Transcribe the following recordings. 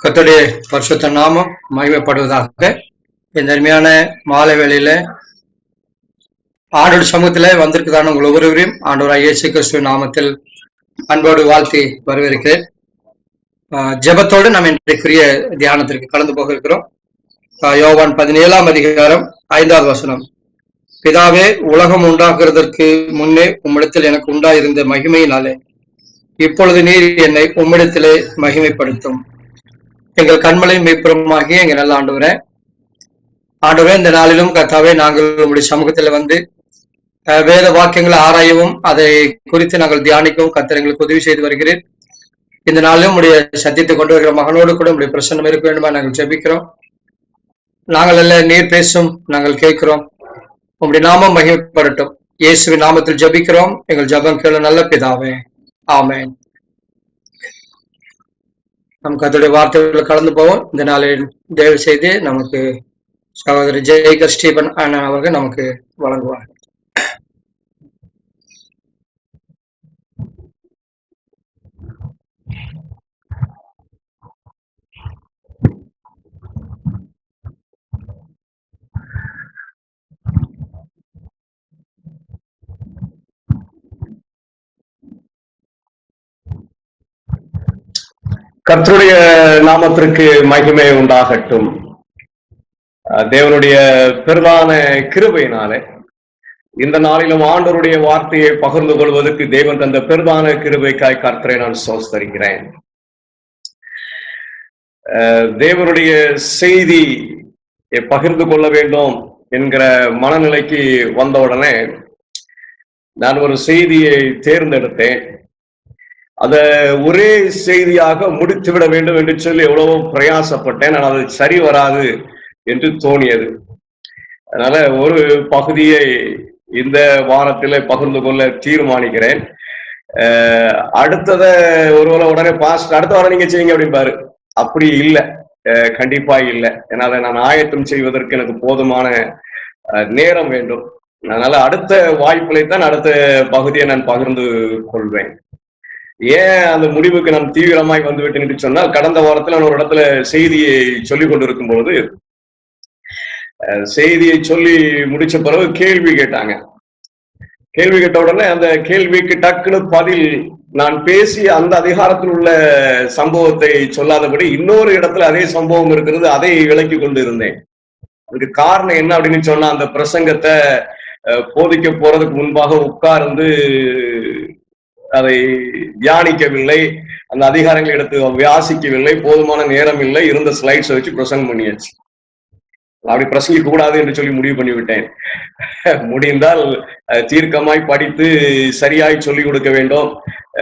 கர்த்தருடைய பரிசுத்த நாமம் மகிமைப்படுவதாக. இந்த அருமையான மாலை வேளையில ஆண்டோட சமூகத்திலே வந்திருக்குதான உங்கள் ஒவ்வொருவரையும் ஆண்டவராய் இயேசு கிறிஸ்துவ நாமத்தில் அன்போடு வாழ்த்தி வரவேற்கிறேன். ஜெபத்தோடு நாம் இன்றைக்குரிய தியானத்திற்கு கலந்து போக இருக்கிறோம். யோவான் 17ஆம் அதிகாரம் 5வது வசனம். பிதாவே, உலகம் உண்டாக்குறதற்கு முன்னே உம்மிடத்தில் எனக்கு உண்டாயிருந்த மகிமையினாலே இப்பொழுது நீர் என்னை உம்மிடத்திலே மகிமைப்படுத்தும். எங்கள் கண்மலை மெய்ப்புறமாகிய எங்க நல்ல ஆண்டவரே, இந்த நாளிலும் கர்த்தாவே, நாங்கள் உங்களுடைய சமூகத்துல வந்து வேத வாக்கியங்களை ஆராயவும் அதை குறித்து நாங்கள் தியானிக்கவும் கர்த்தர் எங்களுக்கு உதவி செய்து வருகிறேன். இந்த நாளிலும் உடைய சத்தியத்தை கொண்டு வருகிற மகனோடு கூட உடைய பிரசன்னம் இருக்க வேண்டுமா நாங்கள் ஜெபிக்கிறோம். நாங்கள் அல்ல, நீர் பேசும், நாங்கள் கேட்கிறோம். உங்களுடைய நாமம் மகிமைப்படட்டும். இயேசுவின் நாமத்தில் ஜெபிக்கிறோம் எங்கள் ஜெபம் கேளு நல்ல பிதாவே, ஆமென். நம் கர்த்தருடைய வார்த்தைகளை கலந்து போவோம். இந்த நாளில் தயவு செய்து நமக்கு சகோதரர் ஜெய்கர் ஸ்டீபன் அண்ணன் அவர்கள் நமக்கு வழங்குவார். கர்த்தருடைய நாமத்திற்கு மகிமை உண்டாகட்டும். தேவனுடைய பெரிதான கிருபையினாலே இந்த நாளிலும் ஆண்டவருடைய வார்த்தையை பகிர்ந்து கொள்வதற்கு தேவன் தந்த பெரிதான கிருபைக்காய் கர்த்தரை நான் ஸ்தோத்திரிக்கிறேன். தேவனுடைய செய்தி பகிர்ந்து கொள்ள வேண்டும் என்கிற மனநிலைக்கு வந்தவுடனே நான் ஒரு செய்தியை தேர்ந்தெடுத்தேன். அதை ஒரே செய்தியாக முடித்துவிட வேண்டும் என்று சொல்லி எவ்வளவோ பிரயாசப்பட்டேன். ஆனால் அது சரி வராது என்று தோணியது. அதனால ஒரு பகுதியை இந்த வாரத்திலே பகிர்ந்து கொள்ள தீர்மானிக்கிறேன். அடுத்ததை ஒருவேளை உடனே அடுத்த வாரம் நீங்க செய்யுங்க அப்படின்பாரு. அப்படி இல்லை, கண்டிப்பா இல்லை. ஏன்னா அதை நான் ஆயத்தம் செய்வதற்கு எனக்கு போதுமான நேரம் வேண்டும். அதனால அடுத்த வாய்ப்பிலைத்தான் அடுத்த பகுதியை நான் பகிர்ந்து கொள்வேன். ஏன் அந்த முடிவுக்கு நான் தீவிரமாய் வந்துவிட்டேன் என்று சொன்னால், கடந்த வாரத்தில் நான் ஒரு இடத்துல செய்தியை சொல்லிக் கொண்டிருக்கும் பொழுது செய்தியை சொல்லி முடிச்ச பிறகு கேள்வி கேட்டாங்க. கேள்வி கேட்ட உடனே அந்த கேள்விக்கு டக்குனு பதில் நான் பேசி அந்த அதிகாரத்தில் உள்ள சம்பவத்தை சொல்லாதபடி இன்னொரு இடத்துல அதே சம்பவம் இருக்கிறது, அதை விளக்கி கொண்டு இருந்தேன். அதுக்கு காரணம் என்ன அப்படின்னு சொன்னா, அந்த பிரசங்கத்தை போதிக்க போறதுக்கு முன்பாக உட்கார்ந்து அதை தியானிக்கவில்லை, அந்த அதிகாரங்களை எடுத்து வாசிக்கவில்லை, போதுமான நேரம் இல்லை, இருந்த ஸ்லைட்ஸை வச்சு பிரசங்கம் பண்ணியாச்சு. அப்படி பிரசங்கிக்க கூடாது என்று சொல்லி முடிவு பண்ணிவிட்டேன். முடிந்தால் தீர்க்கமாய் படித்து சரியாய் சொல்லிக் கொடுக்க வேண்டும்,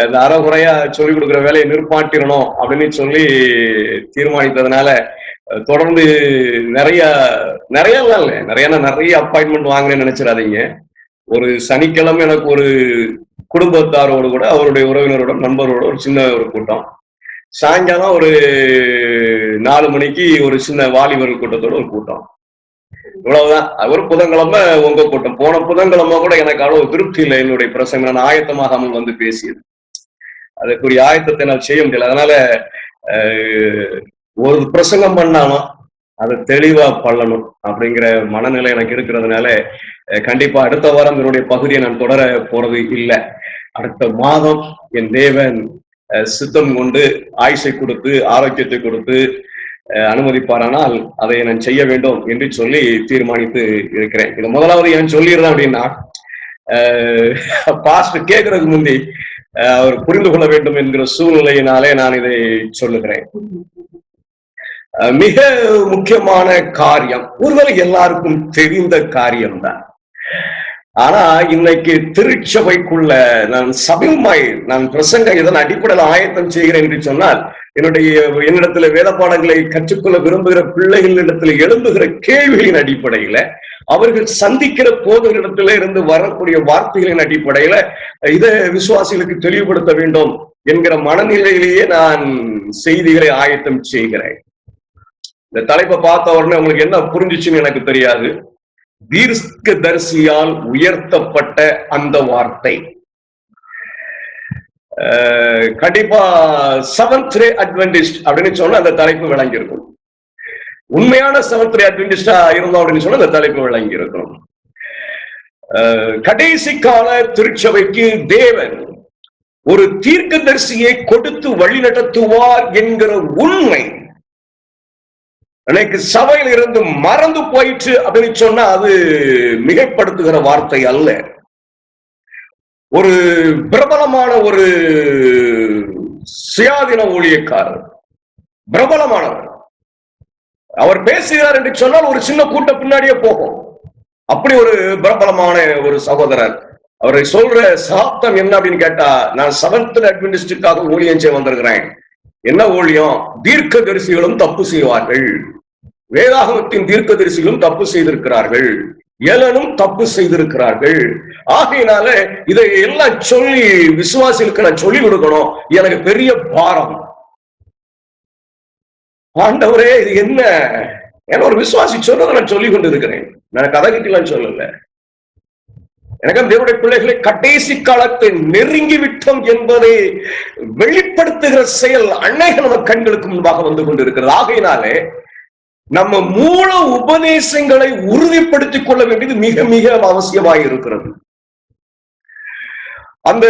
இந்த அறகுறையா சொல்லிக் கொடுக்குற வேலையை நிற்பாட்டிடணும் அப்படின்னு சொல்லி தீர்மானித்ததுனால தொடர்ந்து நிறைய அப்பாயின்மெண்ட் வாங்கினேன்னு நினைச்சிடாதீங்க. ஒரு சனிக்கிழமை எனக்கு ஒரு குடும்பத்தாரோடு கூட, அவருடைய உறவினரோட, நண்பரோட ஒரு சின்ன ஒரு கூட்டம். சாயங்காலம் ஒரு 4 மணிக்கு ஒரு சின்ன வாலிபர்கள் கூட்டத்தோட ஒரு கூட்டம். இவ்வளவுதான். ஒரு புதன்கிழமை உங்க கூட்டம். போன புதன்கிழமை கூட எனக்கு அவ்வளவு திருப்தி இல்லை என்னுடைய பிரசங்கம். நான் ஆயத்தமாகாமல் வந்து பேசியது. அதுக்குரிய ஆயத்தத்தை நான் செய்ய முடியல. அதனால ஒரு பிரசங்கம் பண்ணாலும் அது தெளிவா பண்ணணும் அப்படிங்கிற மனநிலை எனக்கு இருக்கிறதுனால கண்டிப்பா அடுத்த வாரம் என்னுடைய பகுதியை நான் தொடர போறது இல்லை. அடுத்த மாதம் என் தேவன் சித்தம் கொண்டு ஆயுசை கொடுத்து ஆரோக்கியத்தை கொடுத்து அனுமதிப்பாரானால் அதை நான் செய்ய வேண்டும் என்று சொல்லி தீர்மானித்து இருக்கிறேன். இதை முதலாவது ஏன் சொல்லிடுறேன் அப்படின்னா, பாஸ்டர் கேட்கறதுக்கு முந்தி அவர் புரிந்து கொள்ள வேண்டும் என்கிற சூழ்நிலையினாலே நான் இதை சொல்லுகிறேன். மிக முக்கியமான காரியம், ஒருவேளை எல்லாருக்கும் தெரிந்த காரியம்தான். ஆனா இன்னைக்கு திருச்சபைக்குள்ள நான் பிரசங்க இதன் அடிப்படையில் ஆயத்தம் செய்கிறேன் என்று சொன்னால், என்னிடத்துல வேத பாடங்களை கற்றுக்கொள்ள விரும்புகிற பிள்ளைகளிடத்துல எழும்புகிற கேள்விகளின் அடிப்படையில, அவர்கள் சந்திக்கிற போதர்களிடத்துல இருந்து வரக்கூடிய வார்த்தைகளின் அடிப்படையில இதை விசுவாசிகளுக்கு தெளிவுபடுத்த வேண்டும் என்கிற மனநிலையிலேயே நான் செய்திகளை ஆயத்தம் செய்கிறேன். இந்த தலைப்பை பார்த்த உடனே உங்களுக்கு என்ன புரிஞ்சிச்சுன்னு எனக்கு தெரியாது. தீர்க்கதரிசியால் உயர்த்தப்பட்ட அந்த வார்த்தை. கண்டிப்பா செவன்த் டே அட்வென்டிஸ்ட் அப்படின்னு சொன்னா அந்த தலைப்பு விளங்கி இருக்கும். உண்மையான செவன்த் டே அட்வென்டிஸ்டா இருந்தோம் அப்படின்னு சொன்னா அந்த தலைப்பு விளங்கி இருக்கும். கடைசி கால திருச்சபைக்கு தேவன் ஒரு தீர்க்கதரிசியை கொடுத்து வழி நடத்துவார் என்கிற உண்மை எனக்கு சபையில் இருந்து மறந்து போயிற்று அப்படின்னு சொன்னா அது மிகைப்படுத்துகிற வார்த்தை அல்ல. ஒரு பிரபலமான ஒரு சுயாதீன ஊழியக்காரர், பிரபலமானவர், அவர் பேசுகிறார் என்று சொன்னால் ஒரு சின்ன கூட்டம் பின்னாடியே போகும். அப்படி ஒரு பிரபலமான ஒரு சகோதரர். அவரை சொல்ற சாப்தம் என்ன அப்படின்னு கேட்டா, நான் செவன்த் அட்வென்டிஸ்டுக்காக ஊழியம் செய்ய வந்திருக்கிறேன். என்ன ஊழியம்? தீர்க்கதரிசிகளும் தப்பு செய்வார்கள், வேதாகமத்தின் தீர்க்கதரிசிகளும் தப்பு செய்திருக்கிறார்கள், எலனும் தப்பு செய்திருக்கிறார்கள். ஆகையினால இதை எல்லாம் சொல்லி விசுவாசிகளுக்கு நான் சொல்லி கொடுக்கணும், எனக்கு பெரிய பாரம். ஆண்டவரே இது என்ன? ஏன்னா ஒரு விசுவாசி சொல்றதை நான் சொல்லி கொண்டு இருக்கிறேன், நான் கதை கிட்டலாம் சொல்லல. எனக்கு தேவனுடைய பிள்ளைகளை கடைசி காலத்தை நெருங்கி விட்டோம் என்பதை வெளிப்படுத்துகிற செயல் அநேக நம்ம கண்களுக்கு முன்பாக வந்து கொண்டிருக்கிறது. ஆகையினாலே நம்ம மூல உபதேசங்களை உறுதிப்படுத்திக் கொள்ள வேண்டியது மிக மிக அவசியமாக இருக்கிறது. அந்த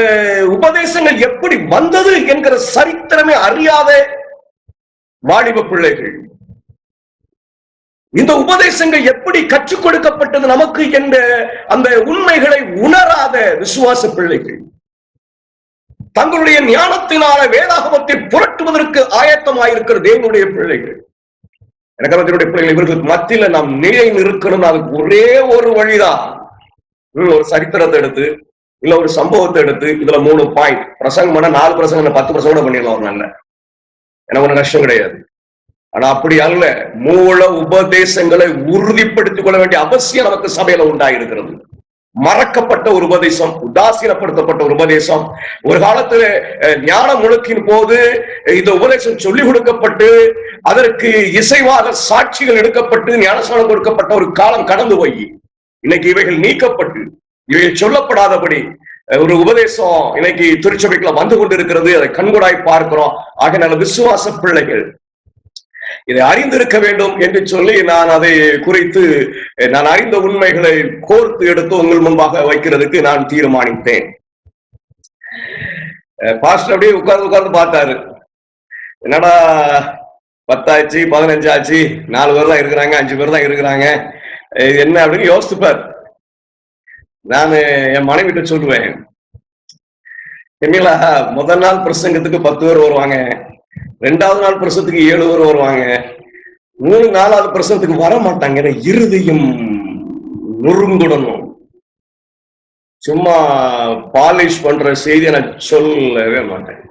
உபதேசங்கள் எப்படி வந்தது என்கிற சரித்திரமே அறியாத வாலிப பிள்ளைகள், இந்த உபதேசங்கள் எப்படி கற்றுக் கொடுக்கப்பட்டது நமக்கு என்ற அந்த உண்மைகளை உணராத விசுவாச பிள்ளைகள், தங்களுடைய ஞானத்தினால வேதாகமத்தை புரட்டுவதற்கு ஆயத்தமாயிருக்கிற தேவனுடைய பிள்ளைகள், எனக்கு அவர்களுடைய பிள்ளைகள், இவர்களுக்கு மத்தியில நாம் நிலை நிற்கணும். அதுக்கு ஒரே ஒரு வழிதான், ஒரு சரித்திரத்தை எடுத்து இல்ல ஒரு சம்பவத்தை எடுத்து இதுல 3 பாயிண்ட் பிரசங்கம் பண்ண 4 பிரசங்கம் 10 பிரசங்கம் கூட பண்ணிடலாம், ஒரு நல்ல, எனக்கு ஒன்றும் கஷ்டம் கிடையாது. ஆனா அப்படி அல்ல, மூல உபதேசங்களை உறுதிப்படுத்திக் கொள்ள வேண்டிய அவசியம் நமக்கு சபையில உண்டாயிருக்கிறது. மறக்கப்பட்ட ஒரு உபதேசம், உதாசீனப்படுத்தப்பட்ட ஒரு உபதேசம், ஒரு காலத்துல ஞான முழுக்கின் போது இந்த உபதேசம் சொல்லிக் கொடுக்கப்பட்டு அதற்கு இசைவாக சாட்சிகள் எடுக்கப்பட்டு ஞானஸ்நானம் கொடுக்கப்பட்ட ஒரு காலம் கடந்து போய் இன்னைக்கு இவைகள் நீக்கப்பட்டு இவைகள் சொல்லப்படாதபடி ஒரு உபதேசம் இன்னைக்கு திருச்சபைக்குள்ள வந்து கொண்டிருக்கிறது. அதை கண்கூடாய் பார்க்கிறோம். ஆகையால விசுவாச பிள்ளைகள் இதை அறிந்திருக்க வேண்டும் என்று சொல்லி நான் அதை குறித்து நான் அறிந்த உண்மைகளை கோர்த்து எடுத்து உங்கள் முன்பாக வைக்கிறதுக்கு நான் தீர்மானித்தேன். பாஸ்டர் அப்படியே உட்கார்ந்து பார்த்தாரு, என்னடா 10 ஆச்சு 15 ஆச்சு, 4 பேர் தான் இருக்கிறாங்க, 5 பேர் தான் இருக்கிறாங்க, என்ன அப்படின்னு யோசிச்சுப்பார். நான் என் மனைவிட்ட சொல்லுவேன், என்னங்களா முதல் நாள் பிரசங்கத்துக்கு 10 பேர் வருவாங்க, 2வது நாள் பிரசங்கத்துக்கு 7 பேர் வருவாங்க, 3 4வது பிரசங்கத்துக்கு வர மாட்டாங்க, இருதயம் நொறுங்குடணும், சும்மா பாலிஷ் பண்ற செய்தியை நான் சொல்லவே மாட்டேன்.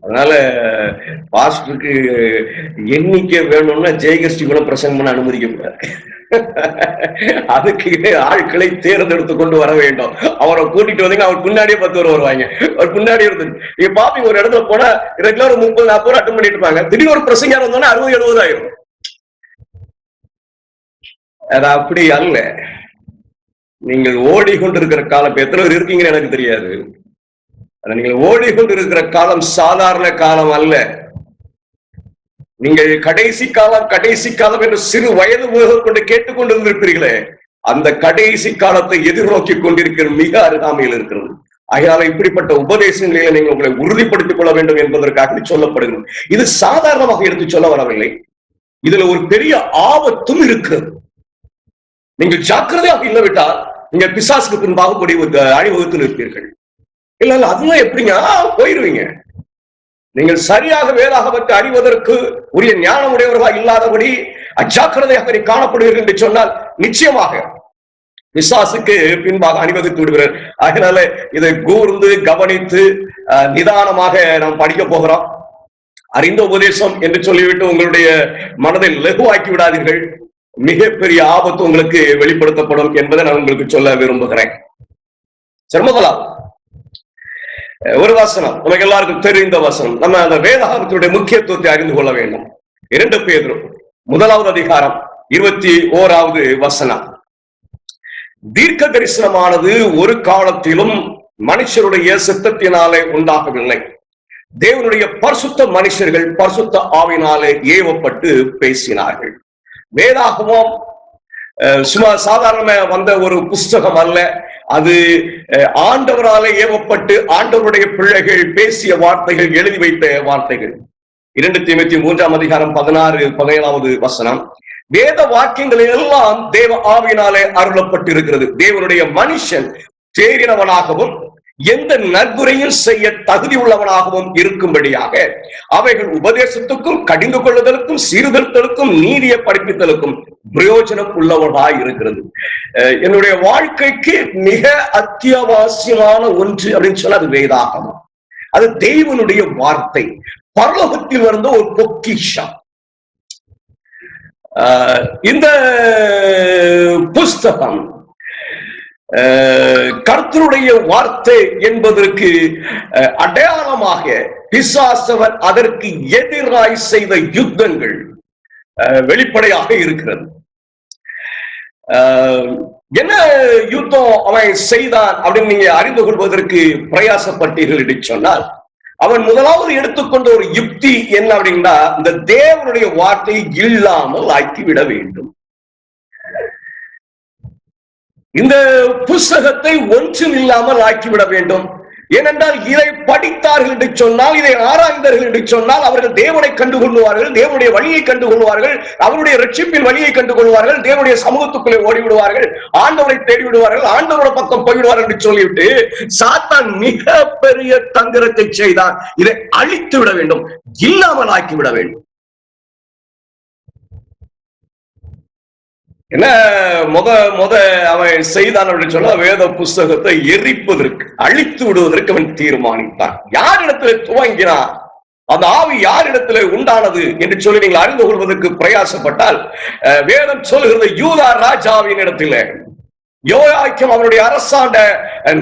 அதனால பாஸ்டருக்கு எண்ணிக்கை வேணும்னா ஜெயகிருஷ்டி கூட பிரசங்கம் பண்ண அனுமதிக்க கூடாது. அதுக்கு ஆட்களை தேர்ந்தெடுத்து கொண்டு வர வேண்டும். அவரை கூட்டிட்டு வந்தீங்க, அவர் முன்னாடியே 10 பேர் வருவாங்க. அவர் முன்னாடியே இருந்து நீங்க பாப்பீங்க, ஒரு இடத்துல போனா ரெகுலர் 30 40 பேர் அட்டன் பண்ணிட்டு இருப்பாங்க, திடீர்னு ஒரு பிரசங்க வந்தோன்னா 60 70 ஆயிரும். அது அப்படி அல்ல. நீங்கள் ஓடிக்கொண்டிருக்கிற காலம் எத்தனை பேர் இருக்கீங்கன்னு எனக்கு தெரியாது. நீங்கள் ஓடிக்கொண்டிருக்கிற காலம் சாதாரண காலம் அல்ல. நீங்கள் கடைசி காலம் என்று சிறு வயது முதல் கொண்டு கேட்டுக்கொண்டிருந்திருப்பீர்களே, அந்த கடைசி காலத்தை எதிர்நோக்கி கொண்டிருக்கிற மிக அருகாமையில் இருக்கிறது. அதனால இப்படிப்பட்ட உபதேசங்களில நீங்கள் உங்களை உறுதிப்படுத்திக் கொள்ள வேண்டும் என்பதற்காக சொல்லப்படுகிறது. இது சாதாரணமாக எடுத்து சொல்ல வரவில்லை, இதுல ஒரு பெரிய ஆபத்தும் இருக்கிறது. நீங்கள் ஜாக்கிரதையாக இல்லவிட்டால் நீங்க பிசாசுக்கு பின்பாக அணிவகுத்து நிற்பீர்கள். இல்ல அதெல்லாம் எப்படிங்க போயிருவீங்க. நீங்கள் சரியாக வேதாகமத்தை அறிவதற்கு உரிய ஞானம் உடையவர்களாக இல்லாதபடி அஜாக்கிரதையாக காணப்படுவீர்கள் என்று சொன்னால் நிச்சயமாக பிசாசுக்கு பின்பாக அணிவகுத்து விடுவீர்கள். அதனால இதை கூர்ந்து கவனித்து நிதானமாக நாம் படிக்க போகிறோம். அறிந்த உபதேசம் என்று சொல்லிவிட்டு உங்களுடைய மனதை லகுவாக்கி விடாதீர்கள். மிகப்பெரிய ஆபத்து உங்களுக்கு வெளிப்படுத்தப்படும் என்பதை நான் உங்களுக்கு சொல்ல விரும்புகிறேன். முதலாம் ஒரு வசனம், நமக்கு எல்லாருக்கும் தெரிந்த வசனம். நம்ம அந்த வேதாகமத்தினுடைய முக்கியத்துவத்தை அறிந்து கொள்ள வேண்டும். 2 பேதுரு 1வது அதிகாரம் 21வது வசனம். தீர்க்க தரிசனமானது ஒரு காலத்திலும் மனுஷருடைய சித்தத்தினாலே உண்டாகவில்லை. தேவனுடைய பரிசுத்த மனுஷர்கள் பரிசுத்த ஆவினாலே ஏவப்பட்டு பேசினார்கள். வேதாகமம் சும்மா சாதாரண வந்த ஒரு புஸ்தகம் அல்ல. அது ஆண்டவராலே ஏவப்பட்டு ஆண்டவருடைய பிள்ளைகள் பேசிய வார்த்தைகள், எழுதி வைத்த வார்த்தைகள். 2 தீமோத்தேயு 3ஆம் அதிகாரம் 16-17வது வசனம். வேத வாக்கியங்கள் எல்லாம் தேவ ஆவியினாலே அருளப்பட்டிருக்கிறது. தேவனுடைய மனுஷன் தேறினவனாகவும் எந்த நற்குறையும் செய்ய தகுதி உள்ளவனாகவும் இருக்கும்படியாக அவைகள் உபதேசத்துக்கும், கடிந்து கொள்ளுதலுக்கும், சீர்திருத்தலுக்கும், நீதியை படிப்பித்தலுக்கும் பிரயோஜனம் உள்ளவர்களாய் இருக்கிறது. என்னுடைய வாழ்க்கைக்கு மிக அத்தியாவசியமான ஒன்று அப்படின்னு சொன்னா அது வேதாகமம். அது தேவனுடைய வார்த்தை, பரலோகத்தில் வந்த ஒரு பொக்கிஷம். இந்த புஸ்தகம் கர்த்தருடைய வார்த்தை என்பதற்கு அடையாளமாக பிசாசவன் அதற்கு எதிராய் செய்த யுத்தங்கள் வெளிப்படையாக இருக்கிறது. என்ன யுத்தம் அவன் செய்தான் அப்படின்னு நீங்க அறிந்து கொள்வதற்கு பிரயாசப்பட்டீர்கள் என்று சொன்னால், அவன் முதலாவது எடுத்துக்கொண்ட ஒரு யுக்தி என்ன அப்படின்னா, இந்த தேவனுடைய வார்த்தையை இல்லாமல் ஆக்கிவிட வேண்டும். இந்த புஸ்தகத்தை ஒன்றும் இல்லாமல் ஆக்கிவிட வேண்டும். ஏனென்றால் இதை படித்தார்கள் என்று சொன்னால், இதை ஆராய்ந்தார்கள் என்று சொன்னால், அவர்கள் தேவனை கண்டுகொள்வார்கள், தேவனுடைய வழியை கண்டுகொள்வார்கள், அவருடைய ரட்சிப்பின் வழியை கண்டுகொள்வார்கள், தேவனுடைய சமூகத்துக்குள்ளே ஓடிவிடுவார்கள், ஆண்டவரை தேடிவிடுவார்கள், ஆண்டவரோட பக்கம் போய்விடுவார்கள் என்று சொல்லிவிட்டு சாத்தான் மிக பெரிய தந்திரத்தை செய்தான். இதை அழித்து விட வேண்டும், இல்லாமல் ஆக்கிவிட வேண்டும். என்ன முத அவன் செய்தான் அப்படின்னு சொன்னா, வேத புஸ்தகத்தை எரிப்பதற்கு, அழித்து விடுவதற்கு அவன் தீர்மானித்தான். யாரிடத்துல துவங்கினான், அந்த ஆவி யாரிடத்துல உண்டானது என்று சொல்லி நீங்கள் அறிந்து கொள்வதற்கு பிரயாசப்பட்டால், வேதம் சொல்லுகிறது யூதா ராஜாவின் இடத்திலே, யோயாக்கீம் அவனுடைய அரசாண்ட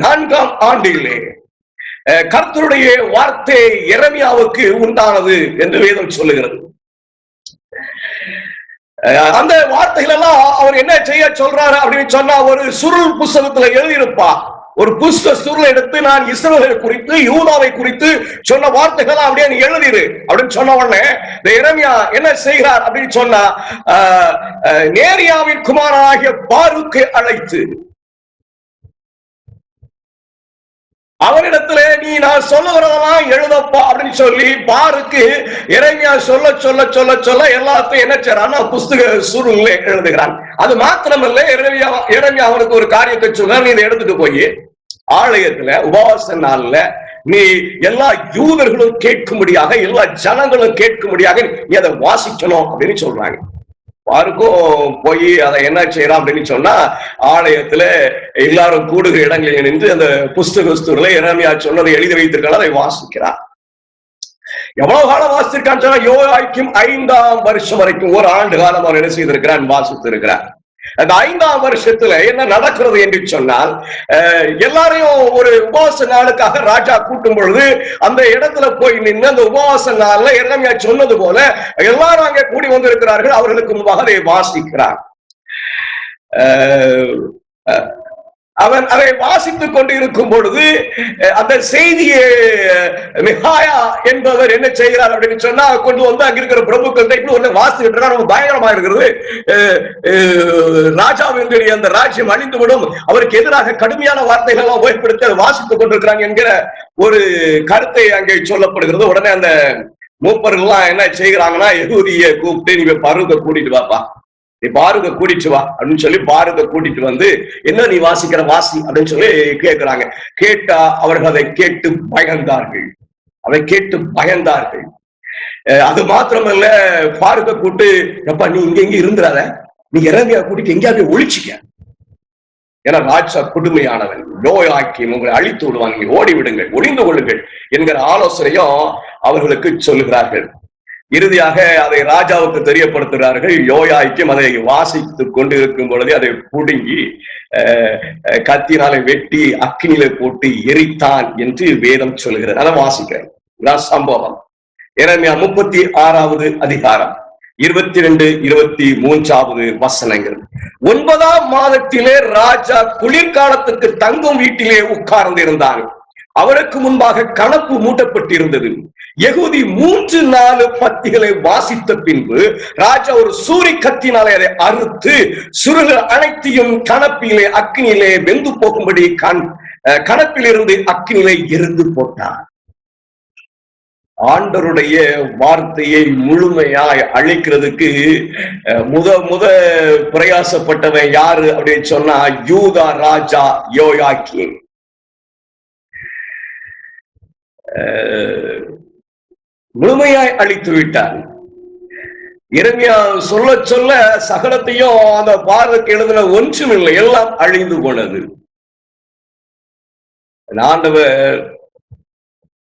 4ஆம் ஆண்டிலே கர்த்தருடைய வார்த்தை எரேமியாவுக்கு உண்டானது என்று வேதம் சொல்லுகிறது. அந்த வார்த்தைகள் எல்லாம் அவர் என்ன செய்ய சொல்றாரு அப்படின்னு சொன்னா, ஒரு சுருள் புஸ்தகத்துல எழுதியிருப்பா. ஒரு புஸ்தக சுருளை எடுத்து, நான் இஸ்ரவேலை குறித்து, யூதாவை குறித்து சொன்ன வார்த்தைகள் அப்படியே நீ எழுதிரு அப்படின்னு சொன்ன உடனே எரேமியா என்ன செய்கிறார் அப்படின்னு சொன்னா, நேரியாவின் குமாரனாகிய பாரூக்கை அழைத்து அவரிடத்துல நீ நான் சொல்லுகிறதெல்லாம் எழுதப்பா அப்படின்னு சொல்லி பாருக்கு எரேமியா சொல்ல சொல்ல சொல்ல சொல்ல எல்லாத்தையும் என்ன செய்யறான், புஸ்தக சுருள்ல எழுதுகிறான். அது மாத்திரமல்ல, எரேமியா அவனுக்கு ஒரு காரியத்தை சொல்ற, நீ இதை எடுத்துட்டு போய் ஆலயத்துல உபவாச நாள்ல நீ எல்லா யூதர்களும் கேட்கும்படியாக, எல்லா ஜனங்களும் கேட்கும்படியாக நீ அதை வாசிக்கணும் அப்படின்னு சொல்றாங்க. பாருக்கும் போய் அதை என்ன செய்யறான் அப்படின்னு சொன்னா, ஆலயத்துல எல்லாரும் கூடுகிற இடங்களில் நின்று அந்த புஸ்தகஸ்தூர்ல எரேமியா சொன்னதை எழுதி வைத்திருக்காங்க, அதை வாசிக்கிறான். எவ்வளவு காலம் வாசித்திருக்கான்னு சொன்னா, யோயாக்கீம் 5ஆம் வருஷம் வரைக்கும், ஒரு ஆண்டு காலம் அவன் என்ன செய்திருக்கிறான், வாசித்து இருக்கிறான். அந்த 5ஆம் வருஷத்துல என்ன நடக்கிறது என்று சொன்னால், எல்லாரையும் ஒரு உபவாச நாளுக்காக ராஜா கூட்டும் பொழுது அந்த இடத்துல போய் நின்று அந்த உபவாச நாள்ல எரேமியா சொன்னது போல எல்லாரும் அங்கே கூடி வந்திருக்கிறார்கள், அவர்களுக்கு முன்பாக அதை வாசிக்கிறார். அவன் அதை வாசித்துக் கொண்டு இருக்கும் பொழுது அந்த செய்தியை மிகாயா என்பவர் என்ன செய்கிறார் அப்படின்னு சொன்னா, கொண்டு வந்து அங்க இருக்கிற பிரபுக்கள் இப்படி ஒண்ணு வாசிக்கிட்டு ரொம்ப பயங்கரமா இருக்கிறது, ராஜாவினுடைய அந்த ராஜ்யம் அழிந்துவிடும், அவருக்கு எதிராக கடுமையான வார்த்தைகள் எல்லாம் உபயோகப்படுத்தி அதை வாசித்துக் கொண்டிருக்கிறாங்க என்கிற ஒரு கருத்தை அங்கே சொல்லப்படுகிறது. உடனே அந்த மூப்பர்கள் எல்லாம் என்ன செய்கிறாங்கன்னா, யெகூதியை கூப்பிட்டு நீங்க பருவத்தை கூட்டிட்டு வாப்பா, நீ பாருங்க கூட்டிட்டு வா அப்படின்னு சொல்லி பாருங்க கூட்டிட்டு வந்து, என்ன நீ வாசிக்கிற வாசி அப்படின்னு சொல்லி கேட்கிறாங்க. கேட்டா அவர்கள் அதை கேட்டு பயந்தார்கள், அதை கேட்டு பயந்தார்கள். அது மாத்திரமல்ல, பாருங்க கூட்டு, எப்பா நீ இங்க இருந்துறாத, நீ எரேமியா கூட்டிட்டு எங்கேயாவது ஒழிச்சிக்க, ஏன்னா ராஜா கொடுமையானவன், யோயாக்கீம் உங்களை அழித்து விடுவான், நீங்க ஓடி விடுங்கள், ஒளிந்து கொள்ளுங்கள் என்கிற ஆலோசனையும் அவர்களுக்கு சொல்லுகிறார்கள். இறுதியாக அதை ராஜாவுக்கு தெரியப்படுத்துகிறார்கள். யோயாக்கீம் அதை வாசித்துக் கொண்டு இருக்கும் பொழுது அதை புடுங்கி கத்தினாலே வெட்டி அக்கினியில போட்டு எரித்தான் என்று வேதம் சொல்கிறது. அதை வாசிக்கிறேன். சம்பவம் எரேமியா 36வது அதிகாரம் 22, 23 வசனங்கள். 9ஆம் மாதத்திலே ராஜா குளிர்காலத்துக்கு தங்கும் வீட்டிலே உட்கார்ந்து இருந்தான். அவருக்கு முன்பாக கணக்கு மூட்டப்பட்டிருந்தது. யெகூதி 3-4 பத்திகளை வாசித்த பின்பு ராஜா ஒரு சூரி கத்தினாலே அதை அறுத்து சுருள் அனைத்தையும் கணப்பிலே அக்கினியிலே வெந்து போகும்படி கணப்பிலிருந்து அக்கினியிலே எரிந்து போட்டார். ஆண்டவருடைய வார்த்தையை முழுமையாய் அழிக்கிறதுக்கு முத பிரயாசப்பட்டவன் யாரு அப்படின்னு சொன்னா யூதா ராஜா யோயாக்கீம். முழுமையாய் அழித்து விட்டார். எரேமியா சொல்ல சொல்ல சகலத்தையும் அந்த பார்வைக்கு எழுதின ஒன்றும் இல்லை, எல்லாம் அழிந்து போனது. ஆண்டவர்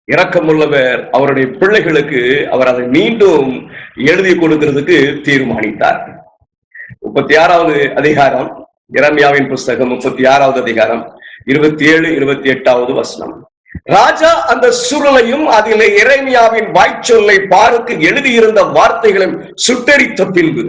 இரக்கமுள்ளவர், அவருடைய பிள்ளைகளுக்கு அவர் அதை மீண்டும் எழுதி கொடுக்கிறதுக்கு தீர்மானித்தார். 36வது அதிகாரம், எரேமியாவின் புஸ்தகம் 36வது அதிகாரம் 27, 28வது வசனம். ராஜா அந்த சுருளையும் அதிலே எரேமியாவின் வாய்ச்சொல்லை பாருக்கு எழுதியிருந்த வார்த்தைகளையும் சுட்டெரித்த பின்பு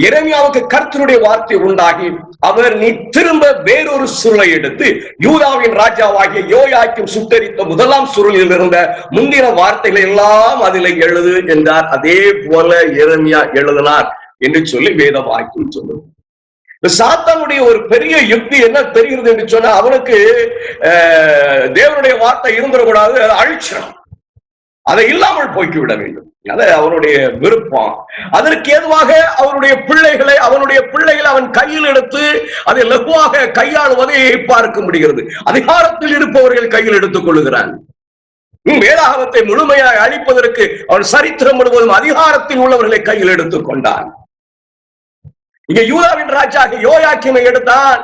எரேமியாவுக்கு கர்த்தருடைய வார்த்தை உண்டாகி, அவர் நீ திரும்ப வேறொரு சுருளை எடுத்து யூதாவின் ராஜாவாகிய யோயாக்கீம் சுட்டெரித்த முதலாம் சுருளில் இருந்த முந்தின வார்த்தைகளை எல்லாம் அதில் எழுது என்றார். அதே போல எரேமியா எழுதினார் என்று சொல்லி வேத வாக்கியம் சொல்லுது. சாத்தானுடைய ஒரு பெரிய யுக்தி என்ன தெரிகிறது என்று சொன்னா, அவனுக்கு தேவனுடைய வார்த்தை இருந்துடக்கூடாது, அழிச்சிடும், அதை இல்லாமல் போய்விட வேண்டும். அது அவனுடைய விருப்பம். அதற்கு ஏதுவாக அவனுடைய பிள்ளைகளை அவன் கையில் எடுத்து அதை லகுவாக கையாளுவதை பார்க்க முடிகிறது. அதிகாரத்தில் இருப்பவர்கள் கையில் எடுத்துக் கொள்ளுகிறான். வேதாகமத்தை முழுமையாக அழிப்பதற்கு அவன் சரித்திரம் முழுவதும் அதிகாரத்தில் உள்ளவர்களை கையில் எடுத்துக் கொண்டான். இங்க யூதாவின் ராஜாக யோயாக்கீமை எடுத்தான்.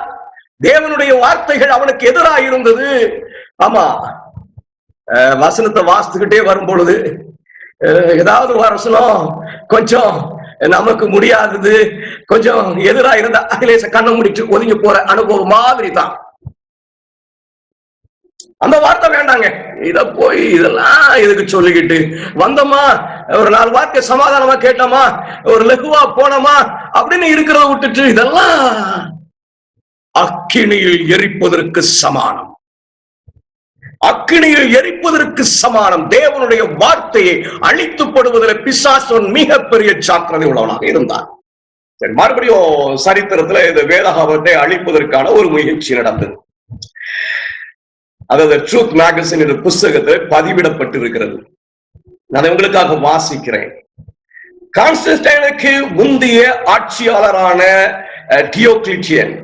தேவனுடைய வார்த்தைகள் அவனுக்கு எதிராக இருந்தது. ஆமா, வசனத்தை வாசித்துக்கிட்டே வரும் பொழுது ஏதாவது வசனம் கொஞ்சம் நமக்கு முடியாதது, கொஞ்சம் எதிராக இருந்தா அதிலே கண்ணை முடிச்சு ஒதுங்கி போற அனுபவம் மாதிரி தான். அந்த வார்த்தை வேண்டாங்க, இத போய் இதெல்லாம் இதுக்கு சொல்லிக்கிட்டு வந்தோமா, ஒரு 4 வார்த்தை சமாதானமா கேட்டோமா, ஒரு லகுவா போனோமா அப்படின்னு இருக்கிறத விட்டுட்டு இதெல்லாம் அக்கினியில் எரிப்பதற்கு சமானம். அக்கினியில் எரிப்பதற்கு சமானம். தேவனுடைய வார்த்தையை அழித்துப்படுவதில் பிசாசன் மிகப்பெரிய ஜாக்கிரதை உள்ளவனாக இருந்தான். மறுபடியும் சரித்திரத்துல இந்த வேதாகமத்தை அழிப்பதற்கான ஒரு முயற்சி நடந்தது. அதாவது ட்ரூத் மேகசின் என்ற புஸ்தகத்தில் பதிவிடப்பட்டிருக்கிறது. நான் உங்களுக்காக வாசிக்கிறேன். கான்ஸ்டன்டைனுக்கு முந்தைய ஆட்சியாளரான டயோக்ளிட்டியன்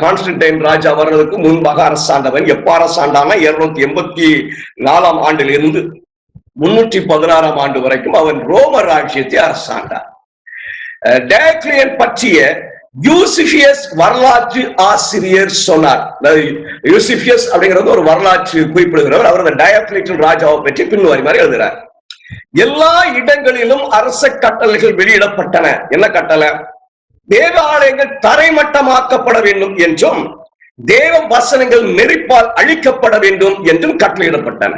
கான்ஸ்டன்டைன் ராஜா வர்றதுக்கு முன்பாக அரசாண்டவன். எப்ப அரசாண்டான 284ஆம் ஆண்டிலிருந்து 316ஆம் ஆண்டு வரைக்கும் அவன் ரோம ராஜ்யத்தை அரசாண்டார். டயோக்ளிட்டியன் பற்றிய யூசிபியஸ் வரலாற்று ஆசிரியர் சொன்னார். யூசிபியஸ் அப்படிங்கிறது ஒரு வரலாற்று குறிப்பிடுகிறவர். அவர் அந்த டயோக்ளிட்டியன் ராஜாவை பற்றி பின்வரும் மாதிரி எழுதுகிறார். எல்லா இடங்களிலும் அரச கட்டளைகள் வெளியிடப்பட்டன. என்ன கட்டளை? தேவாலயங்கள் தரைமட்டமாக்கப்பட வேண்டும் என்றும் தேவ வசனங்கள் நெருப்பால் அழிக்கப்பட வேண்டும் என்றும் கட்டளையிடப்பட்டன.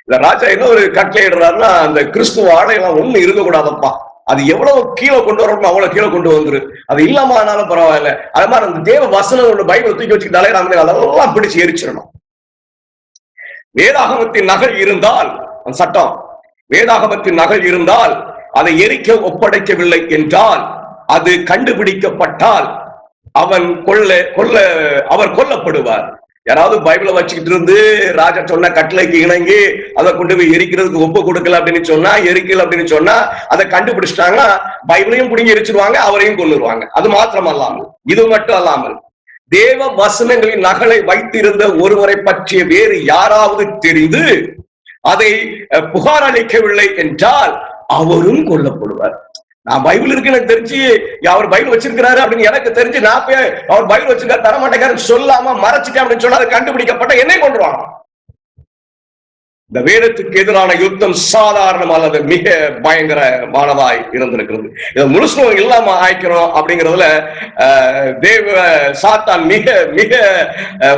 இந்த ராஜா என்ன ஒரு கட்டளையிடுறாருன்னா, அந்த கிறிஸ்துவ ஆலயம் ஒண்ணு இருக்கக்கூடாதப்பா, அது எவ்வளவு கீழே கொண்டு வரணும் அவ்வளவு கீழே கொண்டு வந்துரு, அது இல்லாம ஆனாலும் பரவாயில்ல. அது மாதிரி அந்த தேவ வசனம் பைபிள் தூக்கி வச்சுக்கிட்டாலே அதெல்லாம் பிடிச்சு எரிச்சிடணும். வேதாகமத்தின் நகல் இருந்தால் சட்டம், வேதாகமத்தின் நகல் இருந்தால் அதை எரிக்க ஒப்படைக்கவில்லை என்றால், அது கண்டுபிடிக்கப்பட்டால் அவர் கொல்லப்படுவார். யாராவது பைபிளை வச்சுக்கிட்டு இருந்து ராஜா சொன்ன கட்டளைக்கு இணங்கி அதை கொண்டு போய் எரிக்கிறதுக்கு ஒப்பு கொடுக்கல அப்படின்னு சொன்னா, எரிக்கல அப்படின்னு சொன்னா அதை கண்டுபிடிச்சிட்டாங்கன்னா பைபிளையும் பிடிங்கி எரிச்சிருவாங்க, அவரையும் கொல்லுவாங்க. அது மாத்திரம் அல்லாமல், இது மட்டும் அல்லாமல், தேவ வசனங்களின் நகலை வைத்திருந்த ஒருவரை பற்றிய வேறு யாராவது தெரிந்து அதை புகார் அளிக்கவில்லை என்றால் அவரும் கொல்லப்படுவார். நான் பைபிள் இருக்கு எனக்கு தெரிஞ்சு அவர் பைபிள் வச்சிருக்கிறாரு அப்படின்னு எனக்கு தெரிஞ்சு நான் போய் அவர் பைபிள் வச்சிருக்காரு தரமாட்டேங்காரு சொல்லாம மறைச்சிட்டேன் அப்படின்னு சொன்னா கண்டுபிடிக்கப்பட்ட என்னை கொண்டுருவாங்க. இந்த வேதத்துக்கு எதிரான யுத்தம் சாதாரண அல்லது மிக பயங்கரமானதாய் இருந்திருக்கிறது. இதை முழுசும் இல்லாம ஆய்க்கிறோம் அப்படிங்கிறதுல சாத்தான் மிக மிக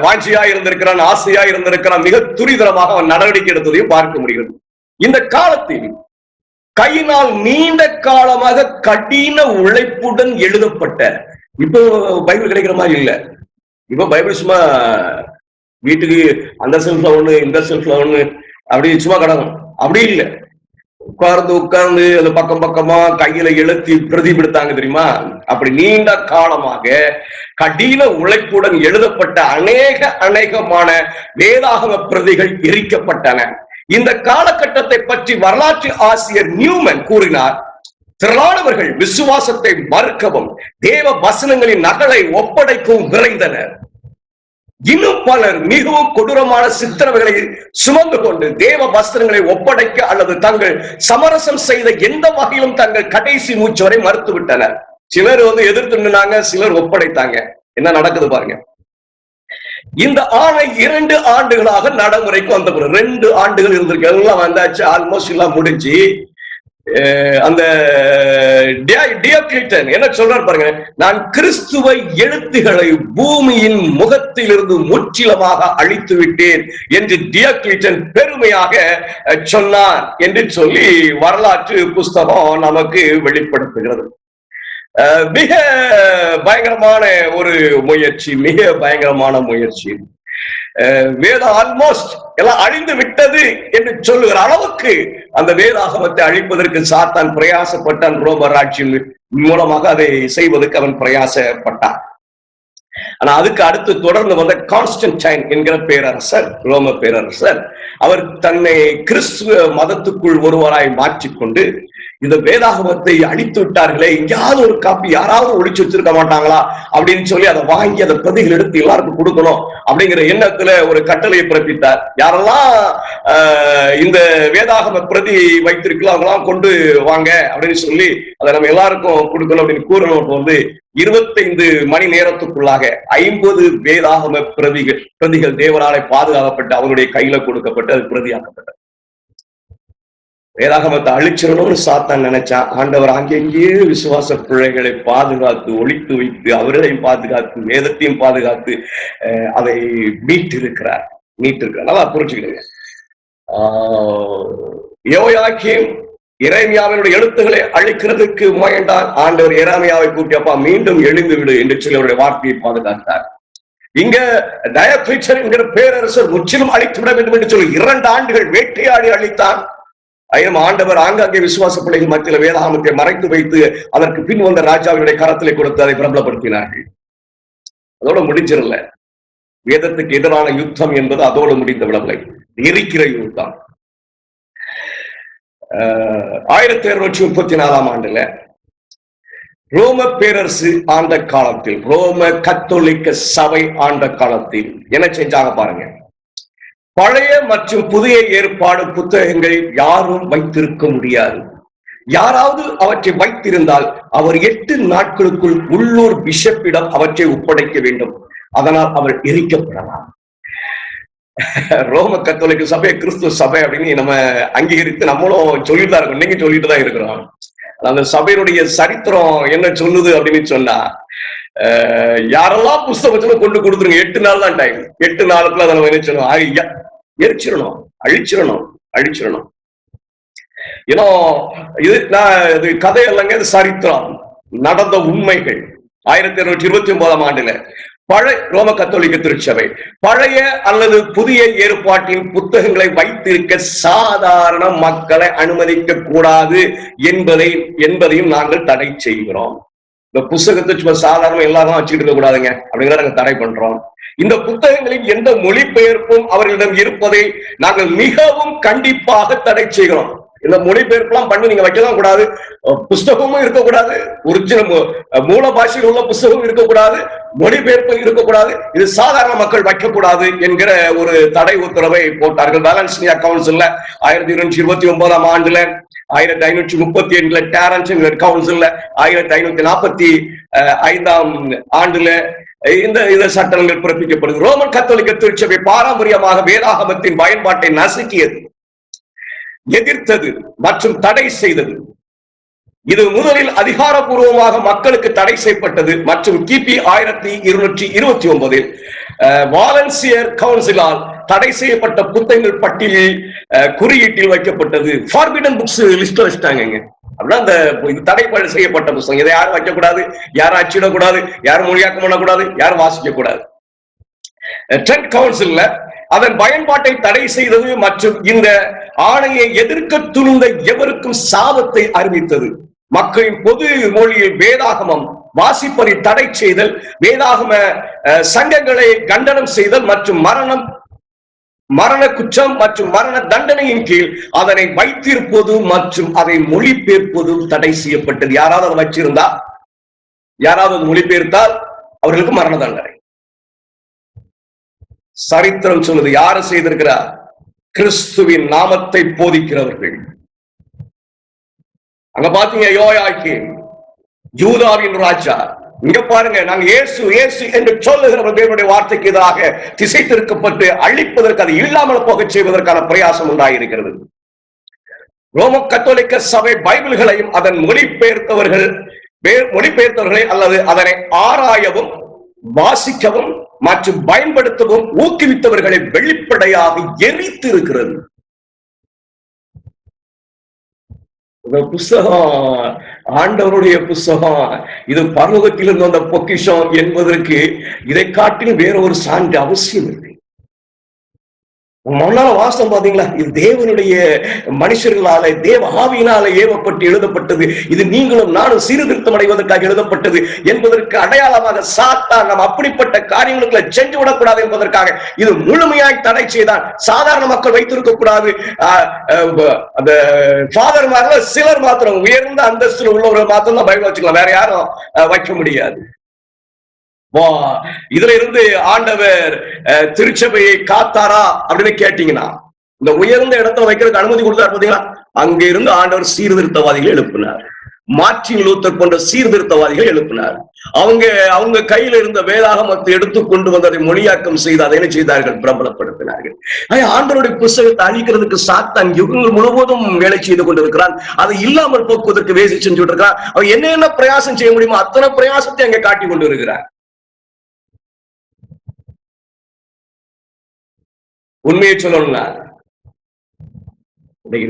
வாஞ்சியா இருந்திருக்கிறான், ஆசையா இருந்திருக்கிறான். மிக துரிதமாக அவன் நடவடிக்கை எடுத்ததையும் பார்க்க முடிகிறது. இந்த காலத்தில் கையினால் நீண்ட காலமாக கடின உழைப்புடன் எழுதப்பட்ட. இப்போ பைபிள் கிடைக்கிற மாதிரி இல்ல. இப்ப பைபிள் சும்மா வீட்டுக்கு அந்த செல்ஃப்ல ஒண்ணு இந்த செல்ஃப்ல ஒண்ணு அப்படி சும்மா கிடக்கும். அப்படி இல்லை. உட்கார்ந்து அந்த பக்கம் பக்கமா கையில எழுத்தி பிரதிபடுத்தாங்க தெரியுமா? அப்படி நீண்ட காலமாக கடின உழைப்புடன் எழுதப்பட்ட அநேகமான வேதாகம பிரதிகள் எரிக்கப்பட்டன. இந்த காலகட்டத்தை பற்றி வரலாற்று ஆசிரியர் நியூமன் கூறினார், திரளானவர்கள் விசுவாசத்தை மறுக்கவும் தேவ வசனங்களின் நகலை ஒப்படைக்கவும் விரைந்தனர். இன்னும் பலர் மிகவும் கொடூரமான சித்திரவதைகளை சுமந்து கொண்டு தேவ வஸ்திரங்களை ஒப்படைக்க அல்லது தங்கள் சமரசம் செய்த எந்த வகையிலும் தங்கள் கடைசி மூச்சு வரை மறுத்துவிட்டனர். சிலர் எதிர்த்து நின்னாங்க, சிலர் ஒப்படைத்தாங்க. என்ன நடக்குது பாருங்க. இந்த ஆணை 2 ஆண்டுகளாக நடைமுறைக்கு வந்த 2 ஆண்டுகள் இருந்திருக்கு. எல்லாம் வந்தாச்சு, ஆல்மோஸ்ட் எல்லாம் முடிஞ்சு. அந்த டியோக்ளிட்டன் என்ன சொல்றார் பாருங்க, நான் கிறிஸ்துவை எழுத்துக்களை பூமியின் முகத்திலிருந்து முற்றிலுமாக அழித்து விட்டேன் என்று டியோக்ளிட்டன் பெருமையாக சொன்னார் என்று சொல்லி வரலாற்று புஸ்தகம் நமக்கு வெளிப்படுத்துகிறது. மிக பயங்கரமான ஒரு முயற்சி, மிக பயங்கரமான முயற்சி. வேதம் ஆல்மோஸ்ட் எல்லாம் அழிந்து விட்டது என்று சொல்லுகிற அளவுக்கு அந்த வேதாகமத்தை அழிப்பதற்கு சாத்தான் பிரயாசப்பட்டான். ரோம ராஜ்யம் மூலமாக அதை செய்வதற்கு அவன் பிரயாசப்பட்டான். ஆனா அதுக்கு அடுத்து தொடர்ந்து வந்த கான்ஸ்டன்டைன் என்கிற பேரரசர், ரோம பேரரசர், அவர் தன்னை கிறிஸ்துவ மதத்துக்குள் ஒருவராய் மாற்றிக்கொண்டு இந்த வேதாகமத்தை அழித்து விட்டார்களே, எங்கேயாவது ஒரு காப்பி யாராவது ஒழிச்சு வச்சிருக்க மாட்டாங்களா அப்படின்னு சொல்லி அதை வாங்கி அதை பிரதிகள் எடுத்து எல்லாருக்கும் கொடுக்கணும் அப்படிங்கிற எண்ணத்துல ஒரு கட்டளையை பிறப்பித்தார். யாரெல்லாம் இந்த வேதாகம பிரதி வைத்திருக்கலாம் அவங்களாம் கொண்டு வாங்க அப்படின்னு சொல்லி அதை நம்ம எல்லாருக்கும் கொடுக்கணும் அப்படின்னு கூறணும். 25 மணி நேரத்துக்குள்ளாக 50 வேதாகம பிரதிகள் தேவனாலே பாதுகாக்கப்பட்டு அவருடைய கையில கொடுக்கப்பட்டு அது பிரதியாக்கப்பட்டது. வேதாகமத்தை அழிச்சிடணும்னு சாத்தான் நினைச்சான். ஆண்டவர் அங்கெங்கேயே விசுவாச பிள்ளைகளை பாதுகாத்து ஒழித்து வைத்து அவர்களையும் பாதுகாத்து வேதத்தையும் பாதுகாத்து அதை மீட்டிருக்கிறார். நல்லா புரிஞ்சுக்கிடுங்க. யோயாக்கீம் எரேமியாவினுடைய எழுத்துக்களை அழிக்கிறதுக்கு முயன்றார். ஆண்டவர் எரேமியாவை கூட்டியப்பா மீண்டும் எழுந்து விடு என்று சொல்லி அவருடைய வார்த்தையை பாதுகாத்தார். இங்க டயோக்ளிட்டன் என்கிற பேரரசர் முற்றிலும் அழித்து விட வேண்டும் என்று சொல்லி 2 ஆண்டுகள் வேட்டையாடி அழித்தார். ஆண்டவர் ஆங்காங்கே விசுவாச பிள்ளைகள் மத்தியில் வேதாகமத்தை மறைத்து வைத்து அதற்கு பின் வந்த ராஜாவுடைய கரத்திலே கொடுத்து அதை பிரபலப்படுத்தினார்கள். அதோட முடிஞ்சிடல. வேதத்துக்கு எதிரான யுத்தம் என்பது அதோடு முடிந்து விடவில்லை. எரிக்கிற யுத்தம் 1634 ஆண்டுல ரோம பேரரசு ஆண்ட காலத்தில், ரோம கத்தோலிக்க சபை ஆண்ட காலத்தில் என்ன செஞ்சாங்க பாருங்க. பழைய மற்றும் புதிய ஏற்பாடு புத்தகங்களை யாரும் வைத்திருக்க முடியாது. யாராவது அவற்றை வைத்திருந்தால் அவர் 8 நாட்களுக்குள் உள்ளூர் பிஷப்பிடம் அவற்றை ஒப்படைக்க வேண்டும். அதனால் அவர் எரிக்கப்படலாம். ரோம கத்தோலிக்க சபை கிறிஸ்துவ சபை அப்படின்னு நம்ம அங்கீகரித்து நம்மளும் சொல்லிட்டு தான் இருக்கோம். நீங்க சொல்லிட்டு தான் இருக்கிறோம். அந்த சபையினுடைய சரித்திரம் என்ன சொல்லுது அப்படின்னு சொன்னா, யாரெல்லாம் புஸ்தகத்துல கொண்டு கொடுத்துருங்க, 8 நாள் தான் டைம். 8 நாளுக்குள்ள அதை நம்ம என்ன சொல்லணும், எரிச்சிடணும், அழிச்சிடணும். ஏன்னா இது கதை இல்லைங்க, இது சரித்திரம், நடந்த உண்மைகள். 1629 ஆண்டுல பழைய ரோம கத்தோலிக்க திருச்சபை பழைய அல்லது புதிய ஏற்பாட்டின் புத்தகங்களை வைத்திருக்க சாதாரண மக்களை அனுமதிக்க கூடாது என்பதையும் நாங்கள் தடை செய்கிறோம். இந்த புத்தகத்தை சும்மா சாதாரண எல்லாரும் வச்சுட்டு இருக்க கூடாதுங்க அப்படிங்கிறத நாங்கள் தடை பண்றோம். இந்த புத்தகங்களின் எந்த மொழிபெயர்ப்பும் அவர்களிடம் இருப்பதை நாங்கள் மிகவும் கண்டிப்பாக தடை செய்கிறோம். இந்த மொழிபெயர்ப்புலாம் பண்ணி நீங்க வைக்கலாம் கூடாது. புஸ்தகமும் இருக்கக்கூடாது, ஒரிஜினல் மூல பாஷையில் உள்ள புஸ்தகமும் இருக்கக்கூடாது, மொழிபெயர்ப்பும் இருக்கக்கூடாது. இது சாதாரண மக்கள் வைக்கக்கூடாது என்கிற ஒரு தடை உத்தரவை போட்டார்கள். வேலன்சியா கவுன்சில்ல 1229 ஆண்டுல, 1538 டேரன்ஸ் கவுன்சில்ல, 1545 ஆண்டுல இந்த சட்டங்கள் பிறப்பிக்கப்படுது. ரோமன் கத்தோலிக்க திருச்சபை பாரம்பரியமாக வேதாகமத்தின் பயன்பாட்டை நசுக்கியது, எதிர்த்தது மற்றும் தடை செய்தது. இது முதலில் அதிகாரப்பூர்வமாக மக்களுக்கு தடை செய்யப்பட்டது மற்றும் கிபி 1229 வாலன்சியர் கவுன்சிலால் தடை செய்யப்பட்ட புத்தகங்கள் பட்டியலில் குறியீட்டில் வைக்கப்பட்டது. ஃபார்பிடன் புக்ஸ் லிஸ்ட் வச்சுட்டாங்க. அப்படின்னா அந்த தடை செய்யப்பட்ட புத்தகம், இதை யாரும் வைக்கக்கூடாது, யாரும் அச்சிடக்கூடாது, யாரும் மொழியாக்கம் பண்ணக்கூடாது, யாரும் வாசிக்க கூடாது. ட்ரெண்ட் கவுன்சில்ல அதன் பயன்பாட்டை தடை செய்தது மற்றும் இந்த ஆணையை எதிர்க்க துணிந்த எவருக்கும் சாபத்தை அறிவித்தது. மக்களின் பொது மொழியில் வேதாகமம் வாசிப்பதை தடை செய்தல், வேதாகம சங்கங்களை கண்டனம் செய்தல் மற்றும் மரண குற்றம் மற்றும் மரண தண்டனையின் கீழ் அதனை வைத்திருப்பது மற்றும் அதை மொழிபெயர்ப்பதும் தடை செய்யப்பட்டது. யாராவது அதை வச்சிருந்தா, யாராவது மொழிபெயர்த்தால் அவர்களுக்கு மரண தண்டனை. சரித்திரம் சொல்லுது, யாரு செய்திருக்கிறார்? கிறிஸ்துவின் நாமத்தை போதிக்கிறவர்கள். அங்க பாத்தீங்க, யோயாக்கீம் யூதாவின் ராஜா. இங்க பாருங்க, நாங்க இயேசு இயேசு என்று சொல்லுகிற தேவனுடைய வார்த்தைக்கு எதிராக திசை திருக்கப்பட்டு அழிப்பதற்கு, அதை இல்லாமல் போக செய்வதற்கான பிரயாசம் உண்டாயிருக்கிறது. ரோம கத்தோலிக்க சபை பைபிள்களையும் அதன் மொழிபெயர்த்தவர்களை அல்லது அதனை ஆராயவும் வாசிக்கவும் மற்றும் பயன்படுத்தவும் ஊக்குவித்தவர்களை வெளிப்படையாக எரித்து இருக்கிறது. புஸ்தகம் ஆண்டவருடைய புஸ்தகம், இது பரலோகத்திலிருந்து வந்த பொக்கிஷம் என்பதற்கு இதை காட்டிலும் வேற ஒரு சான்று அவசியம் இல்லை. முன்னால வாசம் பாத்தீங்களா, இது தேவனுடைய மனுஷர்களால தேவ ஆவியினால ஏவப்பட்டு எழுதப்பட்டது. இது நீங்களும் நானும் சீர்திருத்தம் அடைவதற்காக எழுதப்பட்டது என்பதற்கு அடையாளமாக சாத்தான் நாம் அப்படிப்பட்ட காரியங்களை செஞ்சு விடக்கூடாது என்பதற்காக இது முழுமையாய் தடை செய்தான். சாதாரண மக்கள் வைத்திருக்க கூடாது. அந்த ஃபாதர்மார்கள் சிலர் மாத்திரம், உயர்ந்த அந்தஸ்துல உள்ளவர்கள் மாத்திரம் தான் பைபிள் வச்சுக்கலாம், வேற யாரும் வைக்க முடியாது. இதுல இருந்து ஆண்டவர் திருச்சபையை காத்தாரா அப்படின்னு கேட்டீங்கன்னா, இந்த உயர்ந்த இடத்துல வைக்கிறதுக்கு அனுமதி கொடுத்தார் பாத்தீங்களா, அங்க இருந்து ஆண்டவர் சீர்திருத்தவாதிகளை எழுப்பினார். மார்ட்டின் லூத்தர் போன்ற சீர்திருத்தவாதிகளை எழுப்பினார். அவங்க கையில இருந்த வேதாகமத்தை எடுத்து கொண்டு வந்து அதை மொழியாக்கம் செய்து அதை என்ன செய்தார்கள்? பிரபலப்படுத்தினார்கள். ஆண்டவருடைய புஸ்தகத்தை அழிக்கிறதுக்கு சாத்தான் யுகங்கள் முழுவதும் வேலை செய்து கொண்டிருக்கிறான். அதை இல்லாமல் போக்குவதற்கு வேசி செஞ்சு இருக்கிறான். அவன் என்ன பிரயாசம் செய்ய முடியுமோ அத்தனை பிரயாசத்தை அங்க காட்டி கொண்டு இருக்கிறார். உண்மையை சொல்லணும்னா,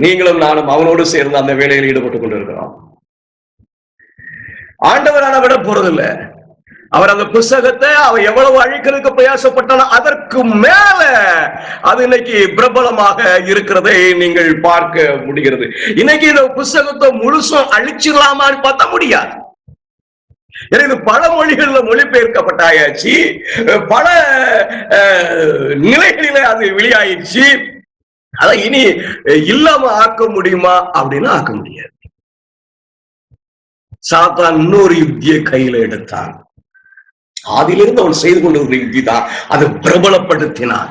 நீங்களும் நானும் அவனோடு சேர்ந்து அந்த வேலையில் ஈடுபட்டுக் கொண்டிருக்கிறோம். ஆண்டவரான விட போறதில்ல. அவர் அந்த புஸ்தகத்தை அவர் எவ்வளவு அழிக்கிறதுக்கு பிரயாசப்பட்டாலும் அதற்கு மேல அது இன்னைக்கு பிரபலமாக இருக்கிறதை நீங்கள் பார்க்க முடிகிறது. இன்னைக்கு இந்த புஸ்தகத்தை முழுசும் அழிச்சிடலாமான்னு பார்த்தா முடியாது. இது பல மொழிகள்ல மொழிபெயர்க்கப்பட்டாயாச்சு, பல நிலைகளில அது வெளியாயிடுச்சு. அதை இனி இல்லாம ஆக்க முடியுமா அப்படின்னு ஆக்க முடியாது. சாத்தான் இன்னொரு யுக்தியை கையில எடுத்தான். அதிலிருந்து அவன் செய்து கொண்டிருந்த யுக்தி தான் அதை பிரபலப்படுத்தினான்.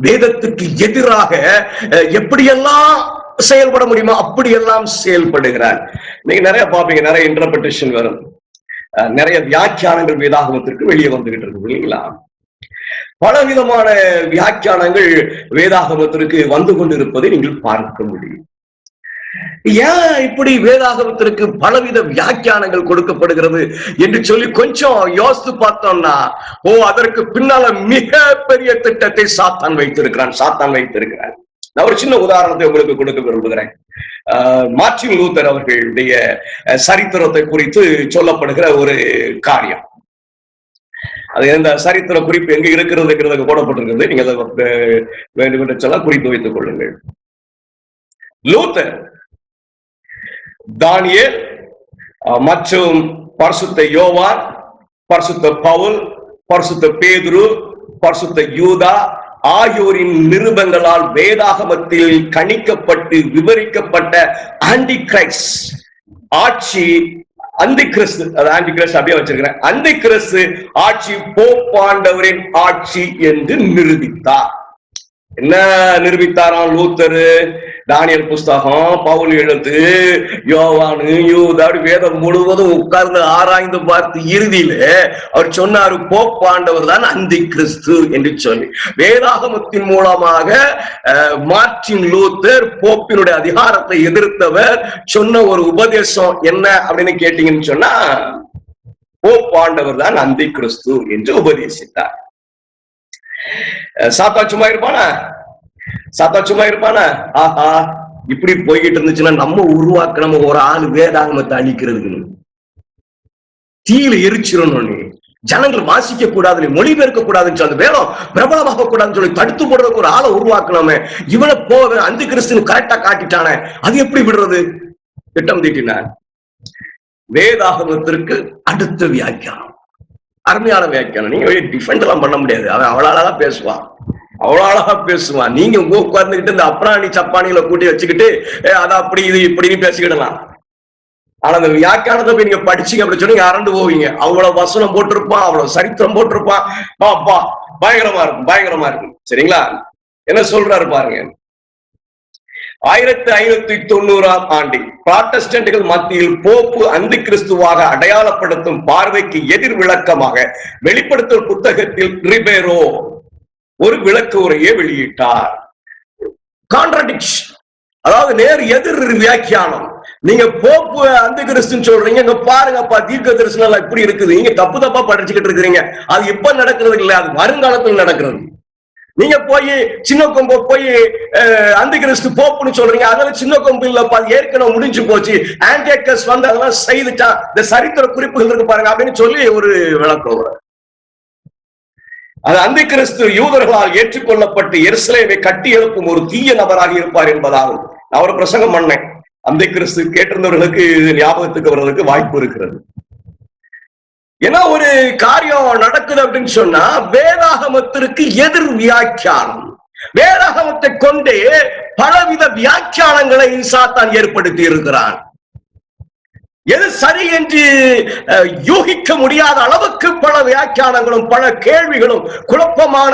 வேதத்துக்கு எதிராக எப்படியெல்லாம் செயல்பட முடியுமோ அப்படியெல்லாம் செயல்படுகிறார். நீங்க நிறைய பாப்பீங்க, நிறைய இன்டர்பிரேஷன் வரும், நிறைய வியாக்கியானங்கள் வேதாகமத்திற்கு வெளியே வந்துகிட்டு இருக்கு இல்லைங்களா? பலவிதமான வியாக்கியானங்கள் வேதாகமத்திற்கு வந்து கொண்டிருப்பதை நீங்கள் பார்க்க முடியும். ஏன் இப்படி வேதாகமத்திற்கு பலவித வியாக்கியானங்கள் கொடுக்கப்படுகிறது என்று சொல்லி கொஞ்சம் யோசித்து பார்த்தோம்னா, அதற்கு பின்னால மிக பெரிய திட்டத்தை சாத்தான் வைத்திருக்கிறான். நான் ஒரு சின்ன உதாரணத்தை உங்களுக்கு கொடுக்க விரும்புகிறேன். மார்ட்டின் லூத்தர் அவர்களுடைய சரித்திரத்தை குறித்து சொல்லப்படுகிற ஒரு காரியம். அது இந்த சரித்திர குறிப்பு எங்க இருக்கிறது போடப்பட்டிருக்கிறது. நீங்க வேண்டும் என்று சொல்ல குறித்து வைத்துக் கொள்ளுங்கள். லூத்தர், தானியேல் மற்றும் பரிசுத்த யோவான், பரிசுத்த பவுல், பரிசுத்த பேதுரு, பரிசுத்த யூதா ஆகியோரின் நிருபங்களால் வேதாகமத்தில் கணிக்கப்பட்டு விவரிக்கப்பட்ட ஆன்டி கிரைஸ்ட் ஆட்சி, அந்தி கிறிஸ்து, அப்படியே வச்சிருக்கிறேன், அந்தி கிறிஸ்து ஆட்சி போப்பாண்டவரின் ஆட்சி என்று நிரூபித்தார். என்ன நிரூபித்தாராம் லூத்தரு? தானியல் புஸ்தகம், பவுல் எழுத்து, யோவானு, யூதா, வேதம் முழுவதும் உட்கார்ந்து ஆராய்ந்து பார்த்து இறுதியில அவர் சொன்னாரு, போப் ஆண்டவர் தான் அந்தி கிறிஸ்து என்று சொல்லி. வேதாகமத்தின் மூலமாக மார்ட்டின் லூத்தர் போப்பினுடைய அதிகாரத்தை எதிர்த்தவர் சொன்ன ஒரு உபதேசம் என்ன அப்படின்னு கேட்டீங்கன்னு சொன்னா, போப் ஆண்டவர் தான் அந்தி கிறிஸ்து என்று உபதேசித்தார். சாத்தா சும்மா இருப்பானா? சாத்தா சும்மா இருப்பானா? ஆஹா, இப்படி போய்கிட்டு இருந்துச்சுன்னா நம்ம உருவாக்கணும் ஒரு ஆள் வேதாகமத்தை அழிக்கிறதுக்கு, தீயில எரிச்சிடணும், ஜனங்கள் வாசிக்க கூடாது, மொழிபெயர்க்க கூடாதுன்னு சொல்லி, வேதம் பிரபலமாக கூடாதுன்னு சொல்லி தடுத்து போடுறதுக்கு ஒரு ஆளை உருவாக்கணுமே. இவனை போக அந்தி கிறிஸ்து கரெக்டா காட்டிட்டானே, அது எப்படி விடுறது? திட்டம் தீட்டினார். வேதாகமத்திற்கு அடுத்த வியாக்கியானம், அருமையான வியாக்கியானம். நீங்க டிஃபெண்ட் எல்லாம் பண்ண முடியாது, அவன் அவ்வளவு பேசுவான், அவ்வளவு அழகா பேசுவான். நீங்க உட்கார்ந்துகிட்டு இந்த அப்ராணி சப்பானிகளை கூட்டி வச்சுக்கிட்டு அதை அப்படி இது இப்படின்னு பேசிக்கிடலாம். ஆனா அந்த வியாக்கியானத்தை போய் நீங்க படிச்சீங்க அப்படி சொன்னீங்க, அரண்டு போவீங்க. அவ்வளவு வசனம் போட்டிருப்பான், அவ்வளவு சரித்திரம் போட்டிருப்பான். பயங்கரமா இருக்கும், பயங்கரமா இருக்கும். சரிங்களா? என்ன சொல்றாரு பாருங்க. 1590ஆம் ஆண்டில் புராட்டஸ்டன்ட்கள் மத்தியில் போப்பு அந்தி கிறிஸ்துவாக அடையாளப்படுத்தும் பார்வைக்கு எதிர் விளக்கமாக வெளிப்படுத்தல் புத்தகத்தில் ரிபேரோ ஒரு விளக்க உரையை வெளியிட்டார். கான்ட்ரடிக்ஷன், அதாவது நேர் எதிர் வியாக்கியானம். நீங்க போப்பு அந்தி கிறிஸ்துன்னு சொல்றீங்க, இங்க பாருங்கப்பா தீர்க்க தரிசனம் இப்படி இருக்குது, நீங்க தப்பு தப்பா படிச்சுக்கிட்டு இருக்கிறீங்க. அது இப்ப நடக்கிறது இல்லை, அது வருங்காலத்தில் நடக்கிறது. நீங்க போய் சின்ன கொம்பு போய் அந்தி கிறிஸ்து போப்புன்னு சொல்றீங்க, அதனால சின்ன கொம்பு இல்லப்பா, ஏற்கனவே முடிஞ்சு போச்சு, ஆன்டியோகஸ் வந்து அதெல்லாம் செய்துட்டான், இந்த சரித்திர குறிப்புகள் இருக்கு பாருங்க அப்படின்னு சொல்லி ஒரு விளக்கம். அது அந்தி கிறிஸ்து யூதர்களால் ஏற்றுக்கொள்ளப்பட்டு எருசலேமை கட்டி எழுப்பும் ஒரு தீய நபராக இருப்பார் என்பதாகும். நான் ஒரு பிரசங்கம் பண்ணேன், அந்தி கிறிஸ்து கேட்டிருந்தவர்களுக்கு ஞாபகத்துக்கு வர்றதுக்கு வாய்ப்பு இருக்கிறது. ஏன்னா ஒரு காரியம் நடக்குது அப்படின்னு சொன்னா வேதாகமத்திற்கு எதிர் வியாக்கியானம், வேதாகமத்தை கொண்டே பலவித வியாக்கியானங்களை சாத்தான் ஏற்படுத்தி இருக்கிறான். எது சரி என்று யூகிக்க முடியாத அளவுக்கு பல வியாக்கியானங்களும் பல கேள்விகளும் குழப்பமான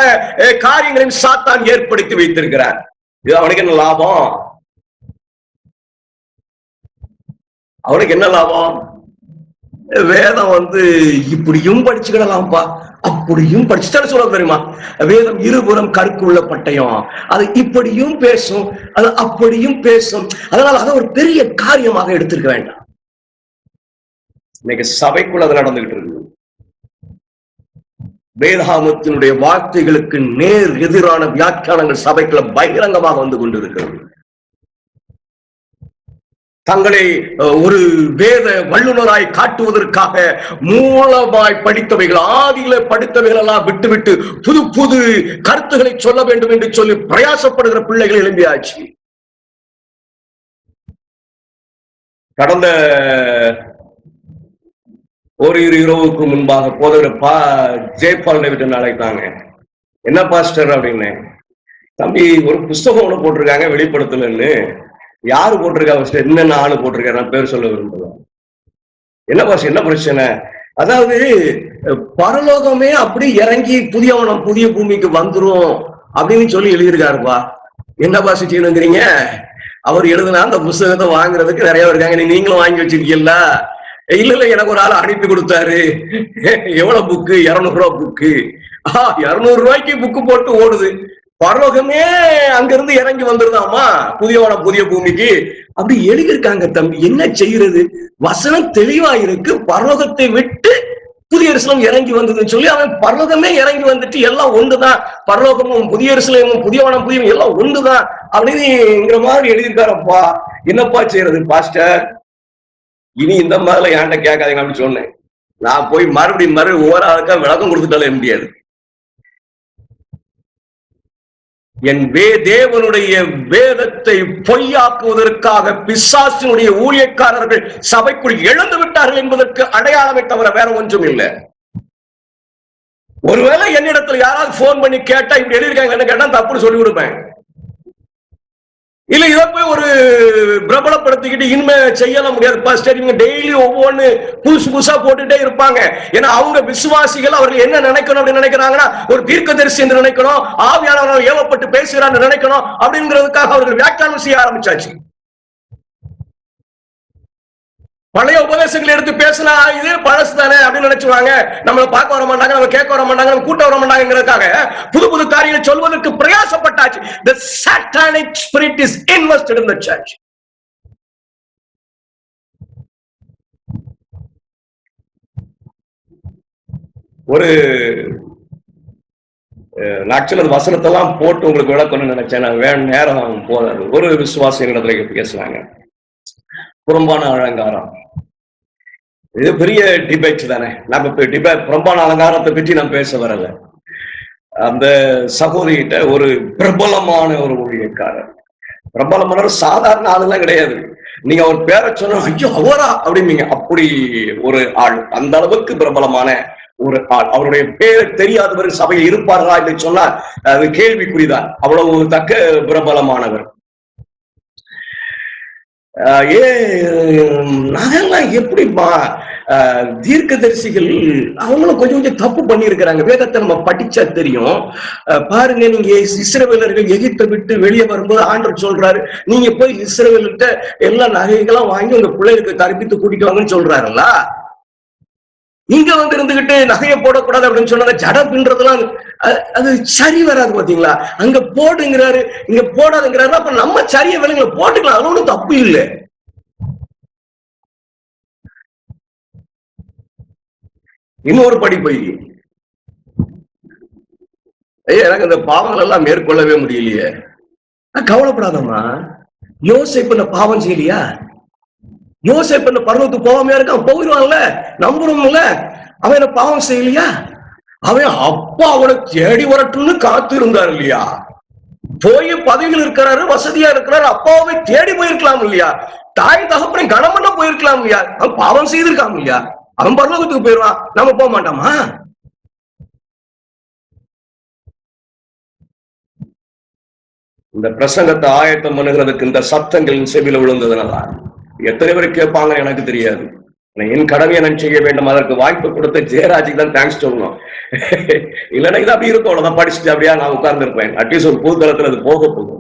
காரியங்களையும் சாத்தான் ஏற்படுத்தி வைத்திருக்கிறார். இது அவனுக்கு என்ன லாபம்? அவனுக்கு என்ன லாபம்? வேதம் வந்து இப்படியும் படிச்சுக்கிடலாம்ப்பா, அப்படியும் படிச்சுட்டாலும் சொல்ல தெரியுமா? வேதம் இருபுறம் கருக்குள்ள பட்டயம், அது இப்படியும் பேசும், அது அப்படியும் பேசும். அதனால அதை ஒரு பெரிய காரியமாக எடுத்திருக்க வேண்டாம். இன்னைக்கு சபைக்குள்ள அது நடந்துகிட்டு இருக்கு. வேதாகமத்தினுடைய வார்த்தைகளுக்கு நேர் எதிரான வியாக்கியானங்கள் சபைக்குள்ள பகிரங்கமாக வந்து கொண்டிருக்கிறது. தங்களை ஒரு வேத வல்லுநராய் காட்டுவதற்காக மூலமாய் படித்தவைகள், ஆதியில படித்தவைகள் எல்லாம் விட்டுவிட்டு புது புது கருத்துக்களை சொல்ல வேண்டும் என்று சொல்லி பிரயாசப்படுகிற பிள்ளைகள் எழும்பியாச்சு. கடந்த ஒரு இரவுக்கு முன்பாக போதவர் ஜெயபால் வீட்டு அழைத்தாங்க. என்ன பாஸ்டர் அப்படின்னு. தம்பி ஒரு புஸ்தகம் ஒண்ணு போட்டிருக்காங்க வெளிப்படுத்தலன்னு. யாரு போட்டிருக்கா? என்னென்ன ஆளு போட்டிருக்காரு, நான் பேர் சொல்ல விரும்பல. என்ன பாஸ், என்ன பிரச்சனை? அதாவது பரலோகமே அப்படி இறங்கி புதியவனம் புதிய பூமிக்கு வந்துரும் அப்படின்னு சொல்லி எழுதியிருக்காருப்பா. என்ன பாஸ் செய்யணுங்கிறீங்க? அவர் எழுதுனா அந்த புஸ்தகத்தை வாங்குறதுக்கு நிறைய இருக்காங்க, நீங்களும் வாங்கி வச்சிருக்கீங்களா? இல்ல இல்ல, எனக்கு ஒரு ஆள் அனுப்பி கொடுத்தாரு. எவ்வளவு புக்கு? 200 ரூபா புக்கு. 200 ரூபாய்க்கு புக்கு போட்டு ஓடுது. பரலோகமே அங்கிருந்து இறங்கி வந்துருதாமா புதியவன புதிய பூமிக்கு அப்படி எழுதியிருக்காங்க. தம்பி என்ன செய்யறது? வசனம் தெளிவா இருக்கு, பரலோகத்தை விட்டு புதிய எருசலேம் இறங்கி வந்ததுன்னு சொல்லி அவன் பரலோகமே இறங்கி வந்துட்டு எல்லாம் ஒன்றுதான், பரலோகமும் புதிய எருசலேமும் புதியவனம் புதிய எல்லாம் ஒன்றுதான் அப்படின்னுங்கிற மாதிரி எழுதியிருக்காரப்பா. என்னப்பா செய்யறது பாஸ்டர்? இனி இந்த மாதிரில என்கிட்ட கேட்காதீங்க அப்படின்னு சொன்னேன். நான் போய் மறுபடியும் ஒவ்வொரு ஆளுக்கா விளக்கம் கொடுத்துட்டாலே முடியாது. என் தேவனுடைய வேதத்தை பொய்யாக்குவதற்காக பிசாசினுடைய ஊழியக்காரர்கள் சபைக்குள் எழுந்து விட்டார்கள் என்பதற்கு அடையாளமே தவிர வேற ஒன்றும் இல்லை. ஒருவேளை என்னிடத்துல யாராவது போன் பண்ணி கேட்டா இப்படி எழுதியிருக்காங்க கேட்டா தப்புன்னு சொல்லி கொடுப்பேன். இல்ல இதை போய் ஒரு பிரபலப்படுத்திக்கிட்டு இனிமே செய்யல முடியாது பாஸ்டர். இவங்க டெய்லி ஒவ்வொன்னு புதுசு புதுசா போட்டுட்டே இருப்பாங்க. ஏன்னா அவங்க விசுவாசிகள் அவர்கள் என்ன நினைக்கணும் அப்படின்னு நினைக்கிறாங்கன்னா, ஒரு தீர்க்கதரிசி என்று நினைக்கணும், ஆவியானவர் ஏவப்பட்டு பேசுகிறான்னு நினைக்கணும் அப்படிங்கிறதுக்காக அவர்கள் வியாக்கியானம் செய்ய ஆரம்பிச்சாச்சு. பழைய உபதேசங்களை எடுத்து பேசினா இது பழசு தானே அப்படின்னு நினைச்சுவாங்க. நம்மளை பார்க்க வர மாட்டாங்க, நம்ம கேட்க வர மாட்டாங்க, நம்ம கூட்ட வர மாட்டாங்கிறதுக்காக புது புது காரியங்களை சொல்வதற்கு பிரயாசப்பட்டாச்சு. The satanic spirit is invested in the church. ஒரு ஆக்சுவலா வசனத்தெல்லாம் போட்டு உங்களுக்கு விளக்கணும்னு நினைச்சேன். நான் வேணும் நேரம் போதாது. ஒரு விசுவாசி இடத்துல பேசுனாங்க, புறம்பான அலங்காரம். இது பெரிய டிபேட் தானே. நம்ம புறம்பான அலங்காரத்தை பற்றி நான் பேச வரல. அந்த சகோதரிகிட்ட ஒரு பிரபலமான ஒரு ஊழியக்காரர், பிரபலமான சாதாரண ஆளுலாம் கிடையாது. நீங்க அவர் பேரை சொன்னா ஐயோ அவரா அப்படிம்பீங்க. அப்படி ஒரு ஆள், அந்த அளவுக்கு பிரபலமான ஒரு ஆள். அவருடைய பேரை தெரியாதவர் சபையில் இருப்பார்களா என்று சொன்னால் அது கேள்விக்குறிதான். அவ்வளவு தக்க பிரபலமானவர். நாங்கெல்லாம் எப்படிமா தீர்க்கதரிசிகள் அவங்களும் கொஞ்சம் கொஞ்சம் தப்பு பண்ணி இருக்கிறாங்க. வேதத்தை நம்ம படிச்சா தெரியும். பாருங்க, நீங்க இஸ்ரவேலர்கள் எகிப்தை விட்டு வெளியே வரும்போது ஆண்டவர் சொல்றாரு, நீங்க போய் இஸ்ரவேல்கிட்ட எல்லா நகைகளும் வாங்கி உங்க பிள்ளைகளுக்கு கற்பித்து கூட்டிட்டு வாங்கன்னு சொல்றாருல்ல. இங்க வந்து இருந்துகிட்டு நகையை போடக்கூடாது அப்படின்னு சொன்னாங்க. ஜட பின்றதுலாம் அது சரி வராது பாத்தீங்களா. அங்க போடுங்கிறாரு, இங்க போடாதுங்கிறாரு. அப்ப நம்ம சரிய வேலைங்களை போட்டுக்கலாம், அது ஒன்றும் தப்பு இல்லை. இன்னொரு படி போய் எனக்கு இந்த பாவங்கள் எல்லாம் மேற்கொள்ளவே முடியலையே. கவலைப்படாதம்மா, யோசேப்பு பாவம் செய்யலையா? யோசேப்பு பருவத்துக்கு போகாமையா இருக்கான், போயிடுவான்ல, நம்புறோம்ல. அவன் என்ன பாவம் செய்யலையா? அவன் அப்பா அவனை தேடி வரட்டும்னு காத்து இருந்தார் இல்லையா? போய் பதவியில் இருக்கிறாரு, வசதியா இருக்கிறாரு, அப்பாவை தேடி போயிருக்கலாம் இல்லையா? தாய் தகப்பனை கனம் பண்ண போயிருக்கலாம் இல்லையா? அவன் பாவம் செய்திருக்கான் இல்லையா? அவன் பரலோகத்துக்கு போயிடுவான், நம்ம போக மாட்டாமா? இந்த பிரசங்கத்தை ஆயத்தம் பண்ணுகிறதுக்கு இந்த சத்தங்கள் செவில விழுந்ததுனால எத்தனை பேர் கேட்பாங்க எனக்கு தெரியாது. என் கடமையை நான் செய்ய வேண்டும். அதற்கு வாய்ப்பு கொடுத்த ஜெயராஜுக்கு தான் தேங்க்ஸ் சொல்லணும். இல்லைன்னா இது அப்படி இருக்கும், அவ்வளவுதான், படிச்சுட்டு அப்படியா நான் உட்கார்ந்து இருப்பேன். அட்லீஸ்ட் ஒரு புதுத்தளத்துல அது போக போகுது.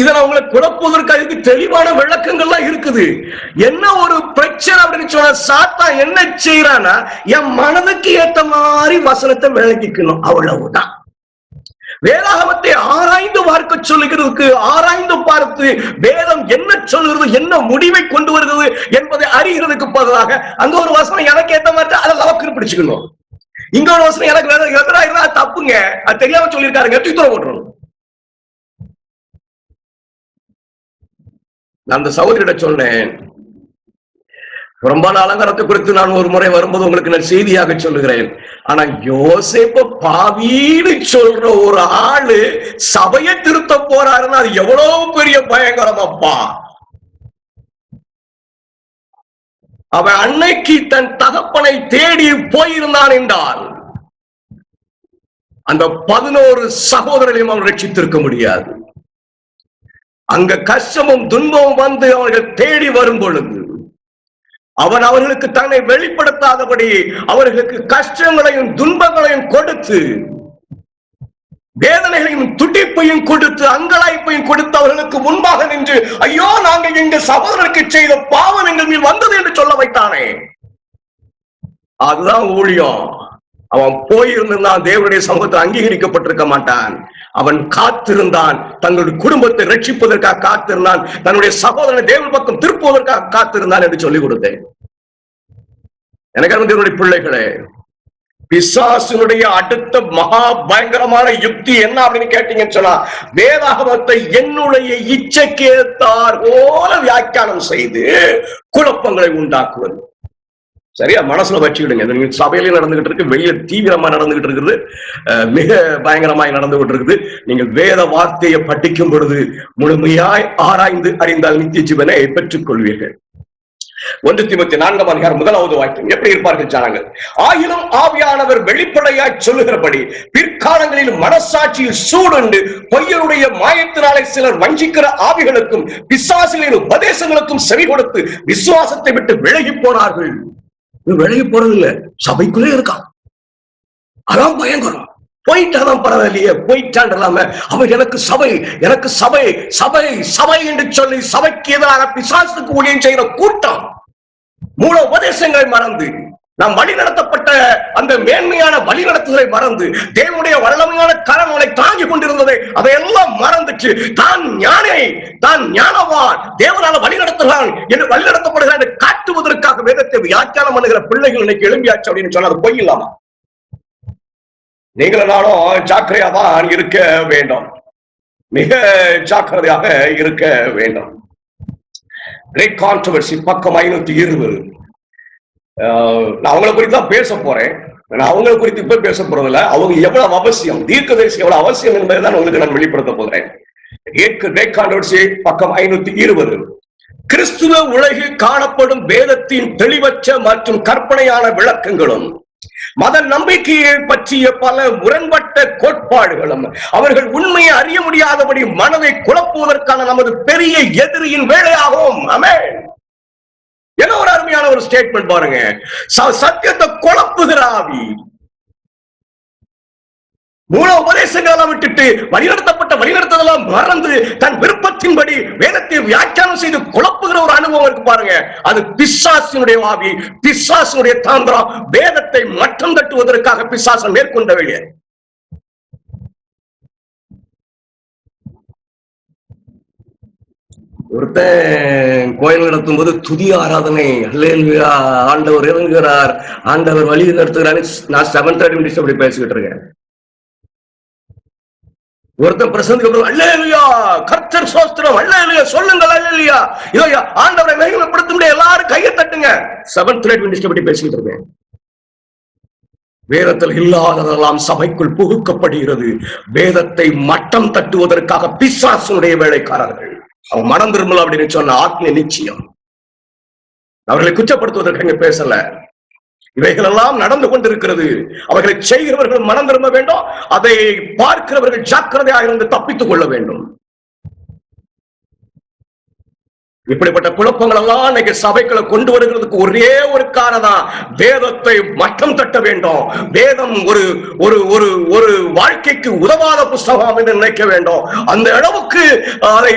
இதை உங்களை குழப்புவதற்கு அதுக்கு தெளிவான விளக்கங்கள்லாம் இருக்குது. என்ன ஒரு பிரச்சனை அப்படின்னு சொன்னா, சாத்தா என்ன செய்யறானா, என் மனதுக்கு ஏத்த மாதிரி வசனத்தை விளக்கிக்கணும், அவ்வளவுதான். வேதாகமத்தை ஆராய்ந்து பார்க்க சொல்லுகிறதுக்கு, ஆராய்ந்து பார்த்து வேதம் என்ன சொல்கிறது, என்ன முடிவை கொண்டு வருகிறது என்பதை அறிகிறதுக்கு பதிலாக அங்க ஒரு வசனம் எனக்கு ஏத்த மாதிரி அதை லவக்கு பிடிச்சுக்கணும், இங்க ஒரு வசனம் எனக்கு எதிராக தப்புங்க, அது தெரியாம சொல்லியிருக்காருங்க, தூர போட்டுறணும். நான் அந்த சகோதரியிட சொன்னேன், புறம்பான அலங்காரத்தை குறித்து நான் ஒரு முறை வரும்போது உங்களுக்கு நான் செய்தியாக சொல்லுகிறேன். ஆனா யோசேப்ப பாவின்னு சொல்ற ஒரு ஆளு சபையை திருத்த போறாருன்னா அது எவ்வளவு பெரிய பயங்கரமாப்பா. அவன் அன்னைக்கு தன் தகப்பனை தேடி போயிருந்தான் என்றால் அந்த 11 சகோதரர்களையும் அவன் ரட்சித்திருக்க முடியாது. அங்க கஷ்டமும் துன்பமும் வந்து அவர்கள் தேடி வரும் பொழுது அவன் அவர்களுக்கு தன்னை வெளிப்படுத்தாதபடி அவர்களுக்கு கஷ்டங்களையும் துன்பங்களையும் கொடுத்து, வேதனைகளையும் துடிப்பையும் கொடுத்து, அங்கலாய்ப்பையும் கொடுத்து அவர்களுக்கு முன்பாக நின்று, ஐயோ நாங்கள் எங்க சகோதரருக்கு செய்த பாவம் எங்கள் மீது வந்தது என்று சொல்ல வைத்தானே, அதுதான் ஊழியம். அவன் போயிருந்தான் தேவனுடைய சமூகத்தில் அங்கீகரிக்கப்பட்டிருக்க மாட்டான். அவன் காத்திருந்தான், தங்களுடைய குடும்பத்தை ரட்சிப்பதற்காக காத்திருந்தான், தன்னுடைய சகோதரனை தேவன் பக்கம் திருப்புவதற்காக காத்திருந்தான் என்று சொல்லிக் கொடுத்தேன். எனக்கு தேவனுடைய பிள்ளைகளே, பிசாசினுடைய அடுத்த மகா பயங்கரமான யுக்தி என்ன அப்படின்னு கேட்டீங்கன்னு சொன்னா, வேதாகமத்தை என்னுடைய இச்சைக்கேத்தார் போல வியாக்கியானம் செய்து குழப்பங்களை உண்டாக்குவது. சரியா? மனசுல வச்சுக்கிடுங்க. சபையிலேயே நடந்துகிட்டு இருக்கு, வெளியே தீவிரமா நடந்துகிட்டு இருக்குது, மிக பயங்கரமாய் நடந்துகிட்டு இருக்குது. நீங்கள் வேத வார்த்தையை படிக்கும் பொழுது முழுமையாய் ஆராய்ந்து அறிந்தால் நித்திய ஜீவனை பெற்றுக் கொள்வீர்கள். 1 தீமோத்தேயு 4ஆம் அதிகாரம் 1வது வாக்கியம். எப்படி இருப்பார்கள் ஜனங்கள்? ஆயினும் ஆவியானவர் வெளிப்படையாய் சொல்லுகிறபடி பிற்காலங்களில் மனசாட்சியில் சூடுண்டு பொய்யருடைய மாயத்தினாலே சிலர் வஞ்சிக்கிற ஆவிகளுக்கும் பிசாசுகளின் உபதேசங்களுக்கும் செவி கொடுத்து விசுவாசத்தை விட்டு விலகி போனார்கள். விலகி போறதில்லை, சபைக்குள்ளே இருக்கான். அதான் பயங்கரம். போயிட்டாதான் பரவாயில்லையே, போயிட்டான். அவர் எனக்கு சபை, எனக்கு சபை, சபை, சபை என்று சொல்லி சபைக்கு எதிராக பிசாசுக்கு ஊழியம் செய்கிற கூட்டம் மூல உபதேசங்களை மறந்து, நாம் வழிநடத்தப்பட்ட அந்த மேன்மையான வழிநடத்துதலை மறந்து, தேவனுடைய வல்லமையான கரம் அவனை தாங்கி கொண்டிருந்ததை அதையெல்லாம் மறந்துச்சு. தான் ஞானி, தான் ஞானவான், தேவனால வழிநடத்துகிறான் என்று வழிநடத்தப்படுகிறான் என்று காட்டுவதற்காக வேதத்தை வியாக்கியானம் பண்ணுகிற பிள்ளைகள் இன்னைக்கு எழும்பியாச்சு அப்படின்னு சொன்னா அது பொய் இல்லாமா? நீங்கள் நானும் ஜாக்கிரதையாக இருக்க வேண்டும், மிக ஜாக்கிரதையாக இருக்க வேண்டும். கிரேட் கான்ட்ரோவர்சி பக்கம் 520. நான் அவங்களை குறித்து தான் பேச போறேன். நான் அவங்களை குறித்து இப்ப பேச போறதில்ல. அவங்க எவ்வளவு அவசியம், தீர்க்கதரிசி எவ்வளவு அவசியம் என்பதைதான் உங்களுக்கு நான் வெளிப்படுத்த போகிறேன். கிரேட் கான்ட்ரோவர்சி பக்கம் 520. கிறிஸ்துவ உலகில் காணப்படும் வேதத்தின் தெளிவற்ற மற்றும் கற்பனையான விளக்கங்களும் மத நம்பிக்கையை பற்றிய பல முரண்பட்ட கோட்பாடுகளும் அவர்கள் உண்மையை அறிய முடியாதபடி மனதை குழப்புவதற்கான நமது பெரிய எதிரியின் வேலையாகும். ஆமென். என்ன ஒரு அருமையான ஒரு ஸ்டேட்மெண்ட் பாருங்க. சத்தியத்தை குழப்புகிற ஆவி, மூல உபதேசங்களெல்லாம் விட்டுட்டு வழிநடத்தப்பட்ட வழிநடத்ததெல்லாம் மறந்து தன் விருப்பத்தின்படி வேதத்தை வியாக்கியானம் செய்து குழப்புகிற ஒரு அனுபவம் இருக்கு பாருங்க. அது பிசாசினுடைய ஆவி, பிசாசினுடைய தாந்திரம். வேதத்தை மட்டம் தட்டுவதற்காக பிசாசம் மேற்கொண்ட வழியை. ஒருத்தன் கோயில் நடத்தும் போது துதி ஆராதனை, அல்லேலூயா, ஆண்டவர் இறங்குகிறார், ஆண்டவர் வழி நடத்துகிறார். நான் 7th Adventist அப்படி பேசிக்கிட்டு இருக்கேன். ஒருத்தன் பிரசங்கிக்க அல்லேலூயா, கர்த்தர் ஸ்தோத்திரம், அல்லேலூயா, சொல்லுங்கள் அல்லேலூயா, இதோ ஆண்டவரை மகிமைப்படுத்த முடிய எல்லாரும் கையை தட்டுங்க. 7th Adventist அப்படி பேசிக்கிட்டு இருக்கேன். வேதத்தில் இல்லாததெல்லாம் சபைக்குள் புகுக்கப்படுகிறது. வேதத்தை மட்டம் தட்டுவதற்காக பிசாசுடைய வேலைக்காரர்கள். அவன் மனம் திரும்பல அப்படின்னு சொன்ன ஆத்ம நிச்சயம். அவர்களை குற்றப்படுத்துவதற்கு பேசல. இவைகள் எல்லாம் நடந்து கொண்டிருக்கிறது. அவர்களை செய்கிறவர்கள் மனம் திரும்ப வேண்டும். அதை பார்க்கிறவர்கள் ஜாக்கிரதையாக இருந்து தப்பித்துக் கொள்ள வேண்டும். இப்படிப்பட்ட குழப்பங்கள் எல்லாம் இன்னைக்கு சபைகளை கொண்டு வருகிறதுக்கு ஒரே ஒரு காரணம், வேதத்தை மட்டம் தட்ட வேண்டும். வேதம் ஒரு ஒரு ஒரு ஒரு வாழ்க்கைக்கு உதவாத புஸ்தகம் என்று நினைக்க வேண்டும். அந்த அளவுக்கு அதை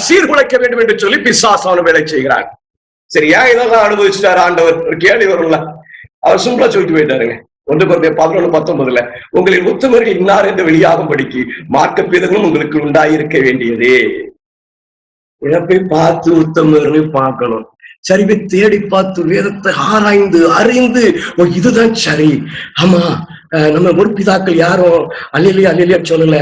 சீர்குலைக்க வேண்டும் என்று சொல்லி பிசாசான வேலை செய்கிறார். சரி, ஏன் இதெல்லாம் அனுபவிச்சுட்டாரு ஆண்டவர்? ஒரு கேள்வி வரும்ல. அவர் சிம்பிளா சொல்லிட்டு போயிட்டாருங்க. 1 Corinthians 11:19 உங்களின் உத்தமர்கள் இன்னார் என்று வெளியாகும் படிக்கு மார்க்க பேதங்களும் உங்களுக்கு உண்டாயிருக்க வேண்டியதே. இழப்பை பார்த்து உத்தமர்கள் பார்க்கணும். சரிவை தேடி பார்த்து வேதத்தை ஆராய்ந்து அறிந்து இதுதான் சரி. ஆமா, நம்ம முற்பிதாக்கள் யாரும் அல்லேலூயா அல்லேலூயா சொல்லல.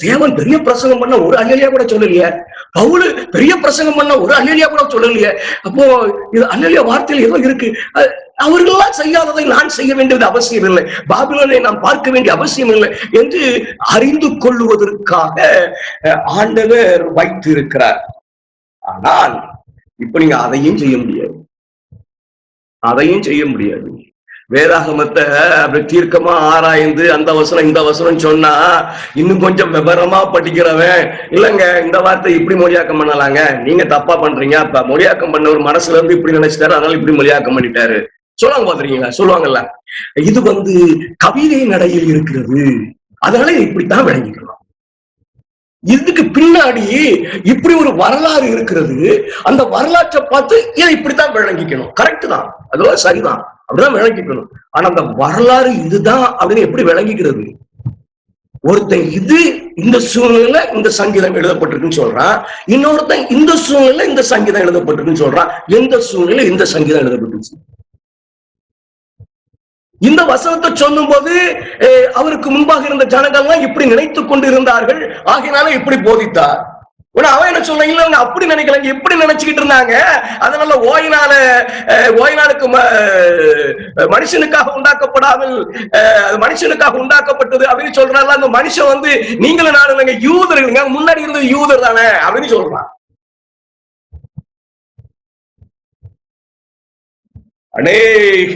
தேவன் பெரிய பிரசங்கம் பண்ண ஒரு அல்லேலூயா கூட சொல்லலையே. பவுல் பெரிய பிரசங்கம் பண்ண ஒரு அல்லேலூயா கூட சொல்லலையே. அப்போ இது அல்லேலூயா வார்த்தையில் ஏதோ இருக்கு. அவர்களெல்லாம் செய்யாததை நான் செய்ய வேண்டியது அவசியம் இல்லை, பாபிலோனை நாம் பார்க்க வேண்டிய அவசியம் இல்லை என்று அறிந்து கொள்வதற்காக ஆண்டவர் வைத்து இருக்கிறார். ஆனால் இப்ப நீங்க அதையும் செய்ய முடியாது, அதையும் செய்ய முடியாது. வேதாகமத்தை அப்படி தீர்க்கமா ஆராய்ந்து அந்த வசனம் இந்த வசனம் சொன்னா இன்னும் கொஞ்சம் விவரமா படிக்கிறவன் இல்லைங்க இந்த வார்த்தை இப்படி மொழியாக்கம் பண்ணலாங்க, நீங்க தப்பா பண்றீங்க, அப்ப மொழியாக்கம் பண்ண ஒரு மனசுல இருந்து இப்படி நினைச்சிட்டாரு, அதனால இப்படி மொழியாக்கம் பண்ணிட்டாரு சொல்லுவாங்க. பாத்துறீங்களா? சொல்லுவாங்கல்ல. இது கவிதை நடையில் இருக்கிறது, அதனால இப்படித்தான் விளங்கிக்கலாம். இதுக்கு பின்னாடி இப்படி ஒரு வரலாறு இருக்கிறது, அந்த வரலாற்றை பார்த்து இதை இப்படித்தான் விளங்கிக்கணும். கரெக்ட் தான், அதுவும் சரிதான், அப்படிதான் விளங்கிக்கணும். ஆனா அந்த வரலாறு இதுதான் அப்படின்னு எப்படி விளங்கிக்கிறது? ஒருத்தன் இது இந்த சூழ்நிலையில இந்த சங்கீதம் எழுதப்பட்டிருக்குன்னு சொல்றான், இன்னொருத்தன் இந்த சூழ்நிலையில இந்த சங்கீதம் எழுதப்பட்டிருக்குன்னு சொல்றான். எந்த சூழ்நிலை இந்த சங்கீதம் எழுதப்பட்டுச்சு? இந்த வசனத்தை சொல்லும் போது அவருக்கு முன்பாக இருந்த ஜனங்கள்லாம் இப்படி நினைத்துக் கொண்டு இருந்தார்கள், ஆகினால இப்படி போதித்தார். அவன் என்ன சொல்ல, இல்ல அப்படி நினைக்கல, எப்படி நினைச்சுக்கிட்டு இருந்தாங்க. அதனால ஓய்நாளுக்கு மனுஷனுக்காக உண்டாக்கப்படாமல் மனுஷனுக்காக உண்டாக்கப்பட்டது அப்படின்னு சொல்றாங்க. அந்த மனுஷன் நீங்களும் நானும் இல்லைங்க, யூதர்களுங்க, முன்னாடி இருந்தது யூதர் தானே அப்படின்னு சொல்றான். அநேக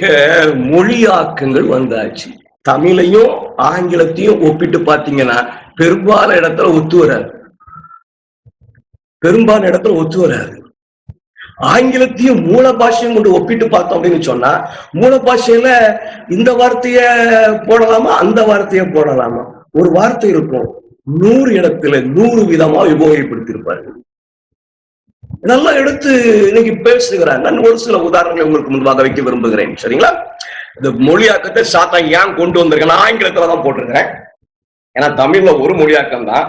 மொழியாக்கங்கள் வந்தாச்சு. தமிழையும் ஆங்கிலத்தையும் ஒப்பிட்டு பாத்தீங்கன்னா பெரும்பாலான இடத்துல ஒத்து வராது. ஆங்கிலத்தையும் மூல பாஷையும் கொண்டு ஒப்பிட்டு பார்த்தோம் அப்படின்னு சொன்னா, மூல பாஷையில இந்த வார்த்தைய போடலாமா, அந்த வார்த்தைய போடலாமா? ஒரு வார்த்தை இருக்கும், 100 இடத்துல 100 விதமா உபயோகப்படுத்தியிருப்பார்கள். நல்லா எடுத்து இன்னைக்கு பேசுகிறாங்க. நான் ஒரு சில உதாரணங்களை உங்களுக்கு முன்பாக வைக்க விரும்புகிறேன். சரிங்களா? இந்த மொழியாக்கத்தை சாத்தான் ஏன் கொண்டு வந்திருக்கேன், நான் ஆங்கிலத்துலதான் போட்டிருக்கிறேன். ஏன்னா தமிழ்ல ஒரு மொழியாக்கம் தான்,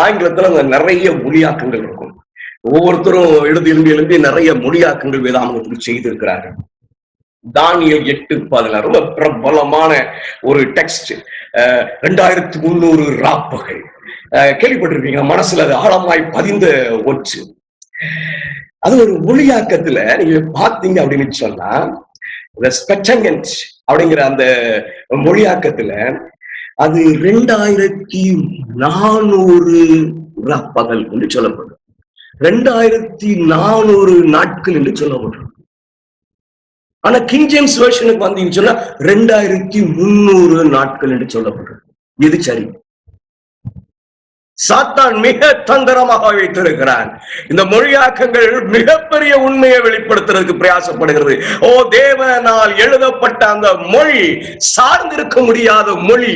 ஆங்கிலத்துல நிறைய மொழியாக்கங்கள் இருக்கும். ஒவ்வொருத்தரும் எழுதி நிறைய மொழியாக்கங்கள் வேதாகமத்துக்கு செய்திருக்கிறார்கள். தானியேல் 8:14 ரொம்ப பிரபலமான ஒரு டெக்ஸ்ட். 2300 ராப்பகல் கேள்விப்பட்டிருக்கீங்க. மனசுல அது ஆழமாய் பதிந்த ஒற்று. அது ஒரு மொழியாக்கத்துல நீங்க பாத்தீங்க அப்படின்னு சொன்னா, அப்படிங்கிற அந்த மொழியாக்கத்துல அது 2400 ராப்பகல் என்று சொல்லப்படும். 2400 நாட்கள் என்று சொல்லப்படும். ஆனா கிங் ஜேம்ஸ் வெர்ஷனுக்கு வந்தீங்கன்னு சொன்னா 2300 நாட்கள் என்று சொல்லப்படும். இது சரி. சாத்தான் மிக தந்திரமாக வைத்திருக்கிறான். இந்த மொழியாக்கங்கள் மிகப்பெரிய உண்மையை வெளிப்படுத்துறதுக்கு பிரயாசப்படுகிறது. தேவனால் எழுதப்பட்ட அந்த மொழி சார்ந்திருக்க முடியாத மொழி,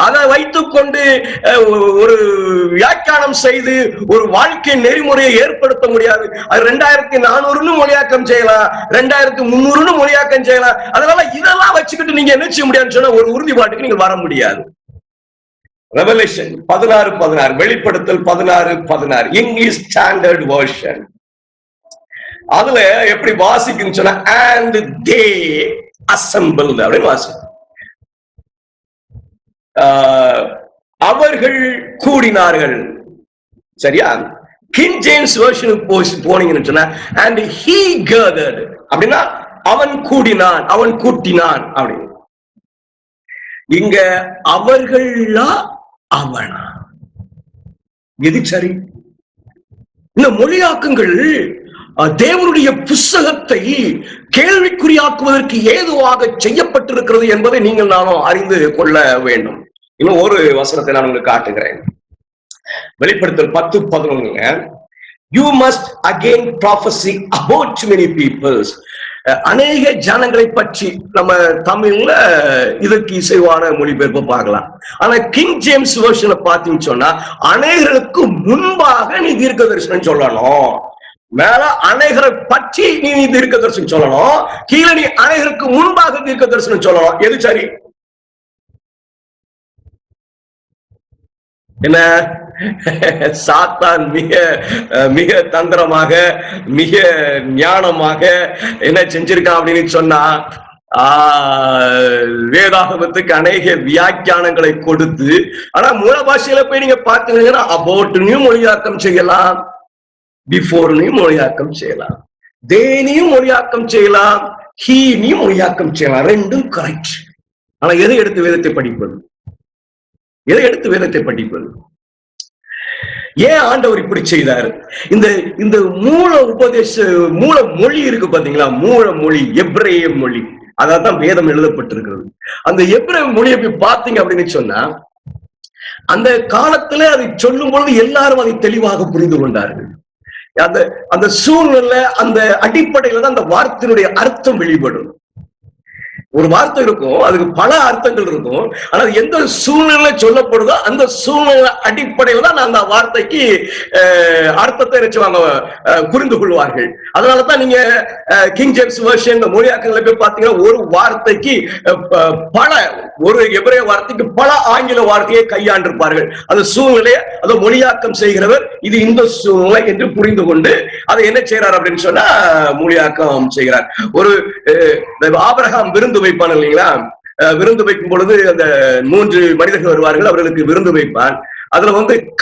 அதை வைத்துக்கொண்டு ஒரு வியாக்கியானம் செய்து ஒரு வாழ்க்கை நெறிமுறையை ஏற்படுத்த முடியாது. அது 2400 மொழியாக்கம் செய்யலாம், 2300 மொழியாக்கம் செய்யலாம். அதனால இதெல்லாம் வச்சுக்கிட்டு நீங்க என்ன செய்ய முடியாதுன்னு சொன்னா ஒரு உறுதிப்பாட்டுக்கு நீங்க வர முடியாது. ரெவலேஷன் 16:16, வெளிப்படுத்தல் 16:16, இங்கிலீஷ் ஸ்டாண்டர்ட் வெர்ஷன். அதுல எப்படி வாசிக்குன்னு சொன்னா, and they assembled அப்படின்னு வாசிக்கும். அவர்கள் கூடினார்கள். சரியா? கிங் ஜேம்ஸ் வெர்ஷனுக்கு போனீங்கன்னு சொன்னா, and he gathered அப்படின்னா அவன் கூடினான், அவன் கூட்டினான் அப்படின்னு. இங்க அவர்களா அவனா? எது சரி? இந்த மொழியாக்கங்கள் தேவனுடைய புஸ்தகத்தை கேள்விக்குறியாக்குவதற்கு ஏதுவாக செய்யப்பட்டிருக்கிறது என்பதை நீங்கள் நானும் அறிந்து கொள்ள வேண்டும். இன்னும் ஒரு வசனத்தை நான் உங்களுக்கு காட்டுகிறேன். வெளிப்படுத்தல் 10:11, you must again prophesy about many peoples. அநேக ஜனங்களை பற்றி நம்ம தமிழ்ல இதற்கு இசைவான மொழிபெயர்ப்பு பார்க்கலாம். ஆனா கிங் ஜேம்ஸ் வெர்ஷனை பார்த்தீங்கன்னு சொன்னா, அநேகருக்கு முன்பாக நீ தீர்க்க தரிசனம் சொல்லணும். மேல அநேகரை பற்றி நீ தீர்க்க தரிசனம் சொல்லணும், கீழே நீ அநேகருக்கு முன்பாக தீர்க்க தரிசனம் சொல்லணும். எது சரி? என்ன? சாத்தான் மிக மிக தந்திரமாக, மிக ஞானமாக என்ன செஞ்சிருக்கான் அப்படின்னு சொன்னா, வேதாகமத்துக்கு அநேக வியாக்கியானங்களை கொடுத்து, ஆனா மூல பாஷையில போய் நீங்க பாத்தீங்கன்னா அபோட்னையும் மொழியாக்கம் செய்யலாம், பிஃபோர்னையும் மொழியாக்கம் செய்யலாம், தேனியும் மொழியாக்கம் செய்யலாம், ஹீனையும் மொழியாக்கம் செய்யலாம். ரெண்டும் கரெக்ட். ஆனா எதை எடுத்து வேதத்தை படிப்பது? எதை எடுத்து வேதத்தை படிப்பது? ஏன் ஆண்டவர் இப்படி செய்தார்? இந்த மூல மூல மொழி இருக்கு பாத்தீங்களா, மூல மொழி எபிரேய மொழி, அதான் வேதம் எழுதப்பட்டிருக்கிறது. அந்த எபிரேய மொழியை போய் பாத்தீங்க அப்படின்னு சொன்னா, அந்த காலத்துல அதை சொல்லும் பொழுது எல்லாரும் அதை தெளிவாக புரிந்து கொண்டார்கள். அந்த சூழ்நிலை, அந்த அடிப்படையில தான் அந்த வார்த்தையினுடைய அர்த்தம் வெளிப்படும். ஒரு வார்த்தை இருக்கும், அதுக்கு பல அர்த்தங்கள் இருக்கும். ஆனா எந்த சூழ்நிலை சொல்லப்படுதோ அந்த சூழ்நிலை அடிப்படையில் தான் அந்த வார்த்தைக்கு அர்த்தத்தை நினைச்சுவாங்க, புரிந்து கொள்வார்கள். அதனாலதான் நீங்க கிங் ஜேம்ஸ் வெர்ஷன் மொழியாக்கங்களை போய் பாத்தீங்கன்னா ஒரு வார்த்தைக்கு ஒரு எபிரேய வார்த்தைக்கு பல ஆங்கில வார்த்தையை கையாண்டிருப்பார்கள். அந்த சூழ்நிலையை அதை மொழியாக்கம் செய்கிறவர் இது இந்த சூழ்நிலை என்று புரிந்து கொண்டு அதை என்ன செய்யறார் அப்படின்னு சொன்னா மொழியாக்கம் செய்கிறார். ஒரு ஆபிரகாம் விருந்து வைப்பான் இல்லைங்களா, விருந்து வைக்கும் பொழுது அந்த 3 மனிதர்கள் வருவார்கள், அவர்களுக்கு விருந்து வைப்பான். அதுல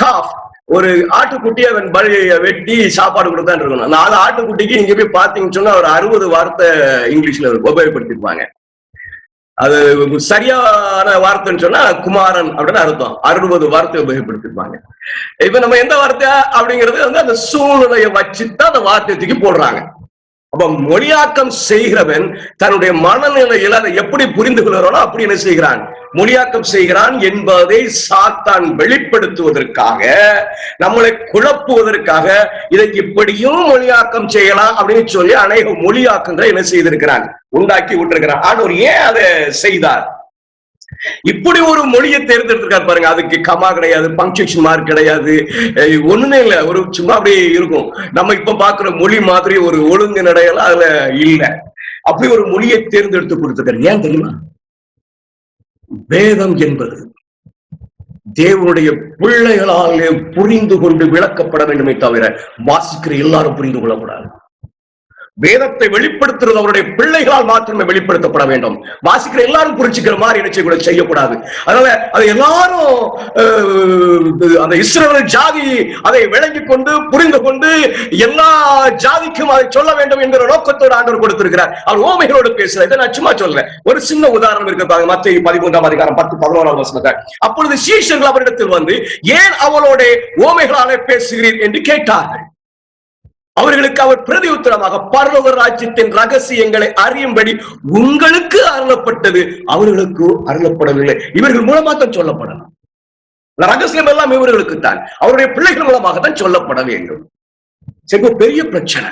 காஃப், ஒரு ஆட்டுக்குட்டியை அவன் பலியை வெட்டி சாப்பாடு கொடுத்தான் இருக்கணும். அந்த 4 ஆட்டுக்குட்டிக்கு நீங்க போய் பாத்தீங்கன்னு சொன்னா ஒரு 60 வார்த்தை இங்கிலீஷ்ல உபயோகப்படுத்திருப்பாங்க. அது சரியான வார்த்தைன்னு சொன்னா குமாரன் அப்படின்னு அர்த்தம். 60 வார்த்தை உபயோகப்படுத்திருப்பாங்க. இப்ப நம்ம எந்த வார்த்தை அப்படிங்கிறது அந்த சூழ்நிலையை வச்சுதான் அந்த வார்த்தைக்கு போடுறாங்க. அப்ப மொழியாக்கம் செய்கிறவன் தன்னுடைய மனநிலையில் அதை எப்படி புரிந்து கொள்கிறானோ அப்படி என்ன செய்கிறான், மொழியாக்கம் செய்கிறான் என்பதை சாத்தான் வெளிப்படுத்துவதற்காக, நம்மளை குழப்புவதற்காக இதை இப்படியும் மொழியாக்கம் செய்யலாம் அப்படின்னு சொல்லி அநேக மொழியாக்கங்களை என்ன செய்திருக்கிறான், உண்டாக்கி விட்டிருக்கிறான். ஆண்டவர் ஏன் அதை செய்தார்? இப்படி ஒரு மொழியை தேர்ந்தெடுத்திருக்காரு பாருங்க. அதுக்கு கமா கிடையாது, பங்க்சுவேஷன் மார்க் கிடையாது, ஒண்ணுமே இல்லை. ஒரு சும்மா அப்படியே இருக்கும். நம்ம இப்ப பாக்குற மொழி மாதிரி ஒரு ஒழுங்கு நடையெல்லாம் அதுல இல்ல. அப்படி ஒரு மொழியை தேர்ந்தெடுத்து கொடுத்திருக்காரு. ஏன் தெரியுமா? வேதம் என்பது தேவனுடைய பிள்ளைகளாலே புரிந்து கொண்டு விளக்கப்பட வேண்டுமே தவிர வாசிக்கிற எல்லாரும் புரிந்து கொள்ளக்கூடாது. வேதத்தை வெளிப்படுத்துறது அவருடைய பிள்ளைகளால் மாத்திரமே வெளிப்படுத்தப்பட வேண்டும். வாசிக்கிற எல்லாரும் புரிஞ்சுக்கிற மாதிரி என்ன கூட செய்யக்கூடாது. அதனால அதை எல்லாரும் அந்த இஸ்ரவேல் ஜாதி அதை விளங்கி கொண்டு புரிந்து கொண்டு எல்லா ஜாதிக்கும் அதை சொல்ல வேண்டும் என்கிற நோக்கத்தோடு ஆண்டவர் கொடுத்திருக்கிறார். அவர் ஓமைகளோடு பேசுறார். இதை நான் சும்மா சொல்றேன். ஒரு சின்ன உதாரணம் இருக்கு. மத்தேயு 13:10-11. அப்பொழுது சீஷர்கள் அவரிடத்தில் வந்து, ஏன் அவளோட ஓமைகளாலே பேசுகிறீர் என்று கேட்டார்கள். அவர்களுக்கு அவர் பிரதி உத்தரமாக, பரலோக ராஜ்யத்தின் ரகசியங்களை அறியும்படி உங்களுக்கு அருளப்பட்டது, அவர்களுக்கு அருளப்படவில்லை. இவர்கள் மூலமாகத்தான் சொல்லப்படலாம். ரகசியம் எல்லாம் இவர்களுக்கு தான், அவருடைய பிள்ளைகள் மூலமாகத்தான் சொல்லப்பட வேண்டும். சரி, பெரிய பிரச்சனை,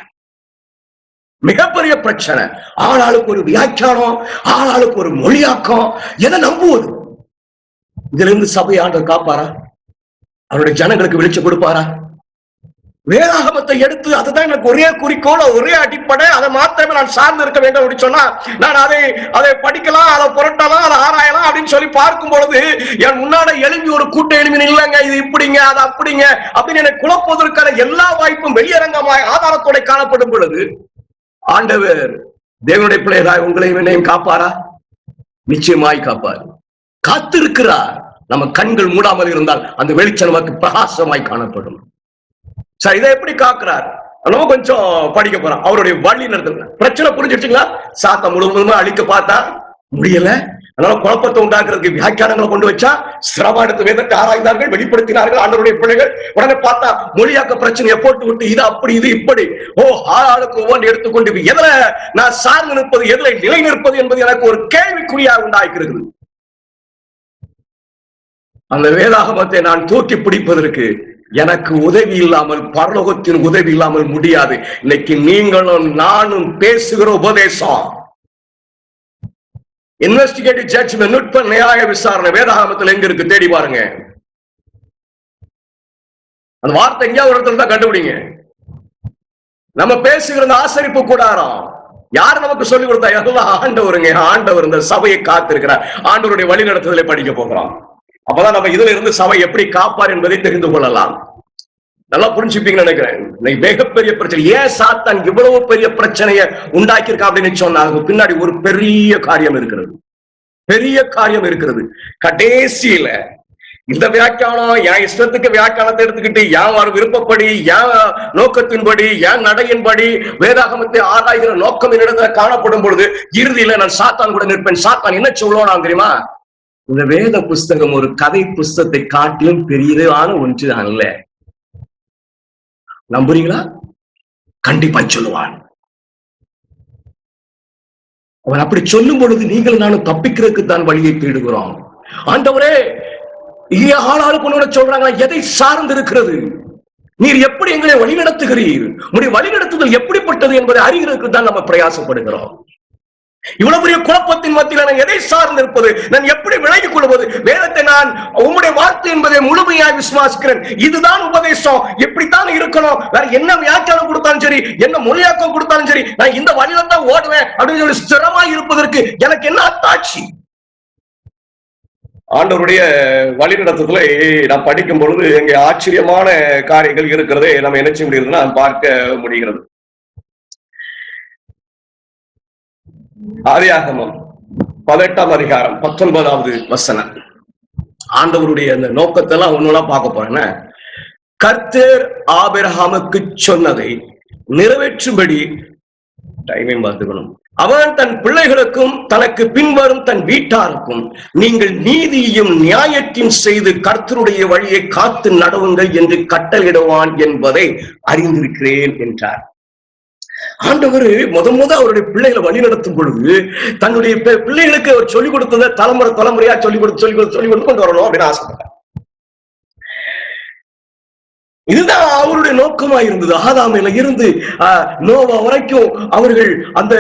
மிகப்பெரிய பிரச்சனை. ஆளாளுக்கு ஒரு வியாக்கியானம், ஆளாளுக்கு ஒரு மொழியாக்கம். எதை நம்புவது? இதுல இருந்து சபை ஆண்டவர் காப்பாரா? அவருடைய ஜனங்களுக்கு வெளிச்சம் கொடுப்பாரா? வேதாகமத்தை எடுத்து அதுதான் எனக்கு ஒரே குறிக்கோள், ஒரே அடிப்படை, அதை மாத்திரமே நான் சார்ந்து இருக்க வேண்டும் அப்படின்னு சொன்னா, நான் அதை படிக்கலாம், அதை புரட்டலாம், அதை ஆராயலாம் அப்படின்னு சொல்லி பார்க்கும் பொழுது என் முன்னாடி எழும்பி ஒரு கூட்டம் எழுப்பி, இல்லைங்க இது இப்படிங்க அது அப்படிங்க அப்படின்னு என்னை குழப்பதற்கான எல்லா வாய்ப்பும் வெளியரங்கமாய் ஆதாரத்தோட காணப்படும் பொழுது, ஆண்டவர் தேவனுடைய பிள்ளைகளாய் உங்களையும் என்னையும் காப்பாரா? நிச்சயமாய் காப்பார். காத்திருக்கிறார். நம்ம கண்கள் மூடாமல் இருந்தால் அந்த வெளிச்சம் நமக்கு பிரகாசமாய் காணப்படும். சார், இதை எப்படி காக்குறார்? நம்ம கொஞ்சம் படிக்க போறோம். அவருடைய வழி நடத்துங்க. பிரச்சனை புரிஞ்சிருச்சுங்களா? சாத்த முழுவதுமா அழிக்க பார்த்தா முடியல. அதனால குழப்பத்தை உண்டாக்குறதுக்கு வியாக்கியானங்களை கொண்டு வச்சா, சிரமானத்து வேதத்தை ஆராய்ந்தார்கள், வெளிப்படுத்தினார்கள் ஆண்டவருடைய பிள்ளைகள். உடனே பார்த்தா மொழியாக்க பிரச்சனையை போட்டு விட்டு இது அப்படி இது இப்படி, ஆளுக்கு ஒவ்வொன்று எடுத்துக்கொண்டு எதுல நான் சார்ந்து நிற்பது, எதுல நிலை நிற்பது என்பது எனக்கு ஒரு கேள்விக்குறியாக உண்டாக்கிறது. அந்த வேதாகமத்தை நான் தூக்கி பிடிப்பதற்கு எனக்கு உதவி இல்லாமல், பரலோகத்தின் உதவி இல்லாமல் முடியாது. இன்னைக்கு நீங்களும் நானும் பேசுகிற உபதேசம், இன்வெஸ்டிகேட்டிவ் ஜட்ஜ்மென்ட், நுட்ப நியாய விசாரணை வேதாகமத்தில் எங்க இருக்கு தேடி பாருங்க. அந்த வார்த்தை எங்கேயாவது ஒரு இடத்துல தான் கண்டுபிடிங்க. நம்ம பேசுகிற ஆசரிப்பு கூடாரம் யார் நமக்கு சொல்லிக் கொடுத்தா? எல்லாம் ஆண்டவருங்க. ஆண்டவர் இந்த சபையை காத்திருக்கிறார். ஆண்டவருடைய வழி நடத்துதலை படிக்க போகிறோம். அப்பதான் நம்ம இதுல இருந்து சபை எப்படி காப்பார் என்பதை தெரிந்து கொள்ளலாம். நல்லா புரிஞ்சுப்பீங்கன்னு நினைக்கிறேன். மிகப்பெரிய பிரச்சனை. ஏன் சாத்தான் இவ்வளவு பெரிய பிரச்சனையை உண்டாக்கியிருக்கா அப்படின்னு சொன்னாங்க. பின்னாடி ஒரு பெரிய காரியம் இருக்கிறது. பெரிய காரியம் இருக்கிறது. கடைசியில இந்த வியாக்கியானம் என் இஷ்டத்துக்கு வியாக்கியானத்தை எடுத்துக்கிட்டு என் விருப்பப்படி, என் நோக்கத்தின்படி, என் நடையின்படி வேதாகமத்தை ஆராய்கிற நோக்கம் என்னிடத்துல காணப்படும் பொழுது இறுதியில நான் சாத்தான் கூட நிற்பேன். சாத்தான் என்ன சொல்லுவான் தெரியுமா? இந்த வேத புஸ்தகம் ஒரு கதை புஸ்தகத்தை காட்டிலும் பெரியதான ஒன்று அல்ல. நம்புறீங்களா? கண்டிப்பா சொல்லுவான். அவன் அப்படி சொல்லும் பொழுது நீங்கள் நானும் தப்பிக்கிறதுக்கு தான் வழியை தேடுகிறோம். ஆண்டவரே, இல்லையா ஆளாளுக்கு ஒண்ணு சொல்றாங்க, எதை சார்ந்து இருக்கிறது? நீர் எப்படி எங்களை வழிநடத்துகிறீர்? உங்களுடைய வழிநடத்துதல் எப்படிப்பட்டது என்பதை அறிகிறதுக்கு தான் நம்ம பிரயாசப்படுகிறோம். இவ்வளவு பெரிய குழப்பத்தின் மத்தியில் நான் எதை சார்ந்து இருப்பது? நான் எப்படி விலகிக் கொள்வது? வேதத்தை நான் உம்முடைய வார்த்தை என்பதை முழுமையாய் விசுவாசிக்கிறேன். இதுதான் உபதேசம், எப்படித்தான் இருக்கணும். வேற என்ன வியாக்கியானம் கொடுத்தாலும் சரி, என்ன மொழியாக்கம் கொடுத்தாலும் சரி, நான் இந்த வழியில தான் ஓடுவேன் அப்படின்னு சொல்லி ஸ்திரமாய் இருப்பதற்கு எனக்கு என்ன அத்தாட்சி? ஆண்டவருடைய வழிநடத்துதலை நாம் படிக்கும் பொழுது எங்க ஆச்சரியமான காரியங்கள் இருக்கிறதே நம்ம என்ன செய்ய முடியுதுன்னா பார்க்க முடிகிறது. ஆதியாகமம் 18ஆம் அதிகாரம் 19வது வசனம். ஆண்டவருடைய அந்த நோக்கத்தை எல்லாம் ஒன்னொன்னா பார்க்க போறேன்னா, கர்த்தர் ஆபிரகாமுக்கு சொன்னதை நிறைவேற்றும்படி டைமையும் பார்த்துக்கணும். அவன் தன் பிள்ளைகளுக்கும் தனக்கு பின்வரும் தன் வீட்டாருக்கும் நீங்கள் நீதியையும் நியாயத்தையும் செய்து கர்த்தருடைய வழியை காத்து நடவுங்கள் என்று கட்டளையிடுவான் என்பதை அறிந்திருக்கிறேன் என்றார். ஆண்டவர் முத அவருடைய பிள்ளைகளை வழி நடத்தும் பொழுது தன்னுடைய பிள்ளைகளுக்கு அவர் சொல்லிக் கொடுத்ததை தலைமுறையா சொல்லிக் கொடுத்து கொண்டு வரணும் அப்படின்னு ஆசைப்பட்டார். இதுதான் அவருடைய நோக்கமா இருந்தது. ஆதாமில இருந்து நோவா வரைக்கும் அவர்கள் அந்த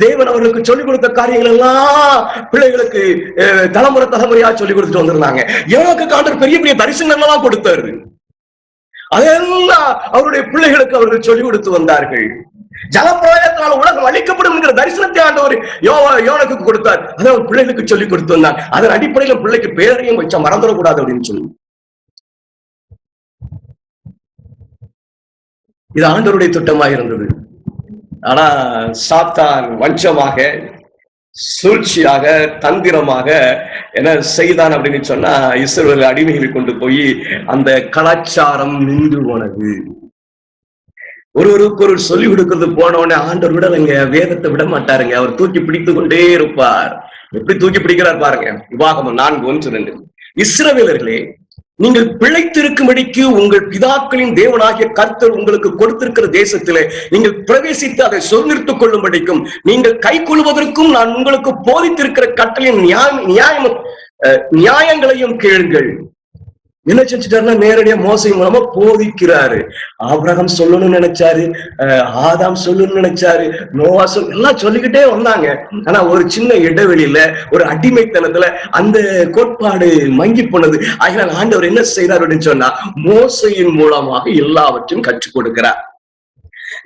தேவன் அவர்களுக்கு சொல்லிக் கொடுத்த காரியங்கள் எல்லாம் பிள்ளைகளுக்கு தலைமுறையா சொல்லிக் கொடுத்துட்டு வந்திருந்தாங்க. எனக்கு ஆண்டவர் பெரிய பெரிய தரிசனங்கள் எல்லாம் கொடுத்தாரு. அதெல்லாம் அவருடைய பிள்ளைகளுக்கு அவர்கள் சொல்லிக் கொடுத்து வந்தார்கள். ஜலப்பிரளயத்தால் உலகம் அழிக்கப்படும் என்கிற தரிசனத்தை ஆண்டவர் யோனுக்கு கொடுத்தார். அதை அவர் பிள்ளைகளுக்கு சொல்லிக் கொடுத்து வந்தார். அதன் அடிப்படையில் பிள்ளைக்கு பேரையும் வச்சா மறந்துடக்கூடாது அப்படின்னு சொல்லி இது ஆண்டவருடைய திட்டமாக இருந்தது. ஆனா சாத்தான் வஞ்சமாக, சூழ்ச்சியாக, தந்திரமாக என்ன செய்தான் அப்படின்னு சொன்னா, இஸ்ரவேல் அடிமைகளை கொண்டு போய் அந்த கலாச்சாரம் நின்று போனது. ஒருவருக்கு ஒரு சொல்லிக் கொடுக்கிறது போனவனே ஆண்டவர் விடலைங்க, வேதத்தை விட மாட்டாருங்க. அவர் தூக்கி பிடித்து கொண்டே இருப்பார். எப்படி தூக்கி பிடிக்கிறார் பாருங்க. உபாகமம் 4:1-2. இஸ்ரவேலர்களே, நீங்கள் பிழைத்திருக்கும்படிக்கு உங்கள் பிதாக்களின் தேவனாகிய கர்த்தர் உங்களுக்கு கொடுத்திருக்கிற தேசத்திலே நீங்கள் பிரவேசித்து அதை சுதந்திரித்துக் கொள்ளும்படிக்கும் நீங்கள் கை கொள்வதற்கும் நான் உங்களுக்கு போதித்திருக்கிற கட்டளையின் நியாயங்களையும் கேளுங்கள். என்ன செஞ்சுட்டாருன்னா, நேரடியா மோசை மூலமா போதிக்கிறாரு. ஆபிரகாம் சொல்லணும்னு நினைச்சாரு, ஆதாம் சொல்லணும்னு நினைச்சாரு, நோவா எல்லாம் சொல்லிக்கிட்டே வந்தாங்க. ஆனா ஒரு சின்ன இடைவெளியில, ஒரு அடிமைத்தனத்துல அந்த கோட்பாடு மங்கி போனது. அதனால ஆண்டவர் என்ன செய்யறாரு அப்படின்னு சொன்னா, மோசையின் மூலமாக எல்லாவற்றையும் கற்றுக் கொடுக்கிறார்.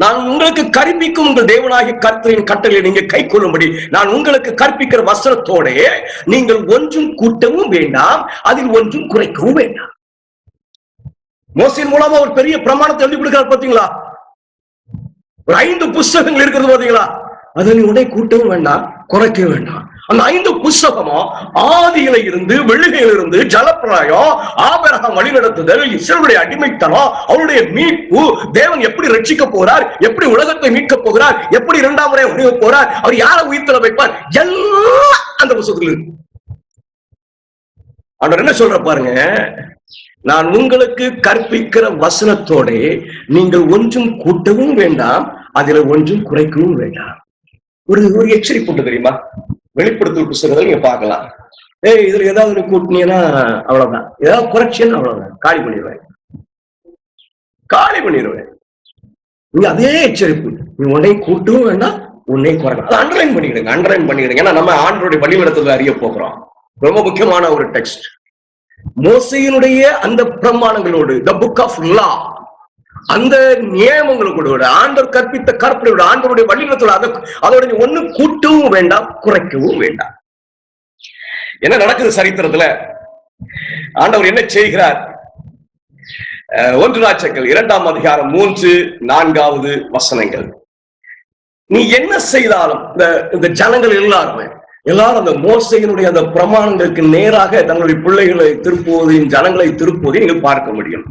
நான் உங்களுக்கு கற்பிக்கும் உங்கள் தேவனாகிய கர்த்தரின் கட்டளை நீங்க கை கொள்ளும்படி நான் உங்களுக்கு கற்பிக்கிற வசனத்தோட நீங்கள் ஒன்றும் கூட்டவும் வேண்டாம், அதில் ஒன்றும் குறைக்கவும் வேண்டாம். மோசையின் மூலமா ஒரு பெரிய பிரமாணத்தை எழுதி கொடுக்கிறார். பாத்தீங்களா? ஒரு 5 புஸ்தகங்கள் இருக்கிறது பாத்தீங்களா? அதை நீ உடனே கூட்டவும் வேண்டாம், குறைக்க வேண்டாம். அந்த 5 புஸ்தகமும் ஆதியில இருந்து, வெள்ளியில இருந்து, ஜலப்பிரளயம், ஆபிரகாம் வழிநடத்துதல், இஸ்ரவேலுடைய அடிமைத்தனம், அவருடைய மீட்பு, தேவன் எப்படி ரட்சிக்க போறார், எப்படி உலகத்தை மீட்க போகிறார், எப்படி 2ஆம் முறை உடைய போறார், அவர் யாரை உயிர்த்தல வைப்பார், எல்லாம் அந்த புஸ்தகத்தில் இருக்கு. அவர் என்ன சொல்ற பாருங்க, நான் உங்களுக்கு கற்பிக்கிற வசனத்தோட நீங்கள் ஒன்றும் கூட்டவும் வேண்டாம், அதுல ஒன்றும் குறைக்கவும் வேண்டாம். ஒரு எச்சரிப்பு உண்டு தெரியுமா? வெளிப்படுத்தல் புஸ்தகத்தில் நீங்க பார்க்கலாம். இதுல ஏதாவது கூட்டினீங்கன்னா அவ்வளவுதான், ஏதாவது குறைச்சின்னு அவ்வளவுதான், காலி பண்ணிடுவேன். நீங்க அதே எச்சரிப்பு, நீ உன்னை கூட்டவும் வேண்டாம், உன்னை குறைக்கலாம். அதை அண்டர்லைன் பண்ணிக்கிடுங்க. ஏன்னா நம்ம ஆண்டவருடைய வழிநடத்துதலை அறிய போகிறோம். ரொம்ப முக்கியமான ஒரு டெக்ஸ்ட். மோசையினுடைய அந்த பிரமாணங்களோடு, த புக் ஆஃப் லா, அந்த நியமங்களோட, ஆண்டவர் கற்பித்த கற்பனையோட, ஆண்டவருடைய வழிநடத்தோட, அதோட ஒண்ணு கூட்டவும் வேண்டாம், குறைக்கவும் வேண்டாம். என்ன நடக்குது சரித்திரத்துல? ஆண்டவர் என்ன செய்கிறார்? 1 ராஜாக்கள் 2ஆம் அதிகாரம் 3-4 வசனங்கள். நீ என்ன செய்தாலும் இந்த ஜனங்கள் எல்லாரும் அந்த மோசையினுடைய அந்த பிரமாணங்களுக்கு நேராக தங்களுடைய பிள்ளைகளை திருப்புவதையும் ஜனங்களை திருப்புவதையும் நீங்க பார்க்க முடியும்.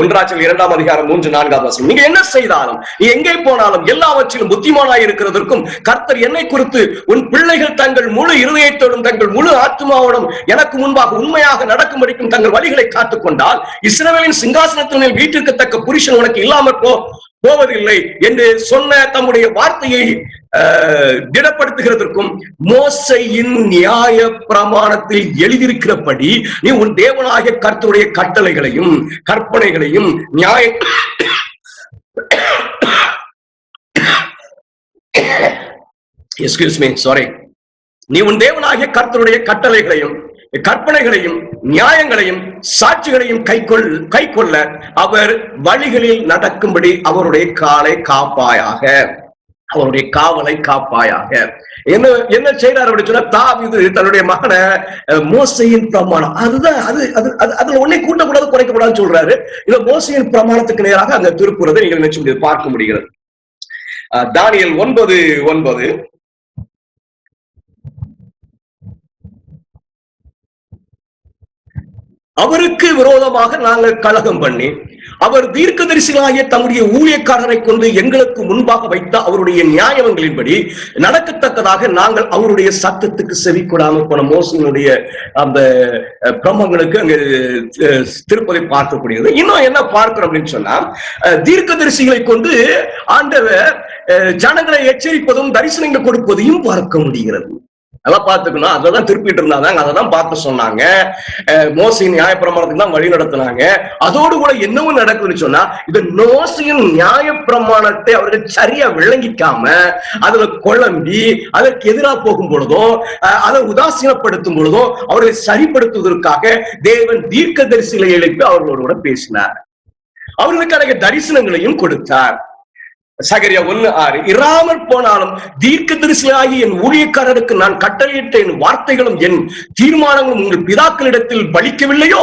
1 ராஜாக்கள் 2ஆம் அதிகாரம் 3-4 வசனம். நீங்க என்ன செய்தாலும், நீ எங்கே போனாலும் எல்லாவற்றிலும் புத்திமானாய் இருக்கிறதற்கும் கர்த்தர் என்னை குறித்து உன் பிள்ளைகள் தங்கள் முழு இருதயத்தோடும் தங்கள் முழு ஆத்மாவோடும் எனக்கு முன்பாக உண்மையாக நடக்கும்படிக்கும் தங்கள் வழிகளை காத்துக்கொண்டால் இஸ்ரவேலின் சிங்காசனத்தின் மேல் வீட்டிற்கத்தக்க புருஷன் உனக்கு இல்லாமல் போவதில்லை என்று சொன்ன தம்முடைய வார்த்தையை திடப்படுத்துகிறதற்கும் மோசையின் நியாய பிரமாணத்தில் எழுதியிருக்கிறபடி நீ உன் தேவனாகிய கர்த்தருடைய கட்டளைகளையும் கற்பனைகளையும் நீ உன் தேவனாகிய கர்த்தருடைய கட்டளைகளையும் கற்பனைகளையும் நியாயங்களையும் சாட்சிகளையும் கை கொள்ள அவர் வழிகளில் நடக்கும்படி அவருடைய காலை காப்பாயாக, அவருடைய காவலை காப்பாயாக. என்ன செய்யறாரு அப்படி சொன்னா, தாவீது தன்னுடைய மகனை மோசையின் பிரமாணம், அதுதான் அதுல ஒன்னே கூட்டக்கூடாது, குறைக்கக்கூடாதுன்னு சொல்றாரு. இந்த மோசையின் பிரமாணத்துக்கு நேராக அந்த திருப்புறதை நீங்கள் நினைச்சு முடியாது, பார்க்க முடிகிறது. தானியேல் 9:9. அவருக்கு விரோதமாக நாங்கள் கலகம் பண்ணி அவர் தீர்க்கதரிசிகளாகிய தம்முடைய ஊழியக்காரரை கொண்டு எங்களுக்கு முன்பாக வைத்த அவருடைய நியாயங்களின்படி நடக்கத்தக்கதாக நாங்கள் அவருடைய சத்தத்துக்கு செவி கொடாமல் போன மோசையினுடைய அந்த பிரமங்களுக்கு அங்கு திருப்பதை பார்க்கக்கூடியது. இன்னும் என்ன பார்க்கிறோம் அப்படின்னு சொன்னா, தீர்க்கதரிசிகளை கொண்டு ஆண்டவர் ஜனங்களை எச்சரிப்பதும் தரிசனங்களை கொடுப்பதையும் பார்க்க முடிகிறது. அதெல்லாம் பார்த்துக்கணும். அததான் திருப்பிட்டு இருந்தாங்க, அததான் பார்த்து சொன்னாங்க. மோசையின் நியாயப்பிரமாணத்துக்கு தான் வழி நடத்தினாங்க. அதோடு கூட என்னவும் நடக்குதுன்னு சொன்னா, இது மோசையின் நியாயப்பிரமாணத்தை அவர்கள் சரியா விளங்கிக்காம அதுல குழம்பி அதற்கு எதிராக போகும் பொழுதும் அதை உதாசீனப்படுத்தும் பொழுதும் அவர்களை சரிப்படுத்துவதற்காக தேவன் தீர்க்கதரிசிகளை எழுப்பி அவர்களோடு கூட பேசினார். அவர்களுக்கு அநேக தரிசனங்களையும் கொடுத்தார். சகரியா 1:6 இராமல் போனாலும் தீர்க்கதரிசியாகி என் ஊழியக்காரருக்கு நான் கட்டளையிட்ட என் வார்த்தைகளும் என் தீர்மானங்களும் உங்கள் பிதாக்களிடத்தில் பலிக்கவில்லையோ,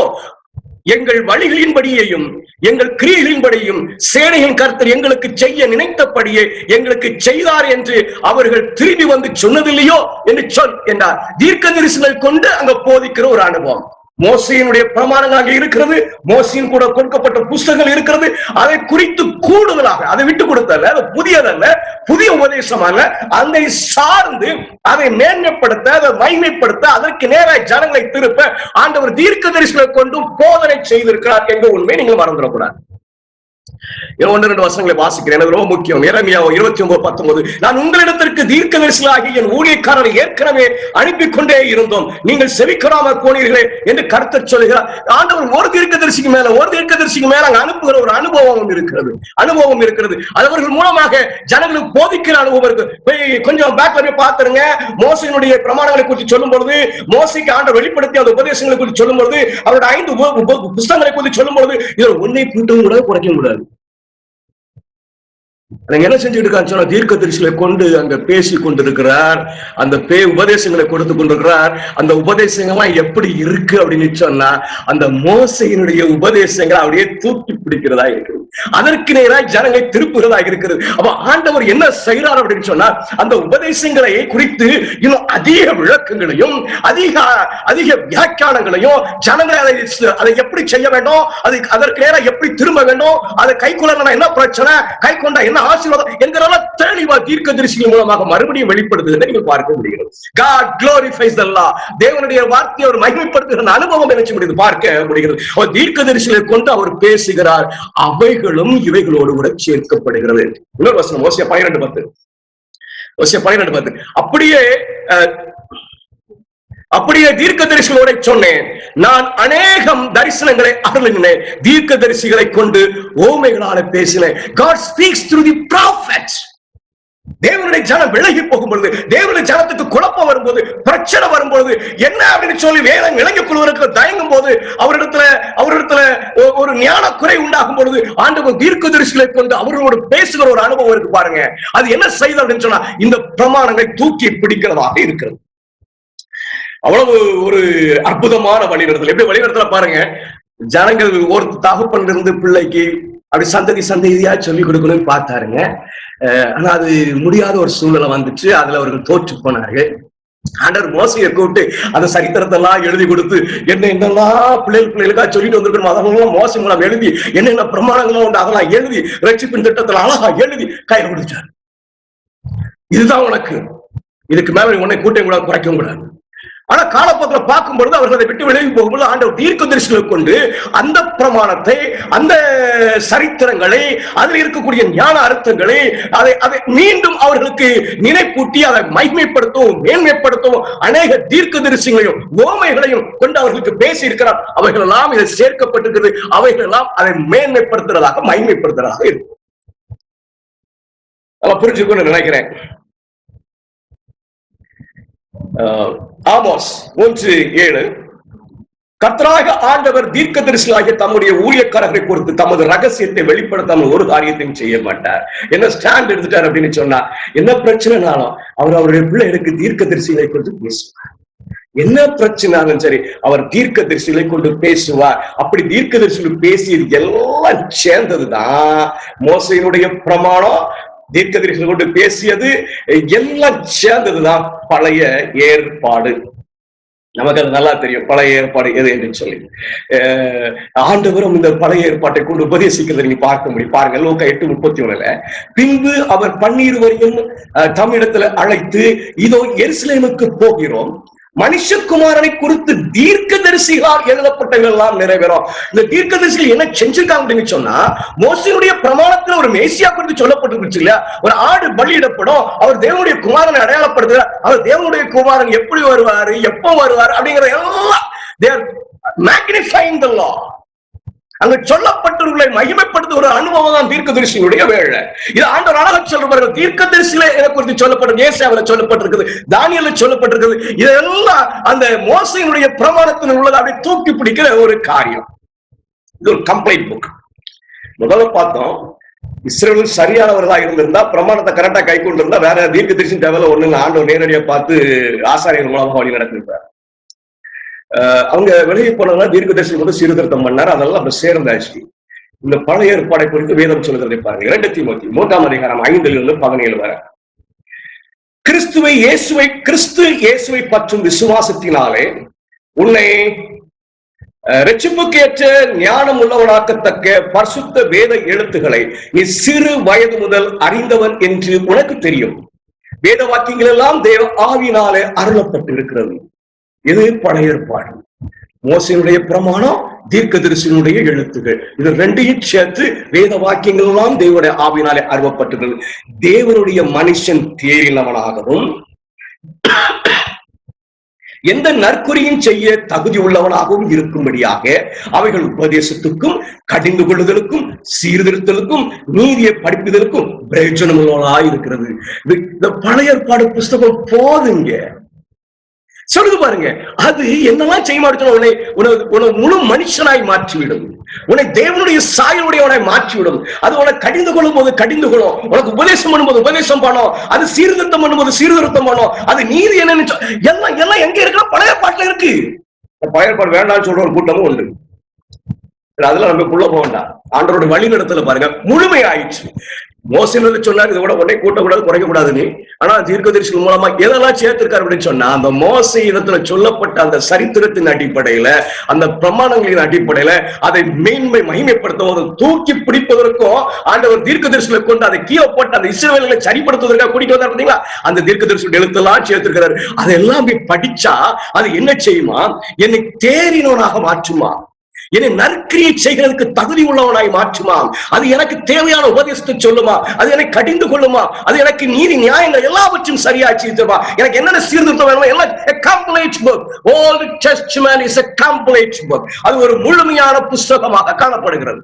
எங்கள் வழிகளின்படியையும் எங்கள் கிரியைகளின்படியும் சேனையின் கர்த்தர் எங்களுக்கு செய்ய நினைத்தபடியே எங்களுக்கு செய்தார் என்று அவர்கள் திரும்பி வந்து சொன்னதில்லையோ என்று சொல் என்றார். தீர்க்கதரிசிகளை கொண்டு அங்க போதிக்கிற ஒரு அனுபவம். மோசையினுடைய பிரமாணங்கள் அங்கே இருக்கிறது, மோசையின் கூட கொடுக்கப்பட்ட புஸ்தகங்கள் இருக்கிறது. அதை குறித்து கூடுதலாக அதை விட்டு கொடுத்தல்ல, அது புதியதல்ல, புதிய உபதேசம் அல்ல, அதை சார்ந்து அதை மேன்மைப்படுத்த, அதை மைமைப்படுத்த, அதற்கு நேராக ஜனங்களை திருப்ப ஆண்டவர் தீர்க்கதரிசிகளை கொண்டும் போதனை செய்திருக்கிறார் என்ற உண்மையை நீங்கள் மறந்துடக்கூடாது. 1-2 வசனங்களை வாசிக்கிறேன், ரொம்ப முக்கியம். எரேமியா 29:19 நான் உங்களிடத்திற்கு தீர்க்கதரிசிகளாகி என் ஊழியக்காரரை ஏற்கனவே அனுப்பி கொண்டே இருந்தோம், நீங்கள் செவிக்கொடாமல் போனீர்களே என்று கர்த்தர் சொல்கிறார். ஆண்டவர் ஒரு தீர்க்கதரிசிக்கு மேல அங்க அனுப்புகிற ஒரு அனுபவம் இருக்கிறது. அவர்கள் மூலமாக ஜனங்களுக்கு போதிக்கிற அனுபவம் இருக்கு. கொஞ்சம் பேக்ல பார்த்துருங்க. மோசையினுடைய பிரமாணங்களை குறித்து சொல்லும் பொழுது, மோசைக்கு ஆண்டவர் வெளிப்படுத்தி அந்த உபதேசங்களை குறித்து சொல்லும் பொழுது, அவருடைய 5 புஸ்தகங்களை குறித்து சொல்லும் பொழுது இதில் ஒன்னை கூட்டவும் கூடாது, குறைக்க கூடாது. என்ன செஞ்சுட்டு இருக்கான்னு சொன்னா, தீர்க்கதரிசிகளை கொண்டு அங்க பேசி கொண்டிருக்கிறார். அந்த உபதேசங்களை கொடுத்து கொண்டிருக்கிறார். அந்த உபதேசங்கள்லாம் எப்படி இருக்கு அப்படின்னு சொன்னா, அந்த மோசையினுடைய உபதேசங்களை அப்படியே தூக்கி பிடிக்கிறதா இருக்குது, அதற்கு நேராக ஜனங்களை திருப்புகிறதா இருக்கிறது. அப்ப ஆண்டவர் என்ன செய்யறார் அப்படின்னு சொன்னா, அந்த உபதேசங்களை குறித்து இன்னும் அதிக விளக்கங்களையும் அதிக வியாக்கியானங்களையும் ஜனங்களை அதை எப்படி செய்ய வேண்டும், அதற்கு நேராக எப்படி திரும்ப வேண்டும், அதை கை கொள்ள என்ன பிரச்சனை, கை கொண்ட என்ன ஆசீர்வாதம் என்கிறதெல்லாம் தெளிவா தீர்க்கதரிசிகள் மூலமாக மறுபடியும் வெளிப்படுத்துவதை நீங்கள் பார்க்க முடிகிறது. God glorifies the law. தேவனுடைய வார்த்தையை அவர் மகிமைப்படுத்துகிற அனுபவம் என்ன செய்ய முடியுது, பார்க்க முடிகிறது. தீர்க்கதரிசிகளை கொண்டு அவர் பேசுகிறார், அவைகளும் இவைகளோடு கூட சேர்க்கப்படுகிறது. இன்னொரு வசனம் ஓசியா 12:10 அப்படியே தீர்க்கதரிசிகளோட சொன்னேன், நான் அநேகம் தரிசனங்களை அருளினேன், தீர்க்கதரிசிகளை கொண்டு ஓமைகளால பேசினேன். God speaks through the prophets. தேவனுடைய ஜனம் விலகி போகும் பொழுது, தேவனுடைய ஜனத்துக்கு குழப்பம் வரும்போது, பிரச்சனை வரும்போது, என்ன அப்படின்னு சொல்லி வேதம் விளங்கிக் கொள்வதற்கு தயங்கும் போது, அவரிடத்துல ஒரு ஞான குறை உண்டாகும் பொழுது ஆண்டவர் தீர்க்கதரிசிகளை கொண்டு அவர்களோடு பேசுகிற ஒரு அனுபவம் இருக்கு பாருங்க. அது என்ன செய்த அப்படின்னு சொன்னா, இந்த பிரமாணங்களை தூக்கி பிடிக்கிறதாக இருக்கிறது. அவ்வளவு ஒரு அற்புதமான வழிநடத்தல். எப்படி வழிநடத்தல பாருங்க. ஜனங்கள் ஒரு தகப்பன் இருந்து பிள்ளைக்கு அப்படி சந்ததியா சொல்லிக் கொடுக்கணும்னு பார்த்தாருங்க. ஆனா அது முடியாத ஒரு சூழ்நிலை வந்துச்சு. அதுல அவர்கள் தோற்று போனார்கள். ஆண்டவர் மோசையை கூப்பிட்டு அந்த சரித்திரத்தை எல்லாம் எழுதி கொடுத்து, என்னென்னலாம் பிள்ளைகளுக்காக சொல்லிட்டு வந்திருக்கணும் அதெல்லாம் மோசை மூலம் எழுதி, என்னென்ன பிரமாணங்களும் உண்டு அதெல்லாம் எழுதி, ரட்சிப்பின் திட்டத்துல அழகா எழுதி கையில கொடுத்தார். இதுதான் உனக்கு, இதுக்கு மேல உன்னை கூட்டம் கூட குறைக்கவும் கூடாது. ஆனா காலப்போக்கில் பார்க்கும் பொழுது அவர்கள் அதை விட்டு விலகி போகும்போது ஆண்டவர் தீர்க்கதரிசிகளை கொண்டு அந்த பிரமாணத்தை, அந்த சரித்திரங்களை, அதில் இருக்கக்கூடிய ஞான அர்த்தங்களை அதை மீண்டும் அவர்களுக்கு நினைப்பூட்டி அதை மகிமைப்படுத்தவும் மேன்மைப்படுத்தவும் அநேக தீர்க்கதரிசிகளையும் ஓமைகளையும் கொண்டு அவர்களுக்கு பேசி இருக்கிறார். அவைகள் எல்லாம் இதில் சேர்க்கப்பட்டிருக்கிறது. அவைகள் எல்லாம் அதை மேன்மைப்படுத்துறதாக மகிமைப்படுத்துறதாக இருக்கும். நம்ம புரிஞ்சுக்கணும்னு நினைக்கிறேன். ஆமோஸ் 1:7 கர்த்தராகிய ஆண்டவர் தீர்க்கதரிசிகளாகிய தம்முடைய ஊழியக்காரர்களை பொறுத்து தமது ரகசியத்தை வெளிப்படுத்தாமல் ஒரு காரியத்தையும் செய்ய மாட்டார். என்ன ஸ்டாண்ட் எடுத்துட்டார் அப்படின்னு சொன்னா, என்ன பிரச்சனைனாலும் அவருடைய பிள்ளைகளுக்கு தீர்க்கதரிசிகளை கொண்டு பேசுவார். என்ன பிரச்சனைனாலும் சரி அவர் தீர்க்கதரிசிகளை கொண்டு பேசுவார். அப்படி தீர்க்கதரிசிகள் பேசியது எல்லாம் சேர்ந்ததுதான் மோசையினுடைய பிரமாணம். தீர்க்கதரிசிகள் கொண்டு பேசியது எல்லாம் சேர்ந்ததுதான் பழைய ஏற்பாடு. நமக்கு அது நல்லா தெரியும் பழைய ஏற்பாடு எது என்று சொல்லி. ஆண்டவரும் இந்த பழைய ஏற்பாட்டை கொண்டு உபதேசிக்கிறதை நீங்க பார்க்க முடியும். பாருங்க லூக்கா 8:31 பின்பு அவர் 12 தம்மிடத்துல அழைத்து, இதோ எருசலேமுக்கு போகிறோம், மனுஷகுமாரனை குறித்து தீர்க்கதரிசிகளால் எழுதப்பட்டவர்கள் எல்லாம் நிறைவேறும். இந்த தீர்க்கதரிசிகள் என்ன செஞ்சிருக்காங்க அப்படின்னு சொன்னா, மோசேயுடைய பிரமாணத்துல ஒரு மேசியா குறித்து சொல்லப்பட்டிருந்துச்சு இல்லையா, ஒரு ஆடு பலியிடப்படும், அவர் தேவனுடைய குமாரனை அடையாளப்படுத்துகிறார், அவர் தேவனுடைய குமாரன் எப்படி வருவாரு, எப்ப வருவார் அப்படிங்கிற எல்லாம் they are magnifying the law. அங்க சொல்லப்பட்டவர்களை மகிமைப்படுத்த ஒரு அனுபவம் தான் தீர்க்கதரிசியுடைய வேலை. இது ஆண்டவர் அழகா சொல்றாரு. தீர்க்கதரிசியிலே இதை குறித்து சொல்லப்பட்டிருக்கு, ஏசாயாவில சொல்லப்பட்டிருக்குது, தானியேல்ல சொல்லப்பட்டிருக்குது. இதெல்லாம் அந்த மோசேயினுடைய பிரமாணத்தில் உள்ளதை அப்படி தூக்கி பிடிக்கிற ஒரு காரியம். இது ஒரு கம்ப்ளைண்ட் புக். முதல்ல பார்த்தோம், இஸ்ரவேல் சரியானவர்களா இருந்திருந்தா, பிரமாணத்தை கரெக்டா கை கொண்டு இருந்தா வேற தீர்க்கதரிசி தேவையில்ல ஒண்ணுங்க, ஆண்டவர் நேரடியா பார்த்து ஆசாரியர் மூலமாக வழி நடத்திருப்பார். அவங்க விலகி போனவங்க தீர்க்கதரிசி வந்து சீர்திருத்தம் பண்ணார், அதெல்லாம் அப்ப சேர்ந்தாச்சு. இந்த பழைய ஏற்பாடை குறித்து வேதம் சொல்லுகிறதை பாருங்க. 2 தீமோத்தேயு 3:5-17 வரை, கிறிஸ்து இயேசுவை பற்றும் விசுவாசத்தினாலே உன்னை ரட்சிப்புக்கு ஏற்ற ஞானம் உள்ளவனாக்கத்தக்க பரிசுத்த வேத எழுத்துக்களை நீ சிறு வயது முதல் அறிந்தவன் என்று உனக்கு தெரியும். வேத வாக்கியங்கள் எல்லாம் தேவ ஆவியினாலே அருளப்பட்டு இருக்கிறது. இது பழைய ஏற்பாடு. மோசேயினுடைய பிரமாணம், தீர்க்கதரிசியினுடைய எழுத்துக்கள், இது ரெண்டையும் சேர்த்து வேத வாக்கியங்கள் எல்லாம் தேவனுடைய ஆவியினாலே அருளப்பட்டிருக்கிறது. தேவனுடைய மனுஷன் தேறினவனாகவும் எந்த நற்குறியும் செய்ய தகுதி உள்ளவனாகவும் இருக்கும்படியாக அவைகள் உபதேசத்துக்கும், கடிந்து கொள்ளுதலுக்கும், சீர்திருத்தலுக்கும், நீதியை படிப்புதலுக்கும் பிரயோஜனமுள்ளவனாய் இருக்கிறது. இந்த பழைய ஏற்பாடு புஸ்தகம் போதுங்க. சொல்லுது பாருங்க, அது என்னெல்லாம் செய்ய மாட்டோம், முழு மனுஷனாய் மாற்றிவிடும், உன்னை தேவனுடைய சாயலுடையவனாய் மாற்றிவிடும். அது உனக்கு கடிந்து கொள்ளும் போது கடிந்து கொள்ளும், உனக்கு உபதேசம் பண்ணும்போது உபதேசம் பண்ணும், அது சீர்திருத்தம் பண்ணும்போது சீர்திருத்தம் பண்ணும். அது நீதி என்னன்னு எல்லாம் எங்க இருக்கிற பழைய பாட்டுல இருக்கு. பழைய பாட்டு வேண்டாம்னு சொல்ற ஒரு கூட்டமும் உண்டு. அதெல்லாம் நம்ம உள்ள போக வேண்டாம். ஆண்டவருடைய வழி நடத்தல பாருங்க, முழுமை ஆயிடுச்சு. மோசேயில சொன்னார், இதை விட உடனே கூட்டக்கூடாது, குறைக்க கூடாதுன்னு. ஆனா தீர்க்கதரிசிகள் மூலமா எதெல்லாம் சேர்த்திருக்காரு அப்படின்னு சொன்னா, அந்த மோசே இடத்துல சொல்லப்பட்ட அந்த சரித்திரத்தின் அடிப்படையில, அந்த பிரமாணங்களின் அடிப்படையில அதை மகிமைப்படுத்தும், தூக்கி பிடிப்பதற்கும் ஆண்டவர் தீர்க்கதரிசிகளை கொண்டு அதை கீழே போட்டு அந்த இஸ்ரவேலை சரிப்படுத்துவதற்காக கூட்டிட்டு வந்தார் பார்த்தீங்களா, அந்த தீர்க்கதரிசிகள் எழுத்தெல்லாம் சேர்த்திருக்கிறார். அதெல்லாம் போய் படிச்சா அது என்ன செய்யுமா, என்னை தேறினவனாக மாற்றுமா, என்னை நற்கிரியை செய்கிறதுக்கு தகுதி உள்ளவனாய் மாற்றுமா, அது எனக்கு தேவையான உபதேசத்தை சொல்லுமா, அது எனக்கு கடிந்து கொள்ளுமா, அது எனக்கு நீதி நியாயங்கள் எல்லாவற்றும் சரியாச்சு, எனக்கு என்னென்ன சீர்திருத்தம் வேணுமோ எல்லாம் complete book. Old Testament is a complete book. அது ஒரு முழுமையான புஸ்தகமாக காணப்படுகிறது.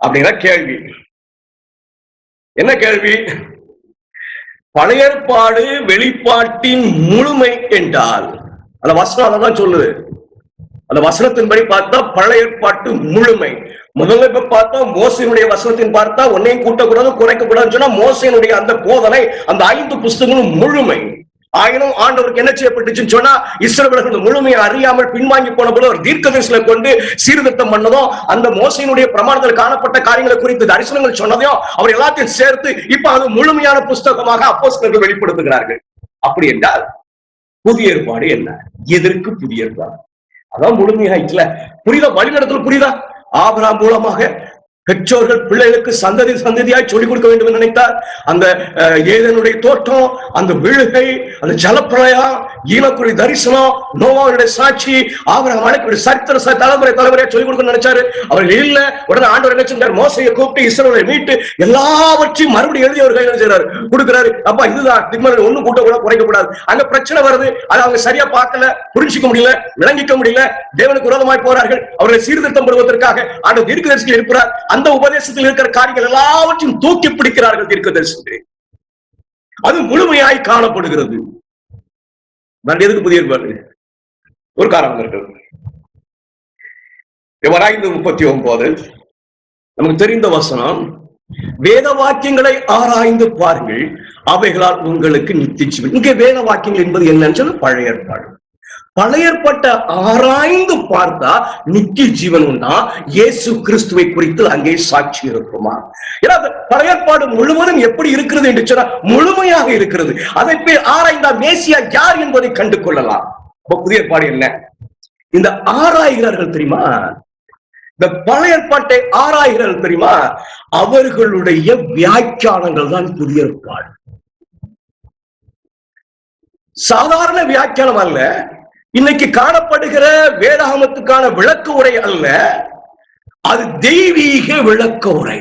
அப்படின்னா கேள்வி என்ன கேள்வி? பழைய ஏற்பாடு வெளிப்பாட்டின் முழுமை என்றால் அந்த வசனம் அதான் சொல்லுது. அந்த வசனத்தின்படி பார்த்தா பழைய ஏற்பாட்டு முழுமை. முதல்ல இப்ப பார்த்தா மோசேயினுடைய வசனத்தின் பார்த்தா ஒன்னையும் கூட்டக்கூடாது, குறைக்க கூடாதுன்னு சொன்னா மோசேயினுடைய அந்த போதனை, அந்த 5 புஸ்தகங்களும் முழுமை. ஆயினும் ஆண்டவருக்கு என்ன செய்யப்பட்டுச்சுன்னு சொன்னா, இஸ்ரவேலர்கள் முழுமையை அறியாமல் பின்வாங்கி போன போது ஒரு தீர்க்கதரிசிகளை கொண்டு சீர்திருத்தம் பண்ணதும், அந்த மோசேயினுடைய பிரமாணத்தில் காணப்பட்ட காரியங்களை குறித்து தரிசனங்கள் சொன்னதையும் அவர் எல்லாத்தையும் சேர்த்து இப்ப அது முழுமையான புஸ்தகமாக அப்போஸ்தலர்கள் வெளிப்படுத்துகிறார்கள். அப்படி என்றால் புதிய ஏற்பாடு என்ன? எதற்கு புதிய ஏற்பாடு? அதான் முழுமையாயிடுச்சுல. புரியுதா? வழிநடத்தல் புரியுதா? ஆபிரகாம் மூலமாக பெற்றோர்கள் பிள்ளைகளுக்கு சந்ததியாய் சொல்லிக் கொடுக்க வேண்டும் என்று நினைத்தார். அந்த ஏதேனுடைய தோட்டம், அந்த விழுகை, அந்த ஜலப்பிரளயம், ஈனக்குடி தரிசனம், நோவாவுடைய சாட்சி, ஆபிரகாம் அழைக்கூடிய சரித்திர தலைமுறையா சொல்லிக் கொடுக்க நினைச்சாரு. அவர்கள் இல்ல. உடனே ஆண்டவர் என்ன செஞ்சார்? மோசேயை கூப்பிட்டு இஸ்ரவேலை மீட்டு எல்லாவற்றையும் மறுபடியும் எழுதி அவர் கையில் செய்யறாரு, கொடுக்கிறாரு. அப்பா இதுதான் ஒண்ணும் கூட்ட கூட குறைக்க கூடாது. அங்க பிரச்சனை வருது, அதை அவங்க சரியா பார்க்கல, புரிஞ்சிக்க முடியல, விளங்கிக்க முடியல, தேவனுக்கு விரோதமாய் போறார்கள். அவர்களை சீர்திருத்தம் படுவதற்காக ஆண்டவர் தீர்க்கதரிசிகள் இருக்கிறார். அந்த உபதேசத்தில் இருக்கிற காரியங்கள் எல்லாவற்றையும் தூக்கி பிடிக்கிறார்கள் தீர்க்கதரிசிகள். அது முழுமையாய் காணப்படுகிறது. எதுக்கு புதிய ஏற்பாடு? ஒரு காரணம் இருக்கிறது. 5:39 நமக்கு தெரிந்த வசனம், வேத வாக்கியங்களை ஆராய்ந்து பாருங்கள், அவைகளால் உங்களுக்கு நித்திய ஜீவன். இங்கே வேத வாக்கியங்கள் என்பது என்னன்னு சொல்லி பழைய ஏற்பாடு. பழைய ஏற்பாட்டை ஆராய்ந்து பார்த்தா நித்திய ஜீவன் உண்டா, இயேசு கிறிஸ்துவை குறித்து அங்கே சாட்சி இருக்குமா? ஏன்னா பழைய ஏற்பாடு முழுவதும் எப்படி இருக்கிறது என்று சொன்னா முழுமையாக இருக்கிறது. அதை போய் ஆராய்ந்தா மேசியா யார் என்பதை கண்டு கொள்ளலாம். புதிய ஏற்பாடு என்ன? இந்த ஆராய்கிறார்கள் தெரியுமா? இந்த பழைய ஏற்பாட்டை ஆராய்கிறார்கள் தெரியுமா? அவர்களுடைய வியாக்கியானங்கள் தான் புதிய ஏற்பாடு. சாதாரண வியாக்கியானம் அல்ல, இன்னைக்கு காணப்படுகிற வேதாகமத்துக்கான விளக்க உரை அல்ல, அது தெய்வீக விளக்க உரை.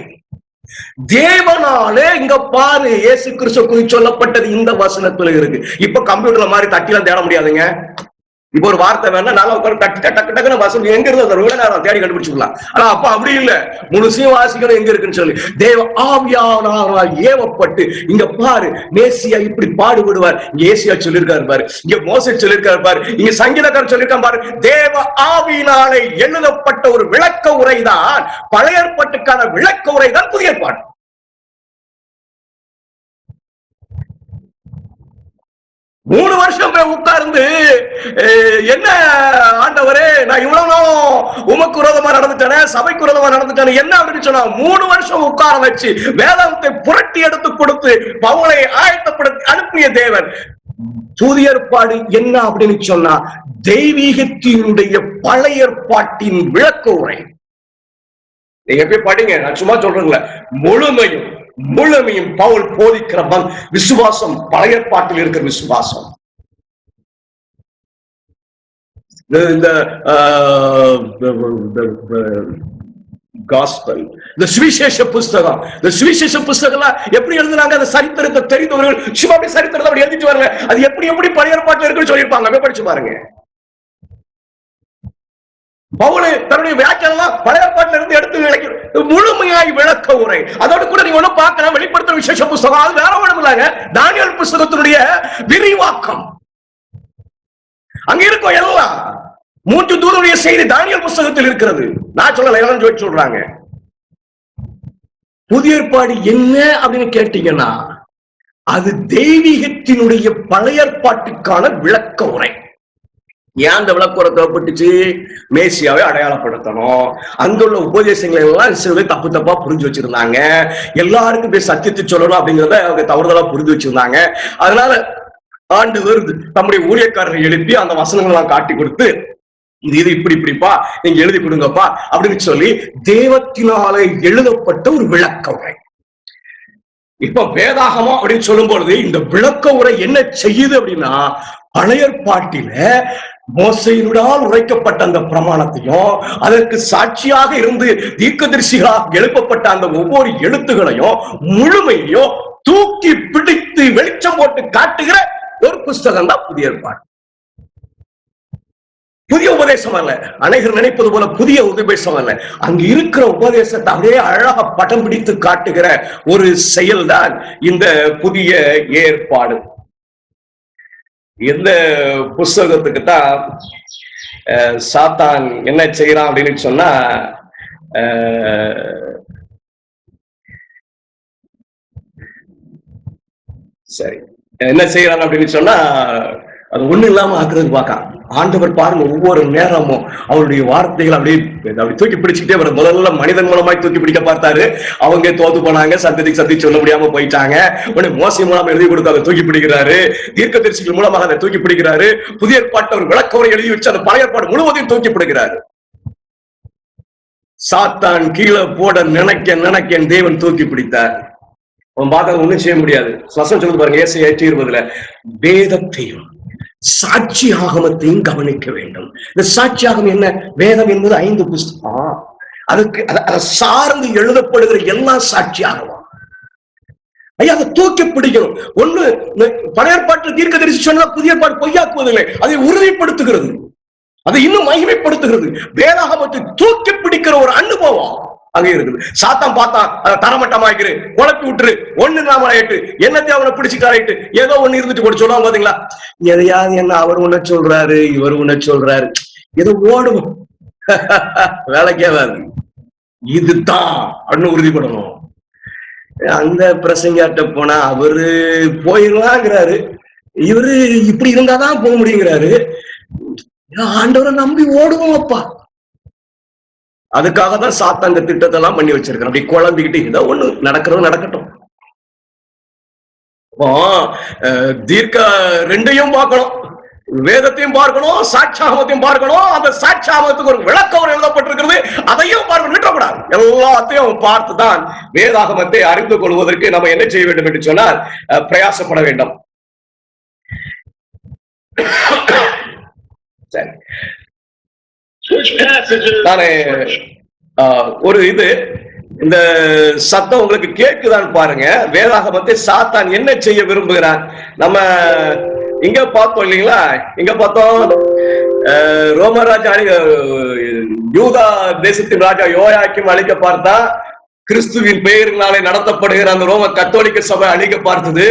தேவனாலே இங்க பாரு, இயேசு கிறிஸ்து குறித்து சொல்லப்பட்டது இந்த வசனத்துல இருக்கு. இப்ப கம்ப்யூட்டர்ல மாதிரி தட்டிலாம் தேட முடியாதுங்க. இப்ப ஒரு வார்த்தை வேணா நல்லா டக்குன்னு வசனம் எங்க இருந்து தேடி கண்டுபிடிச்சுக்கலாம். ஆனா அப்ப அப்படி இல்ல, முழுசையும் வாசிக்கணும் எங்க இருக்குன்னு சொல்லி தேவ ஆவியானவரால் ஏவப்பட்டு இங்க பாரு, மேசியா இப்படி பாடுபடுவார். இங்க ஏசியா சொல்லியிருக்காரு பாரு, இங்க மோசே சொல்லியிருக்காரு பாரு, இங்க சங்கீதக்காரர் சொல்லியிருக்காரு பாரு. தேவ ஆவியினாலே எழுதப்பட்ட ஒரு விளக்க உரைதான் பழைய ஏற்பாட்டுக்கான விளக்க உரைதான் புதிய ஏற்பாடு. மூணு வருஷம் உட்கார்ந்து என்ன ஆண்டவரே நான் இவ்வளவு நாளும் உமக்கு விரோதமா நடந்துட்டேனே, சபைக்கு விரோதமா நடந்துட்டேன் என்ன அப்படின்னு சொன்னா 3 வருஷம் உட்கார வச்சு வேதாந்தத்தை புரட்டி எடுத்து கொடுத்து பவுலை ஆயத்தப்படுத்தி அனுப்பிய தேவன். புதிய ஏற்பாடு என்ன அப்படின்னு சொன்னா தெய்வீகத்தினுடைய பழைய ஏற்பாட்டின் விளக்க உரை. நீங்க போய் படிங்க, நான் சும்மா சொல்றேன்ல. முழுமையும் பவுல் போதிக்கிற விசுவாசம் பழைய ஏற்பாட்டில் இருக்கிற விசுவாசம். இந்த காஸ்பல், இந்த சுவிசேஷ புஸ்தகம், இந்த சுவிசேஷ புஸ்தகம் எப்படி எழுதுனாங்க, அந்த சரித்திரத்தை தெரிந்தவர்கள் சும்மா சரித்திரத்தை அப்படி எழுதிட்டு வரல, அது எப்படி பழைய ஏற்பாட்டில் இருக்குன்னு சொல்லியிருப்பாங்க. படிச்சு பாருங்க. பவுல் தன்னுடைய வியாக்கியானம் பழைய ஏற்பாட்டில இருந்து எடுத்து முழுமையாய் விளக்க உரை. அதோட கூட நீங்க ஒண்ணும் பார்க்கலாம், வெளிப்படுத்தும் விசேஷ புஸ்தகம் அது வேற ஒண்ணும் இல்லைங்க, தானியேல் புஸ்தகத்தினுடைய விரிவாக்கம் அங்க இருக்கும். எல்லாம் 3 தூதருடைய செய்தி தானியேல் புஸ்தகத்தில் இருக்கிறது. நான் சொல்லல, எல்லாம் சொல்றாங்க. புதிய ஏற்பாடு என்ன அப்படின்னு கேட்டீங்கன்னா அது தெய்வீகத்தினுடைய பழைய ஏற்பாட்டுக்கான விளக்க உரை. ஏன் அந்த விளக்குறை தேவைப்பட்டுச்சு? மேசியாவை அடையாளப்படுத்தணும். அங்குள்ள உபதேசங்களை எல்லாம் தப்பா புரிஞ்சு வச்சிருந்தாங்க. எல்லாருக்கும் போய் சத்தியத்தை சொல்லணும் அப்படிங்கிறத அவங்க தவறுதலா புரிஞ்சு வச்சிருந்தாங்க. அதனால ஆண்டவர் தம்முடைய ஊழியக்காரரை எழுப்பி அந்த வசனங்களை எல்லாம் காட்டி கொடுத்து இது இப்படிப்பா நீங்க எழுதி கொடுங்கப்பா அப்படின்னு சொல்லி தேவத்தினால எழுதப்பட்ட ஒரு விளக்க உரை. இப்ப வேதாகமம் அப்படின்னு சொல்லும் பொழுது இந்த விளக்க உரை என்ன செய்யுது அப்படின்னா பழைய ஏற்பாட்டில மோசேயினால் உரைக்கப்பட்ட அந்த பிரமாணத்தையும் அதற்கு சாட்சியாக இருந்து தீர்க்கதரிசிகளாக எழுப்பப்பட்ட அந்த ஒவ்வொரு எழுத்துகளையும் முழுமையோ தூக்கி பிடித்து வெளிச்சம் போட்டு காட்டுகிற ஒரு புஸ்தகம் தான் புதிய ஏற்பாடு. புதிய உபதேசம் அல்ல, அனைவரும் நினைப்பது போல புதிய உபதேசம் அல்ல. அங்க இருக்கிற உபதேசத்தை அப்படியே அழகா படம் பிடித்து காட்டுகிற ஒரு செயல்தான் இந்த புதிய ஏற்பாடு. இந்த புஸ்தகத்துக்கு தான் சாத்தான் என்ன செய்யறான் அப்படின்னு சொன்னா சரி என்ன செய்யறான் அப்படின்னு சொன்னா அது ஒண்ணு இல்லாம ஆக்குறதுக்கு பார்க்கான். ஆண்டவர் பாருங்க ஒவ்வொரு நேரமும் அவருடைய வார்த்தைகள் அப்படியே அப்படி தூக்கி பிடிச்சுக்கிட்டே வர. முதல்ல மனிதன் மூலமாய் தூக்கி பிடிக்க பார்த்தாரு, அவங்க தோத்து போனாங்க, சத்தி சொல்ல முடியாம போயிட்டாங்க. உடனே மோசை மூலமா எழுதி கொடுத்து அதை தூக்கி பிடிக்கிறாரு, தீர்க்கதரிசிகள் மூலமாக அதை தூக்கி பிடிக்கிறாரு, புதிய ஏற்பாட்டை ஒரு விளக்கவரை எழுதி வச்சு அந்த பழைய ஏற்பாடு முழுவதையும் தூக்கி பிடிக்கிறாரு. சாத்தான் கீழே போட நினைக்க தேவன் தூக்கி பிடித்தார். அவன் பார்க்க ஒண்ணும் செய்ய முடியாது. வசனம் சொல்லுது பாருங்க, ஏசாயா 8:20 வேதத்தையும் சாட்சி ஆகமத்தையும் கவனிக்க வேண்டும். இந்த சாட்சி ஆகம் என்ன? வேதம் என்பது 5 புஸ்தகம், அதுக்கு அதை சார்ந்து எழுதப்படுகிற எல்லாம் சாட்சி ஆகமா. ஐயா அதை தூக்கி பிடிக்கணும். ஒண்ணு பழைய ஏற்பாட்டில் தீர்க்கதரிசி சொன்னா புதிய ஏற்பாடு பொய்யாக்குவதில்லை, அதை உறுதிப்படுத்துகிறது, அதை இன்னும் மகிமைப்படுத்துகிறது. வேதாகமத்தை தூக்கி பிடிக்கிற ஒரு அனுபவம் அங்க இருக்குது. சாத்தான் பார்த்தான், அதை தரமட்டமாக்கிரு, குழப்பி விட்டுரு, ஒண்ணு நாம ஆயிட்டு என்னத்தையும் அவனை பிடிச்சிட்டாயிட்டு ஏதோ ஒண்ணு இருந்துட்டு கூட சொல்லுவாங்க பாத்தீங்களா. எதையாவது என்ன அவர் உன்ன சொல்றாரு, இவர் உன்ன சொல்றாரு, ஏதோ ஓடும் வேலைக்கேவாது. இதுதான் அப்படின்னு உறுதிப்படணும். அந்த பிரசங்கியாட்ட போனா அவரு போயிடலாங்கிறாரு, இவரு இப்படி இருந்தாதான் போக முடியுங்கிறாரு. ஆண்டவரை நம்பி ஓடுவோம் அப்பா. அதுக்காக தான் சாத்தான் திட்டத்தை எல்லாம் பண்ணி வச்சிருக்கேன். அப்படி குழம்பிக்கிட்டு ஏதோ ஒண்ணு நடக்கிறது நடக்கட்டும். தீர்க்க ரெண்டையும் பார்க்கணும், வேதத்தையும் பார்க்கணும், சாட்சியாகமத்தையும் பார்க்கணும். அந்த சாட்சியாகமத்துக்கு ஒரு விளக்கம் எழுதப்பட்டிருக்கிறது, அதையும் பார்க்கணும், விட்டுறக்கூடாது. எல்லாத்தையும் பார்த்துதான் வேதாகமத்தை அறிந்து கொள்வதற்கு நம்ம என்ன செய்ய வேண்டும் என்று சொன்னால் பிரயாசப்பட வேண்டும். சரி, நானே ஒரு இது இந்த சத்தம் உங்களுக்கு கேக்குதான்னு பாருங்க. வேதாகமத்தை சாத்தான் என்ன செய்ய விரும்புகிறான்? நம்ம இங்க பார்த்தோம் இல்லைங்களா? இங்க பார்த்தோம் ரோமராஜா யூதா தேசத்தின் ராஜா யோயாக்கிம் அழிக்க பார்த்தா, கிறிஸ்துவின் பெயரினாலே நடத்தப்படுகிற அந்த ரோம கத்தோலிக்க சபை அழிக்க பார்த்தது.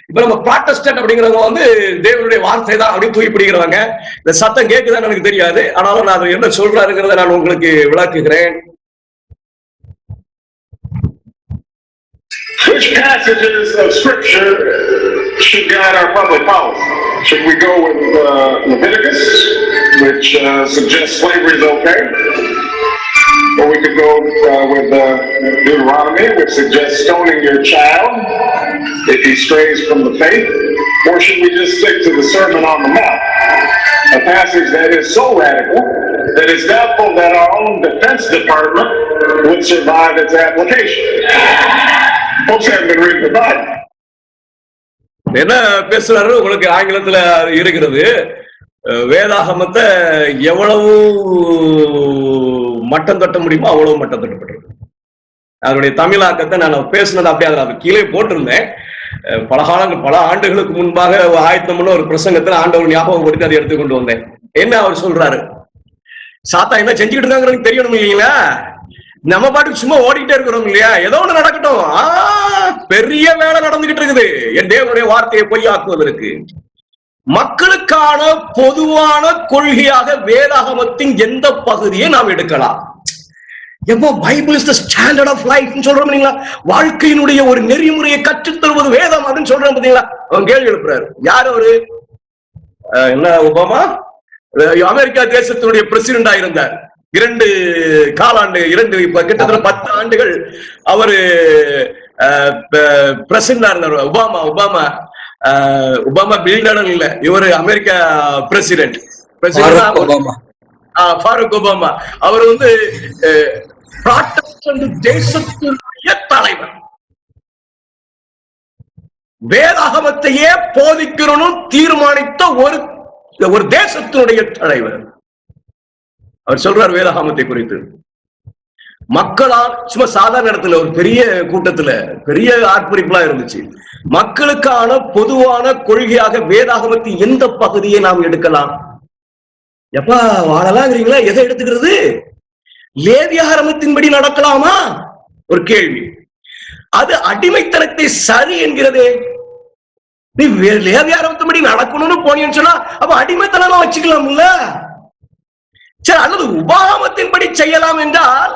இப்ப நம்ம ப்ராட்டஸ்டன்ட் அப்படிங்கிறவங்க வந்து தேவனுடைய வார்த்தை தான் அப்படின்னு தூக்கி பிடிக்கிறவங்க. இந்த சத்தம் கேட்குதான்னு எனக்கு தெரியாது, ஆனாலும் நான் என்ன சொல்றாருங்கிறத நான் உங்களுக்கு விளக்குகிறேன். Which passages of scripture should guide our public policy? Should we go with Leviticus, which suggests slavery is okay? Or we could go with Deuteronomy, which suggests stoning your child if he strays from the faith? Or should we just stick to the Sermon on the Mount, a passage that is so radical that it's doubtful that our own Defense Department would survive its application? Folks haven't been reading the Bible. என்ன பேசுறாரு உங்களுக்கு ஆங்கிலத்துல இருக்கிறது. வேதாகமத்தை எவ்வளவு மட்டம் தட்ட முடியுமோ அவ்வளவு மட்டம் தட்டப்பட்டிருக்கு. அதனுடைய தமிழாக்கத்தை நான் பேசினது அப்படியே அதை கீழே போட்டிருந்தேன். பல ஆண்டுகளுக்கு முன்பாக ஆயத்தம்னு ஒரு பிரசங்கத்துல ஆண்டவர் ஞாபகப்படுத்தி அதை எடுத்துக்கொண்டு வந்தேன். என்ன அவர் சொல்றாரு? சாத்தா என்ன செஞ்சுக்கிட்டு இருக்காங்கிறது தெரியணும் இல்லைங்களா? நம்ம பாட்டுக்கு சும்மா ஓடிட்டே இருக்கிறோம் இல்லையா? ஏதோ ஒண்ணு நடக்கட்டும். பெரிய வேலை நடந்துகிட்டு இருக்குது என் தேவனுடைய வார்த்தையை பொய்யாக்குவதற்கு. மக்களுக்கான பொதுவான கொள்கையாக வேதாகமத்தின் எந்த பகுதியை நாம் எடுக்கலாம்? எப்போ Bible is the standard of life சொல்றோம் இல்லைங்களா? வாழ்க்கையினுடைய ஒரு நெறிமுறையை கற்றுத்தருவது வேதம் அப்படின்னு சொல்றோம் பாத்தீங்களா? அவன் கேள்வி எழுப்புறாரு. யார் அவரு? என்ன ஒபாமா அமெரிக்கா தேசத்தினுடைய பிரசிடண்டா இருந்தார். 2 காலாண்டு கிட்டத்தட்ட 10 ஆண்டுகள் அவரு பிரசிடண்டா இருந்தார். ஒபாமா பில்டர் இல்ல, இவரு அமெரிக்கா பிரசிடென்ட் ஃபாரூக் ஒபாமா. அவர் வந்து புராட்டஸ்டன்ட் தேசத்தினுடைய தலைவர், வேதாகமத்தையே போதிக்கணும் தீர்மானித்த ஒரு தேசத்தினுடைய தலைவர். அவர் சொல்றார் வேதாகமத்தை குறித்து. மக்களால் சும்மா சாதாரண இடத்துல ஒரு பெரிய கூட்டத்துல பெரிய ஆர்ப்பரிப்புலாம் இருந்துச்சு. மக்களுக்கான பொதுவான கொள்கையாக வேதாகமத்தின் எந்த பகுதியை நாம் எடுக்கலாம்? எப்பா வாழலாங்கிறீங்களா? எதை எடுத்துக்கிறது? லேவியாகமத்தின்படி நடக்கலாமா? ஒரு கேள்வி. அது அடிமைத்தனத்தை சரி என்கிறதே. நீ லேவியாகமத்தின்படி நடக்கணும்னு போனீங்கன்னு சொன்னா அப்ப அடிமைத்தனம் வச்சுக்கலாம்ல. சரி, அல்லது உபாகமத்தின்படி செய்யலாம் என்றால்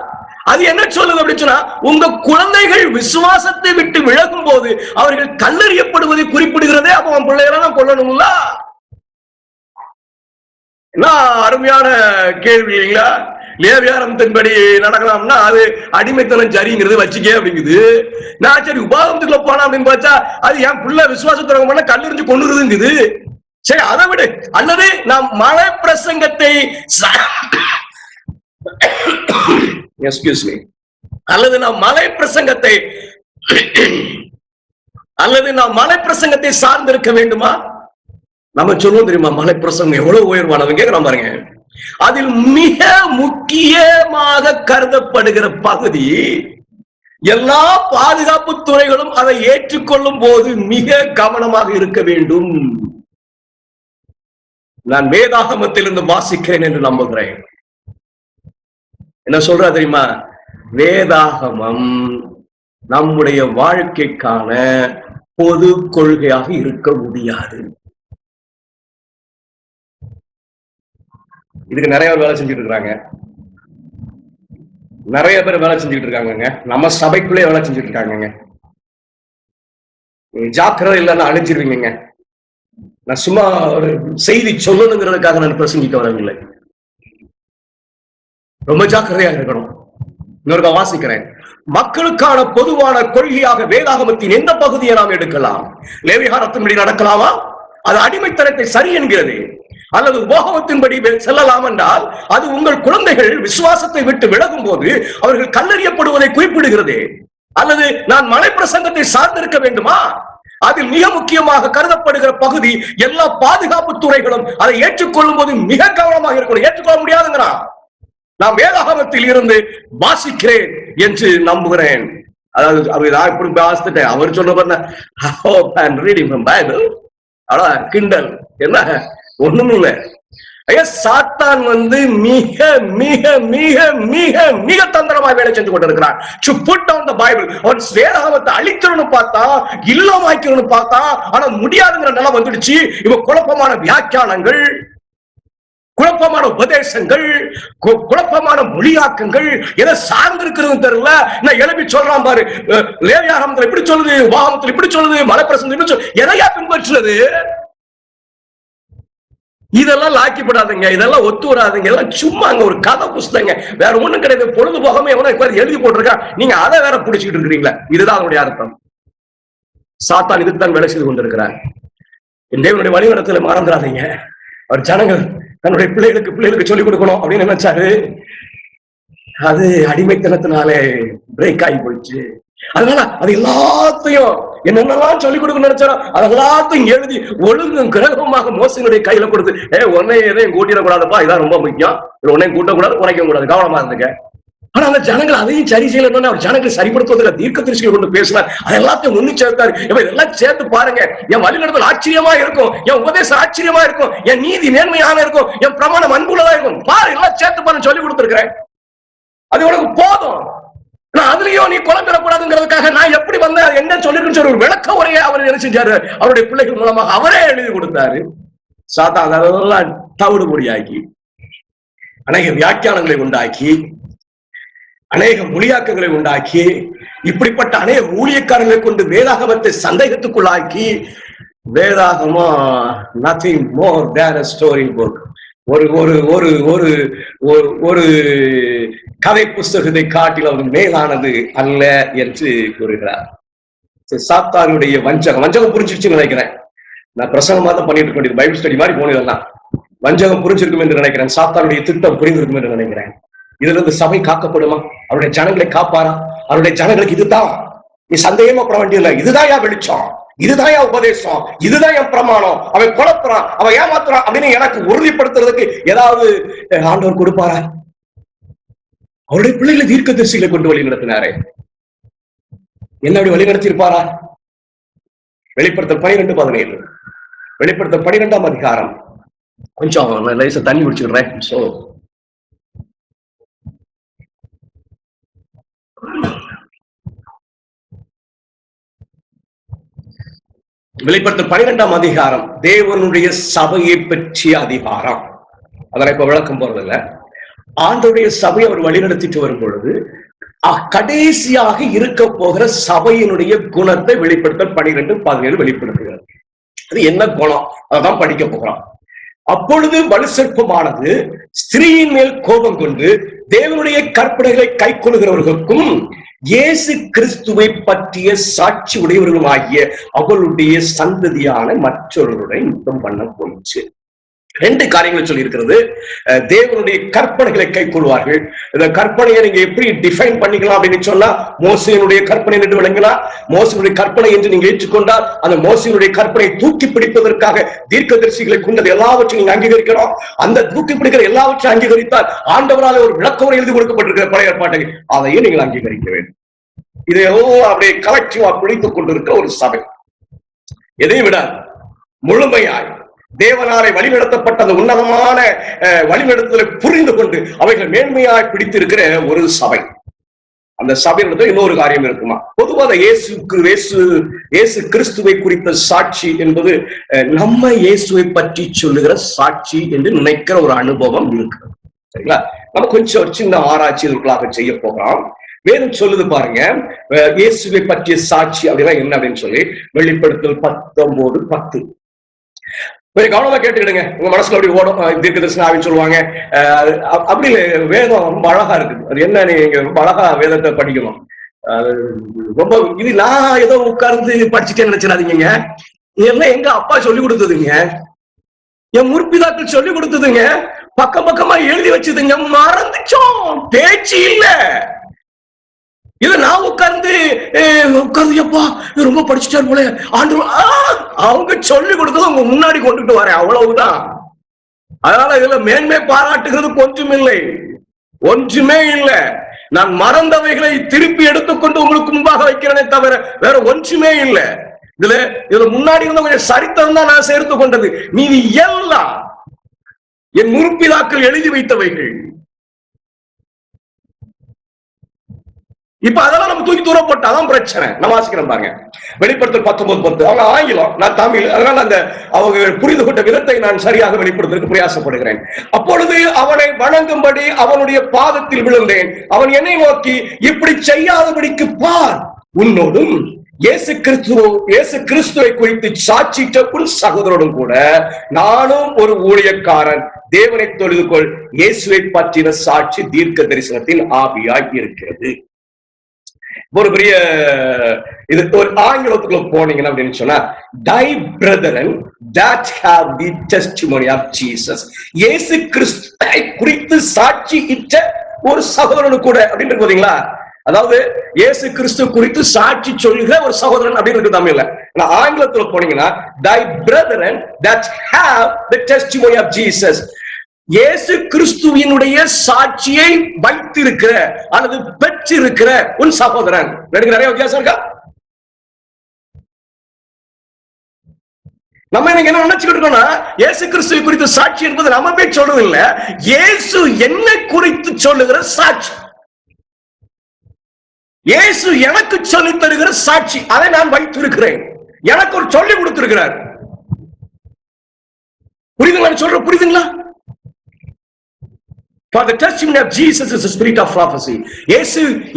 அது என்ன சொல்லுது அப்படின்னு சொன்னா, உங்க குழந்தைகள் விசுவாசத்தை விட்டு விலகும் போது அவர்கள் கல்லறியப்படுவதை குறிப்பிடுகிறதே. அப்ப அவன் பிள்ளைகளெல்லாம் கொல்லணும்ல. என்ன அருமையான கேள்வி இல்லைங்களா? லேவியாகமத்தின்படி நடக்கலாம்னா அது அடிமைத்தனம் சரிங்கிறது வச்சுக்கே அப்படிங்குது. நான் சரி உபாகமத்துக்குள்ள போனா அப்படின்னு பார்த்தா அது என் பிள்ளை விசுவாசத்தை பண்ண கல்லெறிஞ்சு கொண்டுருதுங்குது. சரி, அதை விடு. அல்லது நாம் மலை பிரசங்கத்தை அல்லது நாம் மலை பிரசங்கத்தை சார்ந்திருக்க வேண்டுமா? நம்ம சொல்லுவோம் தெரியுமா, மலை பிரசங்கம் எவ்வளவு உயர்வானது கேட்கிறோம் பாருங்க. அதில் மிக முக்கியமாக கருதப்படுகிற பகுதி, எல்லா பாதுகாப்பு துறைகளும் அதை ஏற்றுக்கொள்ளும் போது மிக கவனமாக இருக்க வேண்டும். நான் வேதாகமத்திலிருந்து வாசிக்கிறேன் என்று நம்புகிறேன். என்ன சொல்ற தெரியுமா? வேதாகமம் நம்முடைய வாழ்க்கைக்கான பொது கொள்கையாக இருக்க முடியாது. இதுக்கு நிறைய பேர் வேலை செஞ்சுட்டு இருக்காங்க. நிறைய பேர் வேலை செஞ்சுட்டு இருக்காங்க. நம்ம சபைக்குள்ளே வேலை செஞ்சுட்டு இருக்காங்க. ஜாக்கிரதை இல்லைன்னா அழிஞ்சிருவீங்க. நான் சும்மா ஒரு செய்தி சொல்லணுங்கிறதுக்காக நான் பிரசங்கிக்க வரவில்லை. ரொம்ப ஜாக்கிரதையாக இருக்கணும். இன்னொரு வாசிக்கிறேன். மக்களுக்கான பொதுவான கொள்கையாக வேதாகமத்தின் எந்த பகுதியை நாம் எடுக்கலாம்? லேவியாகமத்தின்படி நடக்கலாமா? அது அடிமைத்தனத்தை சரி என்கிறது. அல்லது உபாகமத்தின்படி செல்லலாம் என்றால் அது உங்கள் குழந்தைகள் விசுவாசத்தை விட்டு விலகும் போது அவர்கள் கல்லறியப்படுவதை குறிப்பிடுகிறது. அல்லது நான் மலை பிரசங்கத்தை சார்ந்திருக்க வேண்டுமா? அதில் மிக முக்கியமாக கருதப்படுகிற பகுதி எல்லா பாதுகாப்பு துறைகளும் அதை ஏற்றுக்கொள்ளும் போது மிக கவனமாக இருக்கணும். ஏற்றுக்கொள்ள முடியாதுங்கிறான். நான் வேதாகமத்தில் இருந்து வாசிக்கிறேன் என்று நம்புகிறேன். அதாவது அவர் இப்படி வாசித்துட்டேன், அவர் சொன்ன ரீடிங் பைபிள் கிண்டல் என்ன ஒண்ணும் இல்லை. சாத்தான் மிக மிக மிக மிக மிக தந்திரமா வேலை செஞ்சு கொண்டிருக்கிறான். to put down the Bible. அவன் வேதாகமத்தை அழிக்கணும்னு பார்த்தா, இல்லாமக்கணும்னு பார்த்தா, ஆனா முடியாதுங்கிற நிலை வந்துடுச்சு. இவன் குழப்பமான வியாக்கியானங்கள், குழப்பமான உபதேசங்கள், குழப்பமான மொழியாக்கங்கள் எதை சார்ந்து இருக்கிறது தெரியல. நான் எழுப்பி சொல்றான் பாரு, லேவியாகமத்தில் இப்படி சொல்லுது, உபாகமத்தில் இப்படி சொல்லுது, மலைப்பிரசங்கம் இப்படி சொல்லுது. எதையா பின்பற்றுறது? இதெல்லாம் லாக்கிப்படாதுங்க, இதெல்லாம் ஒத்து வராதுங்க, இதெல்லாம் சும்மா அங்க ஒரு கதை புஸ்தங்க, வேற ஒண்ணும் கிடையாது. பொழுது போகாம எவனோ எழுதி போட்டிருக்கான், நீங்க அதை வேற பிடிச்சிட்டு இருக்கிறீங்களா? இதுதான் அவனுடைய அர்த்தம். சாத்தான் இதுக்கு தான் வேலை செய்து கொண்டிருக்கிறார். என் தேவனுடைய வழிநடத்தல மறந்துடாதீங்க. அவர் ஜனங்கள் தன்னுடைய பிள்ளைகளுக்கு சொல்லிக் கொடுக்கணும் அப்படின்னு நினைச்சாரு. அது அடிமைத்தனத்தினாலே பிரேக் ஆகி போயிடுச்சு. அதனால அது எல்லாத்தையும் என்னென்னலாம் சொல்லிக் கொடுக்க நினைச்சாரோ அது எல்லாத்தையும் எழுதி ஒழுங்கும் கிரகமாக மோசனுடைய கையில கொடுத்து, உன்னை எதையும் கூட்டிடக்கூடாதுப்பா, இதான் ரொம்ப முக்கியம், உன்னையும் கூட்டக்கூடாது, உரைக்கவும் கூடாது, கவனமா இருந்துங்க. ஆனா அந்த ஜனங்கள் அதையும் சரி செய்யலன்னு அவர் ஜனங்களை சரிப்படுத்துவதற்கு தீர்க்கதரிசிகள் கொண்டு பேசினார். அது எல்லாத்தையும் ஒண்ணு சேர்த்தாரு. இதெல்லாம் சேர்த்து பாருங்க, என் வழிநடத்தல் ஆச்சரியமா இருக்கும், என் உபதேசம் ஆச்சரியமா இருக்கும், என் நீதி நேர்மையான இருக்கும், என் பிரமாணம் அன்புள்ளதா இருக்கும், பாரு எல்லாம் சேர்த்து பாருங்க சொல்லி கொடுத்துருக்கிறேன். அது உனக்கு போதும். நான் அதுலயும் நீ குழம்பிடக்கூடாதுங்கிறதுக்காக நான் எப்படி வந்தேன் என்ன சொல்லிருக்கேன்னு ஒரு விளக்க உரையை அவர் என்ன செஞ்சாரு, அவருடைய பிள்ளைகள் மூலமாக அவரே எழுதி கொடுத்தாரு. சாத்தான் அதெல்லாம் தவிடுபொடியாக்கி அநேக வியாக்கியானங்களை உண்டாக்கி, அநேக மொழியாக்கங்களை உண்டாக்கி, இப்படிப்பட்ட அநேக ஊழியக்காரர்களை கொண்டு வேதாகமத்தை சந்தேகத்துக்குள்ளாக்கி, வேதாகமா nothing more than a story book, ஒரு ஒரு ஒரு ஒரு ஒரு கதை புஸ்தகத்தை காட்டிலும் மேலானது அல்ல என்று கூறுகிறார். சாத்தானுடைய வஞ்சகம் புரிஞ்சிருச்சுன்னு நினைக்கிறேன். நான் பிரசங்கமா தான் பண்ணிட்டு இருக்க வேண்டியது, பைபிள் ஸ்டடி மாதிரி போனதெல்லாம் வஞ்சகம் புரிஞ்சிருக்கும் என்று நினைக்கிறேன். சாத்தானுடைய திட்டம் புரிந்திருக்கும் என்று நினைக்கிறேன். இதுல இருந்து சபை காக்கப்படுமா? அவருடைய ஜனங்களை காப்பாரா? அவருடைய ஜனங்களுக்கு இதுதான், நீ சந்தேகமா பட வேண்டியதில்லை, இதுதான் யா வெளிச்சம், இதுதான் என் உபதேசம், இதுதான் என் பிரமாணம், அவன் குழப்புறான், அவன் ஏமாத்துறான் அப்படின்னு எனக்கு உறுதிப்படுத்துறதுக்கு ஏதாவது ஆண்டவர் கொடுப்பாரா? அவருடைய பிள்ளைகளை தீர்க்கதரிசிகளை கொண்டு வழி நடத்தினாரே, என்ன வழி நடத்தியிருப்பாரா? வெளிப்படுத்தல் 12:17, வெளிப்படுத்தல் 12ஆம் அதிகாரம். கொஞ்சம் லைசா தண்ணி குடிச்சுக்கிறேன். சோ வெளிப்படுத்தல் 12ஆம் அதிகாரம் தேவனுடைய சபையை பற்றிய அதிகாரம். அதனை இப்ப விளக்கம் போறதில்ல. ஆண்டவருடைய சபை அவர் வழிநடத்திட்டு வரும் பொழுது கடைசியாக இருக்க போகிற சபையினுடைய குணத்தை வெளிப்படுத்தல் 12:17 வெளிப்படுத்துகிறது. அது என்ன குணம் அதான் படிக்க போகிறோம். அப்பொழுது வலுசற்பமானது ஸ்திரீயின் மேல் கோபம் கொண்டு தேவனுடைய கற்பனைகளை கை கொள்ளுகிறவர்களுக்கும் இயேசு கிறிஸ்துவை பற்றிய சாட்சி உடையவர்களுமாகிய அவளுடைய சந்ததியான மற்றவர்களுடைய யுத்தம் பண்ண போயிடுச்சு. ரெண்டு காரியங்களை சொல்லி இருக்கிறது. தேவனுடைய கற்பனைகளை கை கொள்வார்கள். இந்த கற்பனையை நீங்க எப்படி டிஃபைன் பண்ணிக்கலாம் அப்படின்னு சொன்னா, மோசேயினுடைய கற்பனை என்று விளங்கினால், மோசேயினுடைய கற்பனை என்று நீங்க ஏற்றுக்கொண்டால், அந்த மோசேயினுடைய கற்பனை தூக்கி பிடிப்பதற்காக தீர்க்கதரிசிகளை கொண்டது எல்லாவற்றையும் நீங்க அங்கீகரிக்கிறோம். அந்த தூக்கி பிடிக்கிற எல்லாவற்றையும் அங்கீகரித்தால் ஆண்டவரால் ஒரு விளக்கமுறை எழுதி கொடுக்கப்பட்டிருக்கிற பழைய ஏற்பாட்டை அதையும் நீங்கள் அங்கீகரிக்க வேண்டும். இதையெல்லாம் அப்படியே கலெக்டிவா பிடித்துக் கொண்டிருக்கிற ஒரு சபை. எதையும் விட முழுமையாய் தேவனாரை வழிநடத்தப்பட்ட அந்த உன்னதமான வழிநடத்தலை புரிந்து கொண்டு அவைகள் மேன்மையாய் பிடித்திருக்கிற ஒரு சபை. அந்த சபையில இன்னொரு காரியம் இருக்குமா? பொதுவாக இயேசு கிறிஸ்துவை குறித்த சாட்சி என்பது நம்ம இயேசுவை பற்றி சொல்லுகிற சாட்சி என்று நினைக்கிற ஒரு அனுபவம் இருக்கு. சரிங்களா? நம்ம கொஞ்சம் சின்ன ஆராய்ச்சிகளாக செய்ய போகிறோம். வேதம் சொல்லுது பாருங்க, இயேசுவை பற்றிய சாட்சி அப்படின்னா என்ன அப்படின்னு சொல்லி வெளிப்படுத்தல் 19:10. கொஞ்சம் கவனமா கேட்டுக்கிடுங்க. உங்க மனசுல அப்படி ஓடும் தீர்க்கதரிசன ஆவின்னு சொல்லுவாங்க. அப்படி வேதம் ரொம்ப அழகா இருக்குது. அது என்ன, நீங்க ரொம்ப அழகா வேதத்தை படிக்கணும். ரொம்ப இது நான் ஏதோ உட்கார்ந்து படிச்சுட்டேன்னு நினைச்சிடாதீங்க. இதெல்லாம் எங்க அப்பா சொல்லி கொடுத்ததுங்க, என் முற்பிதாக்கள் சொல்லி கொடுத்ததுங்க, பக்கம் பக்கமா எழுதி வச்சதுங்க. மறந்துச்சோம், பேச்சு இல்ல. இத நான் உட்கார்ந்து எப்பா ரொம்ப படிச்சுட்டார் போல ஆண்டு அவங்க சொல்லி கொடுத்தது உங்க முன்னாடி கொண்டுட்டு வரேன், அவ்வளவுதான். அதனால இதுல மேன்மை பாராட்டுகிறது கொஞ்சம் இல்லை, ஒன்றுமே இல்லை. நான் மறந்தவைகளை திருப்பி எடுத்துக்கொண்டு உங்களுக்கு முன்பாக வைக்கிறேனே தவிர வேற ஒன்றுமே இல்லை. இதுல முன்னாடி இருந்த கொஞ்சம் சரித்திரம் தான் நான் சேர்த்து கொண்டது. மீதி எல்லாம் என் முற்பிதாக்கள் எழுதி வைத்தவைகள். இப்ப அதெல்லாம் நம்ம தூக்கி தூர போட்டாதான் பிரச்சனை. நான் வாசிக்கிறேன் பாருங்க, வெளிப்படுத்தல் 19:10. அவங்க ஆங்கிலம், நான் தமிழ், அதனால அந்த அவங்க புரிந்து கொண்ட விதத்தை நான் சரியாக வெளிப்படுத்துவதற்கு பிரயாசப்படுகிறேன். அப்பொழுது அவனை வணங்கும்படி அவனுடைய பாதத்தில் விழுந்தேன். அவன் என்னை நோக்கி, இப்படி செய்யாதபடிக்கு பார், உன்னோடும் இயேசு கிறிஸ்துவை குறித்து சாட்சிட்ட உன் சகோதரனும் கூட நானும் ஒரு ஊழியக்காரன், தேவனை தொழுது கொள், இயேசுவை பற்றின சாட்சி தீர்க்க தரிசனத்தின் ஆவியாய் இருக்கிறது. ஒரு பெரிய இது ஒரு ஆங்கிலத்துக்குள்ள போனீங்கன்னா அப்படின்னு சொன்னா, thy brethren that have the testimony of Jesus, இயேசு கிறிஸ்துவை குறித்து சாட்சி இட்ட ஒரு சகோதரனு கூட அப்படின்னு போதீங்களா. அதாவது இயேசு கிறிஸ்து குறித்து சாட்சி சொல்லுகிற ஒரு சகோதரன் அப்படின்னு இருக்கு தமிழ்ல. ஆங்கிலத்துல போனீங்கன்னா, thy brethren that have the testimony of Jesus, இயேசு கிறிஸ்துவினுடைய சாட்சியை வைத்திருக்கிற அல்லது பெற்றிருக்கிற உன் சகோதரன். நிறைய வித்தியாசம் இருக்கா? நம்ம என்ன நினைச்சுக்கிட்டு இருக்கோம்னா, இயேசு கிறிஸ்துவை குறித்து சாட்சி என்பது நம்ம போய் சொல்றது இல்ல, இயேசு என்ன குறித்து சொல்லுகிற சாட்சி, இயேசு எனக்கு சொல்லி தருகிற சாட்சி, அதை நான் வைத்திருக்கிறேன். எனக்கு ஒரு சொல்லி கொடுத்திருக்கிறார். புரியுதுங்களா சொல்ற? புரியுதுங்களா? For the testimony of Jesus is the spirit of prophecy.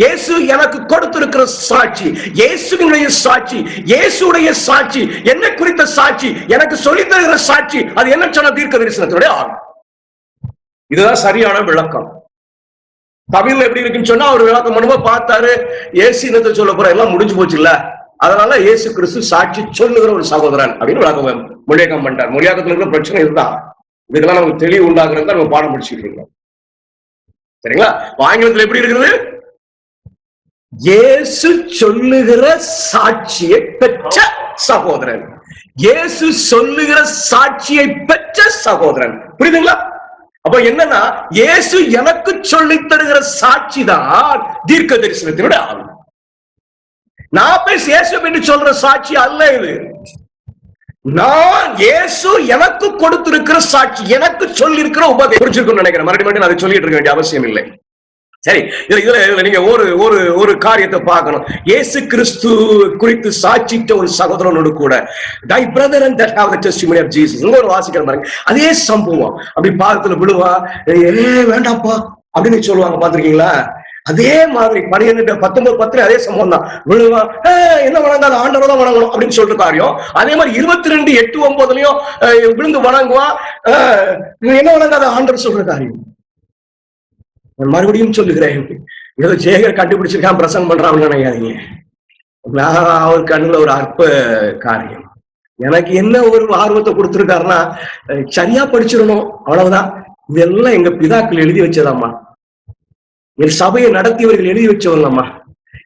இயேசு எனக்கு கொடுத்திருக்கிற சாட்சி, இயேசுவினுடைய சாட்சி, இயேசுடைய சாட்சி, என்ன குறித்த சாட்சி, எனக்கு சொல்லி தருகிற சாட்சி, அது என்ன சொன்ன தீர்க்க தரிசனத்தினுடைய ஆகும். இதுதான் சரியான விளக்கம். தமிழ்ல எப்படி இருக்குன்னு சொன்னா, அவர் விளக்கம் பண்ணும்போது பார்த்தாரு, இயேசு என்னத்தை சொல்ல போற, எல்லாம் முடிஞ்சு போச்சு இல்ல, அதனால இயேசு கிறிஸ்து சாட்சி சொல்லுகிற ஒரு சகோதரன் அப்படின்னு விளக்கம் மொழியாக்கம் பண்ணிட்டார். மொழியாக்கத்துல இருக்கிற பிரச்சனை இதுதான். இதுக்கெல்லாம் நமக்கு தெளிவு உண்டாக்குறது நம்ம பாடம் படிச்சுட்டு இருக்கோம். சரிங்களா? ஆங்கிலத்தில் எப்படி இருக்கிறது? இயேசு சொல்லுகிற சாட்சியை பெற்ற சகோதரன், இயேசு சொல்லுகிற சாட்சியை பெற்ற சகோதரன். புரியுதுங்களா? அப்ப என்னன்னா, இயேசு எனக்கு சொல்லி தருகிற சாட்சி தான் தீர்க்க தரிசனத்தினுடைய ஆவி. நான் போய் இயேசு என்று சொல்ற சாட்சி அல்ல இது. நான் இயேசு எனக்கு கொடுத்திருக்கிற சாட்சி, எனக்கு சொல்லி இருக்கிற உபதேசம். புரிஞ்சிருக்கும்னு நினைக்கிறேன். மறுபடியும் அதை சொல்லிட்டு இருக்க வேண்டிய அவசியம் இல்லை. சரி, இதுல நீங்க ஒரு காரியத்தை பார்க்கணும். இயேசு கிறிஸ்து குறித்து சாட்சிட்ட ஒரு சகோதரனோடு கூட, thy brethren that have the testimony of Jesus, ஒரு வாசிக்கிற மாதிரி அதே சம்பவம். அப்படி பாதத்துல விழுவா, வேண்டாப்பா அப்படின்னு சொல்லுவாங்க, பாத்திருக்கீங்களா? அதே மாதிரி 19:10 அதே சம்பவம் தான். விழுவா, என்ன வணங்காத ஆண்டவரை தான் வணங்கணும் அப்படின்னு சொல்ற காரியம். அதே மாதிரி 22:8-9 விழுந்து வணங்குவா, என்ன வணங்காத ஆண்டவர் சொல்ற காரியம். மறுபடியும் சொல்லுகிறேன், ஏதோ ஜெயகர் கண்டுபிடிச்சிருக்கான் பிரசங்கம் பண்றான்னு நினைக்காதீங்க. அவர் கண்ணுல ஒரு அற்ப காரியம். எனக்கு என்ன ஒரு ஆர்வத்தை கொடுத்திருக்காருன்னா, சரியா படிச்சிடணும், அவ்வளவுதான். இதெல்லாம் எங்க பிதாக்கள் எழுதி வச்சதாம்மா, என் சபையை நடத்தியவர்கள் எழுதி வச்சவங்கம்மா,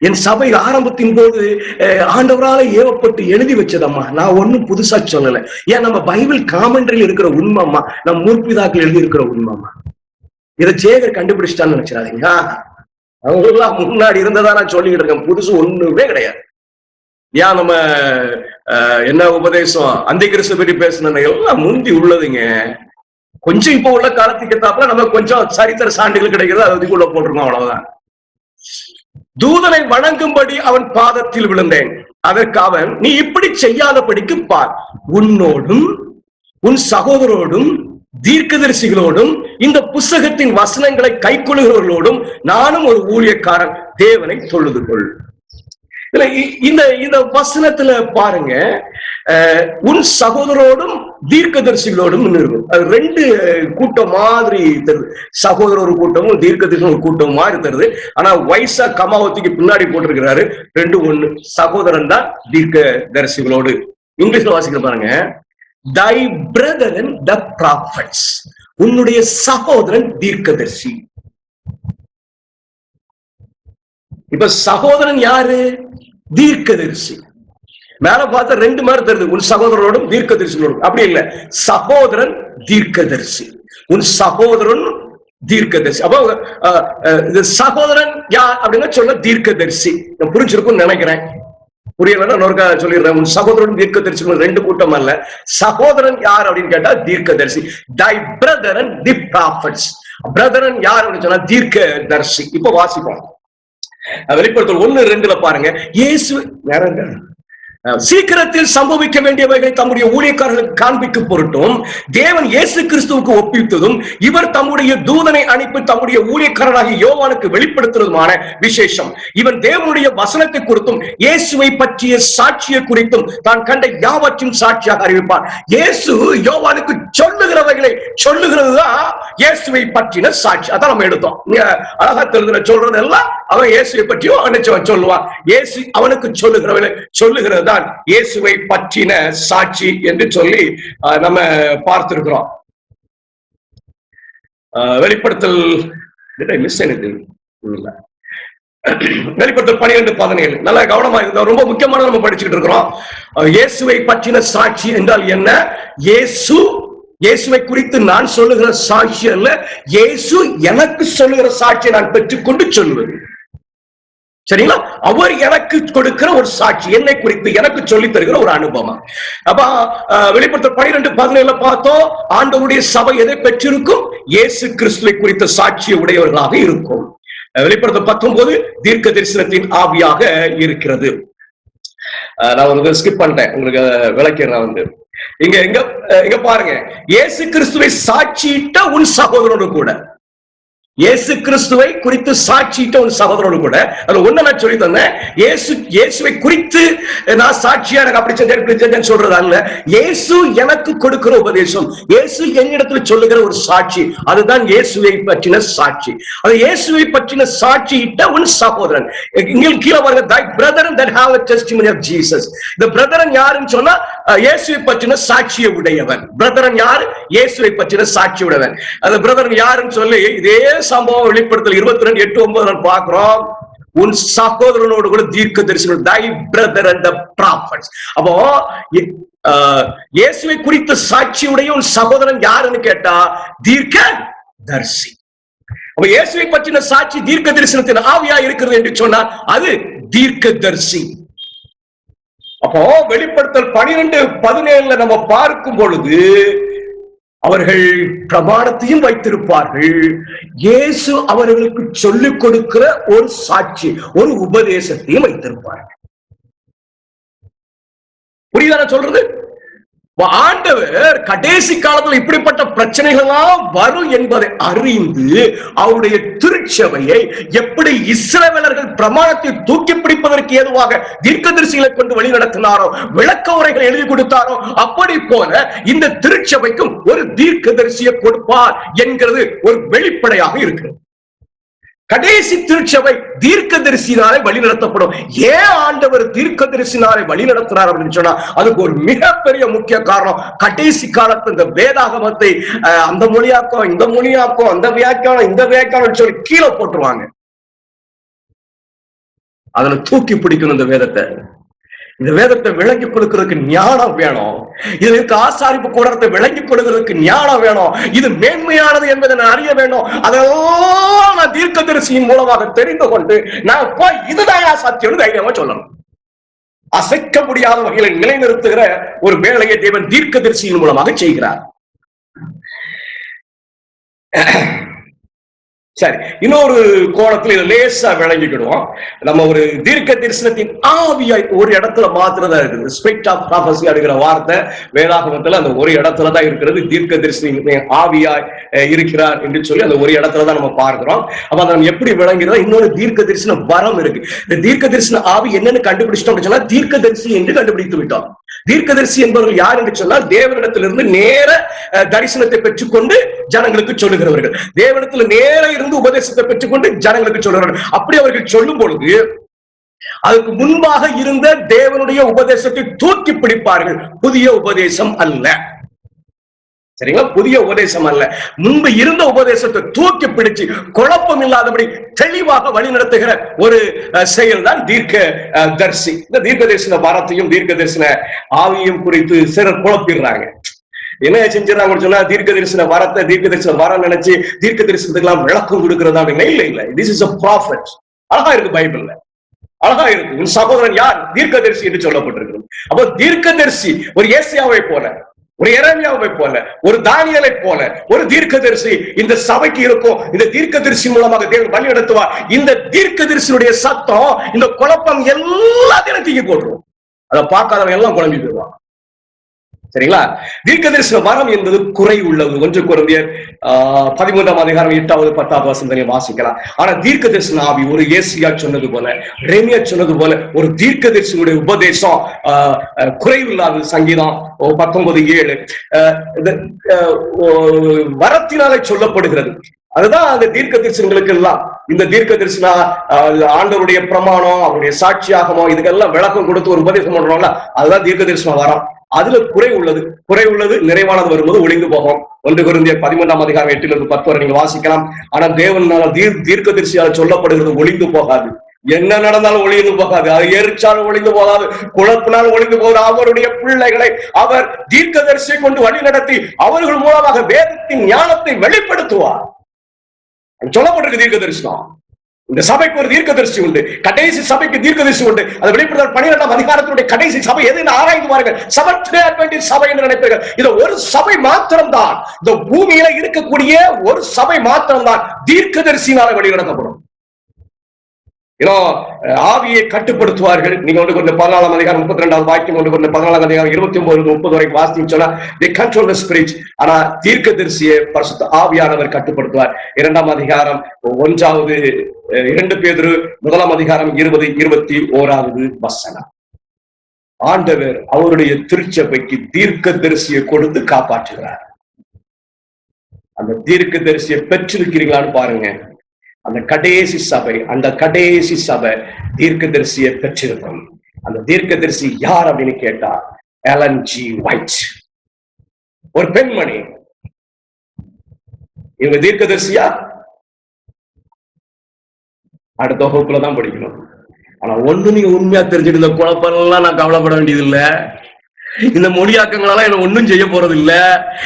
என் சபை ஆரம்பத்தின் போது ஆண்டவரால ஏவப்பட்டு எழுதி வச்சதம்மா. நான் ஒன்னும் புதுசா சொல்லல. ஏன் நம்ம பைபிள் காமெண்ட்ரியில் இருக்கிற உண்மைம்மா, நம்ம முற்பிதாக்கள் எழுதி இருக்கிற உண்மைம்மா. இதை ஜேகர் கண்டுபிடிச்சிட்டான்னு நினைச்சிடாதீங்க. அவங்கெல்லாம் முன்னாடி இருந்ததா நான் சொல்லிக்கிட்டு இருக்கேன், புதுசு ஒண்ணுமே கிடையாது. ஏன் நம்ம என்ன உபதேசம் அந்தி கிறிஸ்து பற்றி பேசின எல்லாம் முந்தி உள்ளதுங்க. கொஞ்சம் இப்ப உள்ள காலத்துக்கு ஏத்தாப்புல நம்ம கொஞ்சம் சரித்திர சான்றுகள் கிடைக்கிறது, அதுக்குள்ள போட்டிருக்கோம், அவ்வளவுதான். தூதனை வணங்கும்படி அவன் பாதத்தில் விழுந்தேன். அதற்கு அவன், நீ இப்படி செய்யாதபடிக்கு பார், உன்னோடும் உன் சகோதரோடும் தீர்க்கதரிசிகளோடும் இந்த புஸ்தகத்தின் வசனங்களை கைக்கொள்ளுகிறவர்களோடும் நானும் ஒரு ஊழியக்காரன், தேவனை தொழுது கொள். இந்த வசனத்துல பாருங்க, உன் சகோதரோடும் தீர்க்கதரிசிகளோடும் இருக்கும். அது ரெண்டு கூட்டம் மாதிரி தருது. சகோதர ஒரு கூட்டமும் தீர்க்கதரிசி ஒரு கூட்டம் மாதிரி தருது. ஆனா வைசா கமாவத்திக்கு பின்னாடி போட்டிருக்கிறாரு, ரெண்டு ஒண்ணு. சகோதரன் தான் தீர்க்கதரிசிகளோடு. இங்கிலீஷ்ல வாசிக்கிற பாருங்க, thy brethren the prophets, உன்னுடைய சகோதரன் தீர்க்கதரிசி. இப்ப சகோதரன் யாரு? தீர்க்கதரிசி. மேல பார்த்தா ரெண்டு மாதிரி தெரியுது, உன் சகோதரனோடும் தீர்க்கதரிசியோடும். அப்படி இல்ல, சகோதரன் தீர்க்கதரிசி, உன் சகோதரன் தீர்க்கதரிசி. அப்போ சகோதரன் யார் அப்படின்னு சொல்ல தீர்க்கதரிசி. புரிஞ்சிருக்கும் நினைக்கிறேன். புரியலன்னா இன்னொருக்கா சொல்லிடுறேன். உன் சகோதரன் தீர்க்கதரிசி ரெண்டு கூட்டம் அல்ல. சகோதரன் யார் அப்படின்னு கேட்டா தீர்க்கதரிசி. தை பிரதரன் தி ப்ராஃபட்ஸ். பிரதரன் யார் அப்படின்னு சொன்னா தீர்க்கதரிசி. இப்ப வாசிப்போம். வெளிப்படுத்தல் 1:2 பாருங்க. இயேசு சீக்கிரத்தில் சம்பவிக்க வேண்டியவைகளை தம்முடைய ஊழியக்காரர்களுக்கு காண்பிக்கும் பொருட்டும் தேவன் இயேசு கிறிஸ்துவுக்கு ஒப்பித்ததும் இவர் தம்முடைய தூதனை அனுப்பி தம்முடைய ஊழியக்காரராகிய யோவானுக்கு வெளிப்படுத்துவதுமான விசேஷம். இவன் தேவனுடைய வசனத்தை குறித்தும் இயேசுவை பற்றிய சாட்சியை குறித்தும் தான் கண்ட யாவற்றையும் சாட்சியாக அறிவிப்பார். இயேசு யோவானுக்கு சொல்லுகிறவைகளை சொல்லுகிறதுதான் இயேசுவை பற்றின சாட்சி. அதான் நம்ம எடுத்தோம். அழகா தெரிஞ்ச சொல்றது எல்லாம் அவன் இயேசுவை பற்றியும் சொல்லுவான். இயேசு அவனுக்கு சொல்லுகிறவைகளை சொல்லுகிறது இயேசுவை பற்றின சாட்சி என்று சொல்லி நம்ம பார்த்திருக்கிறோம். வெளிப்படுத்தல் வெளிப்படுத்தல் 12:17 நல்லா கவனமா இருந்தோம். ரொம்ப முக்கியமான நம்ம படிச்சுட்டு இருக்கிறோம். இயேசுவை பற்றின சாட்சி என்றால் என்ன? இயேசுவை குறித்து நான் சொல்லுகிற சாட்சி அல்ல, இயேசு எனக்கு சொல்லுகிற சாட்சியை நான் பெற்றுக்கொண்டு சொல்லுவது. சரிங்களா? அவர் எனக்கு கொடுக்கிற ஒரு சாட்சி, என்னை குறித்து எனக்கு சொல்லி தருகிற ஒரு அனுபவம். அப்ப வெளிப்படுத்தல் 12:17 பார்த்தோம். ஆண்டவருடைய சபை எதை பெற்றிருக்கும்? இயேசு கிறிஸ்துவை குறித்த சாட்சியை உடையவர்களாக இருக்கும். வெளிப்படுத்தல் 19 தீர்க்க தரிசனத்தின் ஆவியாக இருக்கிறது. நான் ஒரு ஸ்கிப் பண்ணிட்டேன், உங்களுக்கு விளக்கிறேன். இங்க பாருங்க, இயேசு கிறிஸ்துவை சாட்சியிட்ட உன் சகோதரனோடு கூட, இயேசு கிறிஸ்துவை குறித்து சாட்சியிட்ட உன் சகோதரனோடு கூட, அதுல ஒண்ணு நான் சொல்லி தந்தேன். இயேசுவை குறித்து நான் சாட்சியா எனக்கு அப்படி செஞ்சேன்னு சொல்றது அல்ல. இயேசு எனக்கு கொடுக்கிற உபதேசம், இயேசு என்னிடத்துல சொல்லுகிற ஒரு சாட்சி, அதுதான் இயேசுவை பற்றின சாட்சி. அது இயேசுவை பற்றின சாட்சியிட்ட உன் சகோதரன். இங்க கீழே பாருங்க, thy brethren that have a testimony of Jesus. இந்த பிரதரன் யாருன்னு சொன்னா இயேசுவை பற்றின சாட்சியை உடையவன். பிரதரன் யாரு? இயேசுவை பற்றின சாட்சி உடையவன். அந்த பிரதரன் யாருன்னு சொல்லி இதே சம்பவம் வெளிப்படுத்தல் 22:8-9 பார்க்கிறோம். உன் சகோதரனோடு கூட தீர்க்க தரிசனம், thy brother and the prophets. அப்போ இயேசுவை குறித்த சாட்சியுடைய உன் சகோதரன் யாருன்னு கேட்டா தீர்க்க தரிசி. அப்ப இயேசுவை பற்றின சாட்சி தீர்க்க தரிசனத்தின் ஆவியா இருக்கிறது என்று சொன்னால் அது தீர்க்க தரிசி. அப்போ வெளிப்படுத்தல் 12:17 நம்ம பார்க்கும் பொழுது அவர்கள் பிரமாணத்தையும் வைத்திருப்பார்கள். இயேசு அவர்களுக்கு சொல்லிக் கொடுக்கிற ஒரு சாட்சி, ஒரு உபதேசத்தையும் வைத்திருப்பார்கள். புரியுதா சொல்றது? ஆண்டவர் கடைசி காலத்தில் இப்படிப்பட்ட பிரச்சனைகள் எல்லாம் வரும் என்பதை அறிந்து அவருடைய திருச்சபையை எப்படி இஸ்ரவேலர்கள் பிரமாணத்தை தூக்கி பிடிப்பதற்கு ஏதுவாக தீர்க்கதரிசிகளை கொண்டு வழி நடத்தினாரோ, விளக்க உரைகளை எழுதி கொடுத்தாரோ, அப்படி போல இந்த திருச்சபைக்கும் ஒரு தீர்க்கதரிசியை கொடுப்பார் என்கிறது ஒரு வெளிப்படையாக இருக்கிறது. கடைசி திருச்சபை தீர்க்கதரிசினாலே வழி நடத்தப்படும். ஏன் ஆண்டவர் தீர்க்கதரிசினாலே வழி நடத்துறார் அப்படின்னு சொன்னா அதுக்கு ஒரு மிகப்பெரிய முக்கிய காரணம். கடைசி காலத்து இந்த வேதாகமத்தை அந்த மொழியாக்கம், இந்த மொழியாக்கம், அந்த வியாக்கியானம், இந்த வியாக்கியானம் சொல்லி கீழே போட்டுருவாங்க. அதுல தூக்கி பிடிக்கணும் இந்த வேதத்தை. இந்த வேதத்தை விளங்கி கொடுக்கிறதுக்கு ஞானம் வேணும். இதற்கு ஆசாரிப்பு கூடத்தை விளங்கி கொடுக்கிறதுக்கு ஞானம் வேணும். இது மேன்மையானது என்பதை நான் அறிய வேண்டும். அதெல்லாம் நான் தீர்க்கதரிசியின் மூலமாக தெரிந்து கொண்டு நான் போய் இதுதான் சத்தியம் தைரியமா சொல்லணும். அசைக்க முடியாத வகையில் நிலைநிறுத்துகிற ஒரு வேலையை தேவன் தீர்க்கதரிசியின் மூலமாக செய்கிறார். சரி, இன்னொரு கோணத்துல இதை லேசா விளங்கிக்கிடுவோம். நம்ம ஒரு தீர்க்க தரிசனத்தின் ஆவியாய் ஒரு இடத்துல மாத்திரதான் இருக்குது. ஸ்பிரிட் ஆஃப் ப்ராபசி அப்படிங்கிற வார்த்தை வேதாகமத்துல அந்த ஒரு இடத்துலதான் இருக்கிறது. தீர்க்க தரிசன ஆவியாய் இருக்கிறார் என்று சொல்லி அந்த ஒரு இடத்துலதான் நம்ம பார்க்கிறோம். அப்ப அதை நம்ம எப்படி விளங்கிறோம்? இன்னொரு தீர்க்க தரிசன வரம் இருக்கு. இந்த தீர்க்க தரிசன ஆவி என்னன்னு கண்டுபிடிச்சிட்டோம் அப்படின்னு சொன்னா தீர்க்க தரிசி என்று கண்டுபிடித்து விட்டோம். தீர்க்கதரிசி என்பவர்கள் யார் என்று சொன்னால் தேவனிடத்திலிருந்து நேர தரிசனத்தை பெற்றுக்கொண்டு ஜனங்களுக்கு சொல்லுகிறவர்கள். தேவனிடத்தில் நேர இருந்து உபதேசத்தை பெற்றுக்கொண்டு ஜனங்களுக்கு சொல்லுகிறார்கள். அப்படி அவர்கள் சொல்லும் பொழுது அதுக்கு முன்பாக இருந்த தேவனுடைய உபதேசத்தை தூக்கி பிடிப்பார்கள். புதிய உபதேசம் அல்ல. சரிங்களா? புதிய உபதேசம் அல்ல, முன்பு இருந்த உபதேசத்தை தூக்கி பிடிச்சு குழப்பம் இல்லாதபடி தெளிவாக வழி நடத்துகிற ஒரு செயல் தான் தீர்க்க தரிசி. இந்த தீர்க்க தரிசன வாரத்தையும் தீர்க்க தரிசன ஆவியும் குறித்து சிலர் குழப்பிடுறாங்க. என்ன செஞ்சிடறாங்க சொன்னா, தீர்க்க தரிசன வாரத்தை தீர்க்க தரிசன வாரம் நினைச்சு தீர்க்க தரிசனத்துக்கெல்லாம் விளக்கம் கொடுக்கிறதா? இல்ல. This is a prophet. அழகா இருக்கு, பைபிள்ல அழகா இருக்கு. உன் சகோதரன் யார்? தீர்க்கதரிசி என்று சொல்லப்பட்டிருக்கிறது. அப்போ தீர்க்கதரிசி ஒரு ஏசாயாவை போல, ஒரு எரேமியாவை போல, ஒரு தானியேலை போல ஒரு தீர்க்கதரிசி இந்த சபைக்கு இருக்கும். இந்த தீர்க்கதரிசி மூலமாக தேவன் வழி நடத்துவார். இந்த தீர்க்கதரிசியுடைய சத்தம் இந்த குழப்பம் எல்லாத்தையும் தூக்கி போட்டுரும். அதை பார்க்காதவங்க எல்லாம் குழம்பி போயிடுவாங்க. சரிங்களா? தீர்க்கதரிசன வரம் என்பது குறை உள்ளது. 1 கொரிந்தியர் 13ஆம் அதிகாரம் 8வது 10வது வசனத்தை வாசிக்கலாம். ஆனா தீர்க்கதரிசன ஆவி ஒரு ஏசியா சொன்னது போல, எரேமியா சொன்னது போல ஒரு தீர்க்கதரிசனுடைய உபதேசம் குறைவில்லாத. சங்கீதம் 19:7 வரத்தினாலே சொல்லப்படுகிறது. அதுதான் அந்த தீர்க்க தரிசனங்களுக்கு எல்லாம். இந்த தீர்க்க தரிசன ஆண்டவருடைய பிரமாணம், அவருடைய சாட்சியாகமோ இதுக்கெல்லாம் விளக்கம் கொடுத்து ஒரு உபதேசம் பண்றோம்ல, அதுதான் தீர்க்க தரிசன வரம். அதுல குறை உள்ளது, நிறைவானது வரும்போது ஒளிந்து போகும். 1 கொரிந்தியர் 13ஆம் அதிகாரம் 8லிருந்து 10 வரை நீங்க வாசிக்கலாம். ஆனா தேவனால தீர்க்க தரிசியால் சொல்லப்படுகிறது ஒளிந்து போகாது. என்ன நடந்தாலும் ஒளிந்து போகாது. அது எரிச்சாலும் ஒளிந்து போகாது, குழப்பினாலும் ஒளிந்து போகாது. அவருடைய பிள்ளைகளை அவர் தீர்க்கதரிசியை கொண்டு வழி நடத்தி அவர்கள் மூலமாக வேதத்தின் ஞானத்தை வெளிப்படுத்துவார். சொல்லப்பட்டிருக்கு தீர்க்க தரிசனம். இந்த சபைக்கு ஒரு தீர்க்கதரிசி உண்டு, கடைசி சபைக்கு தீர்க்கதரிசி உண்டு. அது வெளிப்படுத்தல் 12ஆம் அதிகாரத்தினுடைய கடைசி சபை எதுன்னு ஆராய்ந்து பாருங்கள். சபை என்று நினைப்பீர்கள். இது ஒரு சபை மாத்திரம்தான், இந்த பூமியில இருக்கக்கூடிய ஒரு சபை மாத்திரம்தான் தீர்க்கதரிசியினால வழி நடத்தப்படும். ஆவியை கட்டுப்படுத்துவார்கள். நீங்க 1 கொரிந்தியர் 14ஆம் அதிகாரம் 32வது வாக்கியம், 1 கொரிந்தியர் 14ஆம் அதிகாரம் 29-30 வரைக்கும் வாசிச்சு சொன்னா they control the spirit. ஆனா தீர்க்கதரிசியை பரிசுத்த ஆவியானவர் கட்டுப்படுத்துவார். 2ஆம் அதிகாரம் 2 பேதுரு 1ஆம் அதிகாரம் 20-21வது வசனம். ஆண்டவர் அவருடைய திருச்சபைக்கு தீர்க்கதரிசியை கொடுத்து காப்பாற்றுகிறார். அந்த தீர்க்கதரிசியை பெற்றிருக்கிறீங்களான்னு பாருங்க. அந்த கடைசி சபை தீர்க்கதரிசியை பெற்றிருக்கும். அந்த தீர்க்கதரிசி யார் அப்படின்னு கேட்டா எலன் ஜி ஒயிட், ஒரு பெண்மணி. இவங்க தீர்க்கதரிசியா? அடுத்த வகுப்புலதான் படிக்கணும். ஆனா ஒண்ணு நீங்க உண்மையா தெரிஞ்சுட்டு இந்த குழப்பெல்லாம் நான் கவலைப்பட வேண்டியது இல்ல. இந்த மொழியாக்கங்களெல்லாம் என்ன ஒண்ணும் செய்ய போறது இல்ல.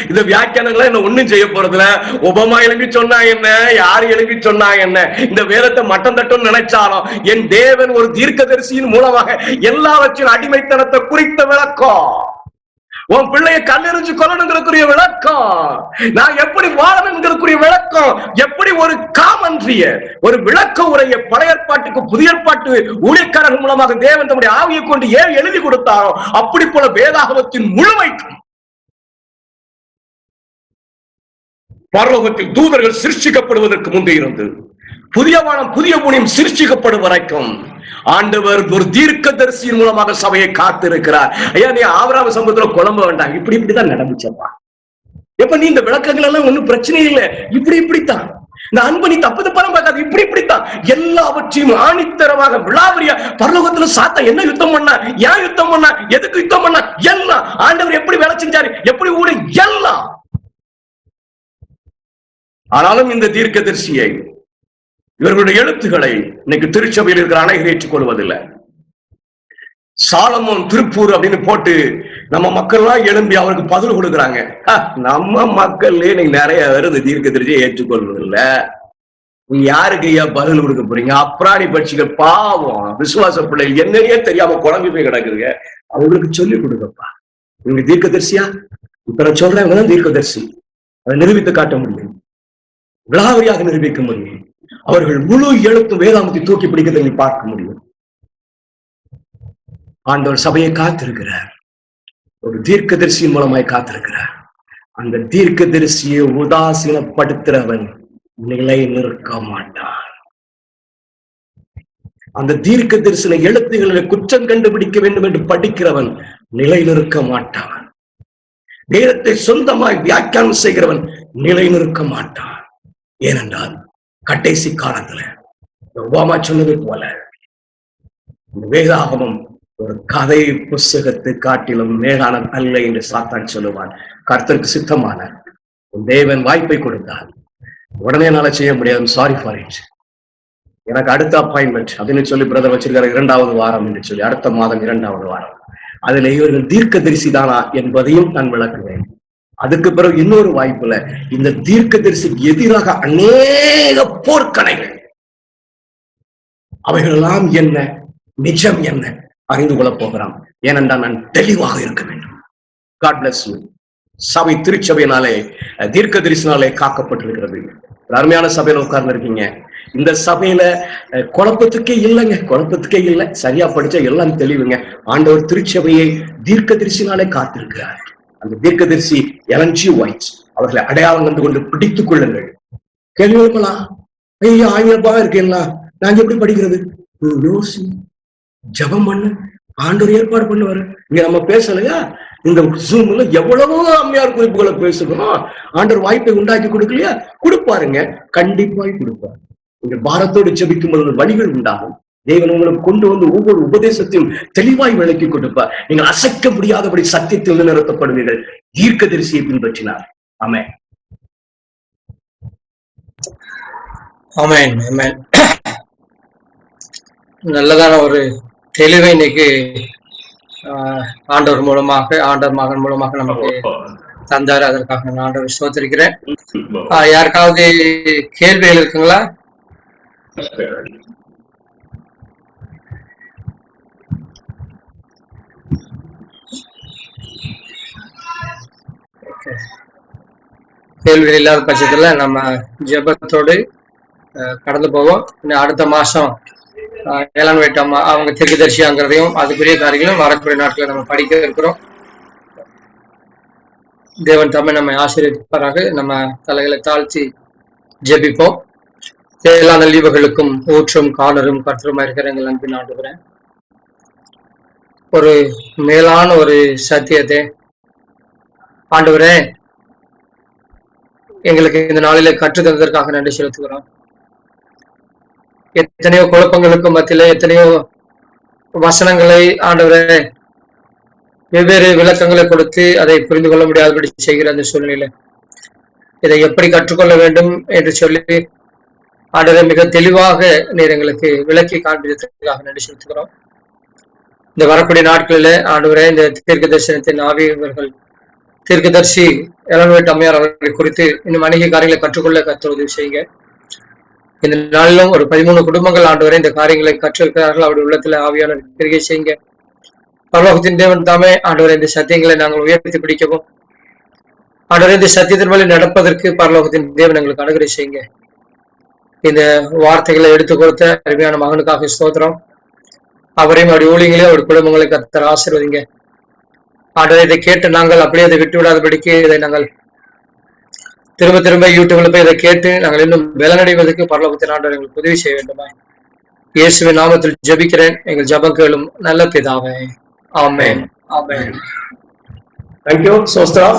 இந்த வியாக்கியானங்களா என்ன ஒண்ணும் செய்ய போறது இல்ல. ஒபாமா எழுப்பி சொன்னா என்ன, யாரு எழுப்பி சொன்னா என்ன, இந்த வேதத்தை மட்டம் தட்டும் நினைச்சாலும் என் தேவன் ஒரு தீர்க்கதரிசியின் மூலமாக எல்லாவற்றின் அடிமைத்தனத்தை குறித்த விளக்கம், உன் பிள்ளைய கல்லெறிஞ்சு கொல்லணுங்கிறக்குரிய விளக்கம், நான் எப்படி வாழணுங்கிறக்குரிய விளக்கம், எப்படி ஒரு காமன்றிய ஒரு விளக்க உரையை பழைய ஏற்பாட்டுக்கு புதிய ஏற்பாட்டு ஊழியக்காரர்கள் மூலமாக தேவன் தம்முடைய ஆவியை கொண்டு ஏன் எழுதி கொடுத்தாரோ அப்படி போல வேதாகமத்தின் முழுமைக்கும் பரலோகத்தில் தூதர்கள் சிருஷ்டிக்கப்படுவதற்கு முன்பே இருந்து புதிய வானம் புதிய பூமியும் சிருஷ்டிக்கப்படும் வரைக்கும் ஆண்டவர் ஒரு தீர்க்கதரிசியின் மூலமாக சபையை காத்திருக்கிறார். ஐயா, நீ ஆபிரகாம் சம்பவத்துல குழம்ப வேண்டாம், இப்படிதான் நடந்துச்சப்பா. எப்ப நீ இந்த விளக்கங்கள் எல்லாம் ஒண்ணும் பிரச்சனை இல்லை, இப்படித்தான் இந்த அன்பு நீ தப்பு பணம் பார்க்காது, இப்படித்தான் எல்லாவற்றையும் ஆணித்தரமாக விழாவறியா பரலோகத்துல சாத்தா என்ன யுத்தம் பண்ணா, ஏன் யுத்தம் பண்ணா, எதுக்கு யுத்தம் பண்ணா, எல்லாம் ஆண்டவர் எப்படி வேலை செஞ்சாரு, எப்படி ஊடு எல்லாம். ஆனாலும் இந்த தீர்க்கதரிசியை இவர்களுடைய எழுத்துக்களை இன்னைக்கு திருச்சபையில் இருக்கிற அனைவரும் ஏற்றுக்கொள்வதில்லை. சாலமோன் திருப்பூர் அப்படின்னு போட்டு நம்ம மக்கள் எல்லாம் எழும்பி அவருக்கு பதில் கொடுக்குறாங்க. நம்ம மக்கள் இன்னைக்கு நிறைய பேர் இந்த தீர்க்கதரிசியை ஏற்றுக்கொள்வதில்லை. நீங்க யாருக்கு ஐயா பதில் கொடுக்க போறீங்க? அப்ராணி பட்சிகள் பாவம் விசுவாச பிள்ளைகள் என்னன்னே தெரியாம குழம்பி போய் கிடக்குதுங்க, அவங்களுக்கு சொல்லிக் கொடுக்கப்பா. இவங்க தீர்க்கதரிசியா? இப்ப நான் சொல்றேன், தான் தீர்க்கதரிசி. அதை நிரூபித்து காட்ட முடியும், விழாவரியாக நிரூபிக்க முடியும். அவர்கள் முழு எழுத்து வேதாமத்தை தூக்கி பிடிக்கிறதை நீ பார்க்க முடியும். ஆண்டவர் சபையை காத்திருக்கிறார், ஒரு தீர்க்கதரிசியின் மூலமாய் காத்திருக்கிறார். அந்த தீர்க்கதரிசியை உதாசீனப்படுத்துறவன் நிலை நிற்க மாட்டான். அந்த தீர்க்க தரிசன எழுத்துக்களில் குற்றம் கண்டுபிடிக்க வேண்டும் என்று படிக்கிறவன் நிலை நிற்க மாட்டான். வேதத்தை சொந்தமாய் வியாக்கியானம் செய்கிறவன் நிலை நிற்க மாட்டான். ஏனென்றால் கடைசி காலத்துல ஒபாமா சொன்னது போல வேதாகமம் ஒரு கதை புஸ்தகத்தை காட்டிலும் மேலான அல்ல என்று சாத்தான் சொல்லுவான். கர்த்தருக்கு சித்தமான உன் தேவன் வாய்ப்பை கொடுத்தார். உடனே என்னால செய்ய முடியாது, சாரி ஃபார் இட், எனக்கு அடுத்த அப்பாயின்மெண்ட் அப்படின்னு சொல்லி பிரதர் வச்சிருக்காரு, 2வது வாரம் என்று சொல்லி, அடுத்த மாதம் 2வது வாரம். அதுல இவர்கள் தீர்க்க தரிசிதானா என்பதையும் நான் விளக்குவேன். அதுக்கு பிறகு இன்னொரு வாய்ப்புல இந்த தீர்க்க தரிசிக்கு எதிராக அநேக போர்க்கணைகள், அவைகளெல்லாம் என்ன, நிஜம் என்ன அறிந்து கொள்ள போகிறான். ஏனென்றால் நான் தெளிவாக இருக்க வேண்டும். God bless you. சபை திருச்சபையினாலே தீர்க்க தரிசனாலே காக்கப்பட்டிருக்கிறது. அருமையான சபையில உட்கார்ந்து இருக்கீங்க. இந்த சபையில குழப்பத்துக்கே இல்லைங்க, குழப்பத்துக்கே இல்லை. சரியா படிச்சா எல்லாம் தெளிவுங்க. ஆண்டவர் திருச்சபையை தீர்க்க தரிசினாலே காத்திருக்கிறார். அந்த தீர்க்க தரிசி எலன் ஜி ஒயிட் அவர்களை அடையாளம் கண்டு கொண்டு பிடித்துக் கொள்ளுங்கள். கேள்வி எழுப்பலாம், ஐயா ஆயிரப்பா இருக்கீங்களா, நாங்க எப்படி படிக்கிறது? யோசி, ஜபம் பண்ணு, ஆண்டவர் ஏற்பாடு பண்ணுவாரு. இங்க நம்ம பேசலையா, இந்த ஜூம்ல எவ்வளவோ அம்மையார் குறிப்புகளை பேசுகிறோம். ஆண்டவர் வாய்ப்பை உண்டாக்கி கொடுக்கலையா? கொடுப்பாருங்க, கண்டிப்பாய் கொடுப்பாரு. நீங்க பாரத்தோடு ஜெபிக்கும் பொழுது வழிகள் உண்டாகும். தேவன் உங்களுக்கு கொண்டு வந்து ஒவ்வொரு உபதேசத்தையும் தெளிவாய் விளக்கி கொடுப்பார். நீங்கள் அசைக்க முடியாதபடி சத்தியத்தில் நிலைநிறுத்தப்படுவீர்கள். தீர்க்க தரிசியை பின்பற்றினார். ஆமென். ஆமென், ஆமென். நல்லதான ஒரு தெளிவை இன்னைக்கு ஆண்டவர் மூலமாக, ஆண்டவர் மகன் மூலமாக நமக்கு தந்தாரு. அதற்காக நான் ஆண்டவர் ஸ்தோத்திரிக்கிறேன். யாருக்காவது கேள்விகள் இருக்குங்களா? கேள்வி இல்லாத பட்சத்துல நம்ம ஜெபத்தோடு கடந்து போவோம். அடுத்த மாசம் ஏழாம் வேட்டம் அவங்க தீர்க்கதரிசியாங்கிறதையும் அதுக்குரிய காரியங்களும் வரக்கூடிய நாட்களை நம்ம படிக்க இருக்கிறோம். தேவன் தம்மை நம்மை ஆசீர்வதிப்பாராக. நம்ம தலைகளை தாழ்த்தி ஜெபிப்போம். எல்லா நல்லீவுகளுக்கும் ஊற்றும் காலரும் கற்றுமா இருக்கிற எங்கள் அன்பின் ஆண்டவரே, ஒரு மேலான ஒரு சத்தியத்தை ஆண்டவரே எங்களுக்கு இந்த நாளிலே கற்று தந்ததற்காக நன்றி செலுத்துகிறோம். எத்தனையோ குழப்பங்களுக்கும் மத்தியில எத்தனையோ வசனங்களை ஆண்டவரே வெவ்வேறு விளக்கங்களை கொடுத்து அதை புரிந்து கொள்ள முடியாதபடி செய்கிற அந்த சூழ்நிலை, இதை எப்படி கற்றுக்கொள்ள வேண்டும் என்று சொல்லி ஆண்டவரே மிக தெளிவாக நீர் எங்களுக்கு விளக்கி காண்பித்ததற்காக நன்றி செலுத்துகிறோம். இந்த வரக்கூடிய நாட்களில ஆண்டவரே இந்த தீர்க்க தரிசனத்தின் ஆவியவர்கள் தீர்க்கதரிசி எலன் ஒயிட் அம்மையார் அவர்களை குறித்து இன்னும் அநேக காரியங்களை கற்றுக்கொள்ள கற்று உதவி செய்யுங்க. இந்த நாளிலும் ஒரு 13 குடும்பங்கள் ஆண்டவரே இந்த காரியங்களை கற்றிருக்கிறார்கள். அவருடைய உள்ளத்துல ஆவியான கிரியை செய்யுங்க. பரலோகத்தின் தேவன் தாமே ஆண்டவரே இந்த சத்தியங்களை நாங்கள் உயர்த்தி பிடிக்கவும், ஆண்டவரே இந்த சத்தியத்தின் வழி நடப்பதற்கு பரலோகத்தின் தேவன் எங்களுக்கு அனுகிரகம் செய்யுங்க. இந்த வார்த்தைகளை எடுத்துக் கொடுத்த அருமையான மகனுக்காக ஸ்தோத்திரம். அவரையும் அவருடைய ஊழியங்களையும் அவருடைய குடும்பங்களை கர்த்தர் ஆசீர்வதிங்க. ஆண்டவரே இதை கேட்டு நாங்கள் அப்படியே அதை விட்டு விடாதபடிக்கு இதை நாங்கள் திரும்ப திரும்ப யூடியூப்ல போய் இதை கேட்டு நாங்கள் இன்னும் பலனடைவதற்கு பரலோகத்தின் ஆண்டவர் எங்களுக்கு உதவி செய்ய வேண்டுமா? இயேசுவின் நாமத்தில் ஜெபிக்கிறேன், எங்கள் ஜெபம் கேளும் நல்ல பிதாவே. ஆமென், ஆமென். தேங்க்யூ. சோஸ்தரா,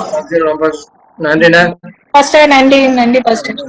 ரொம்ப நன்றிண்ணா. நன்றி பாஸ்டர்.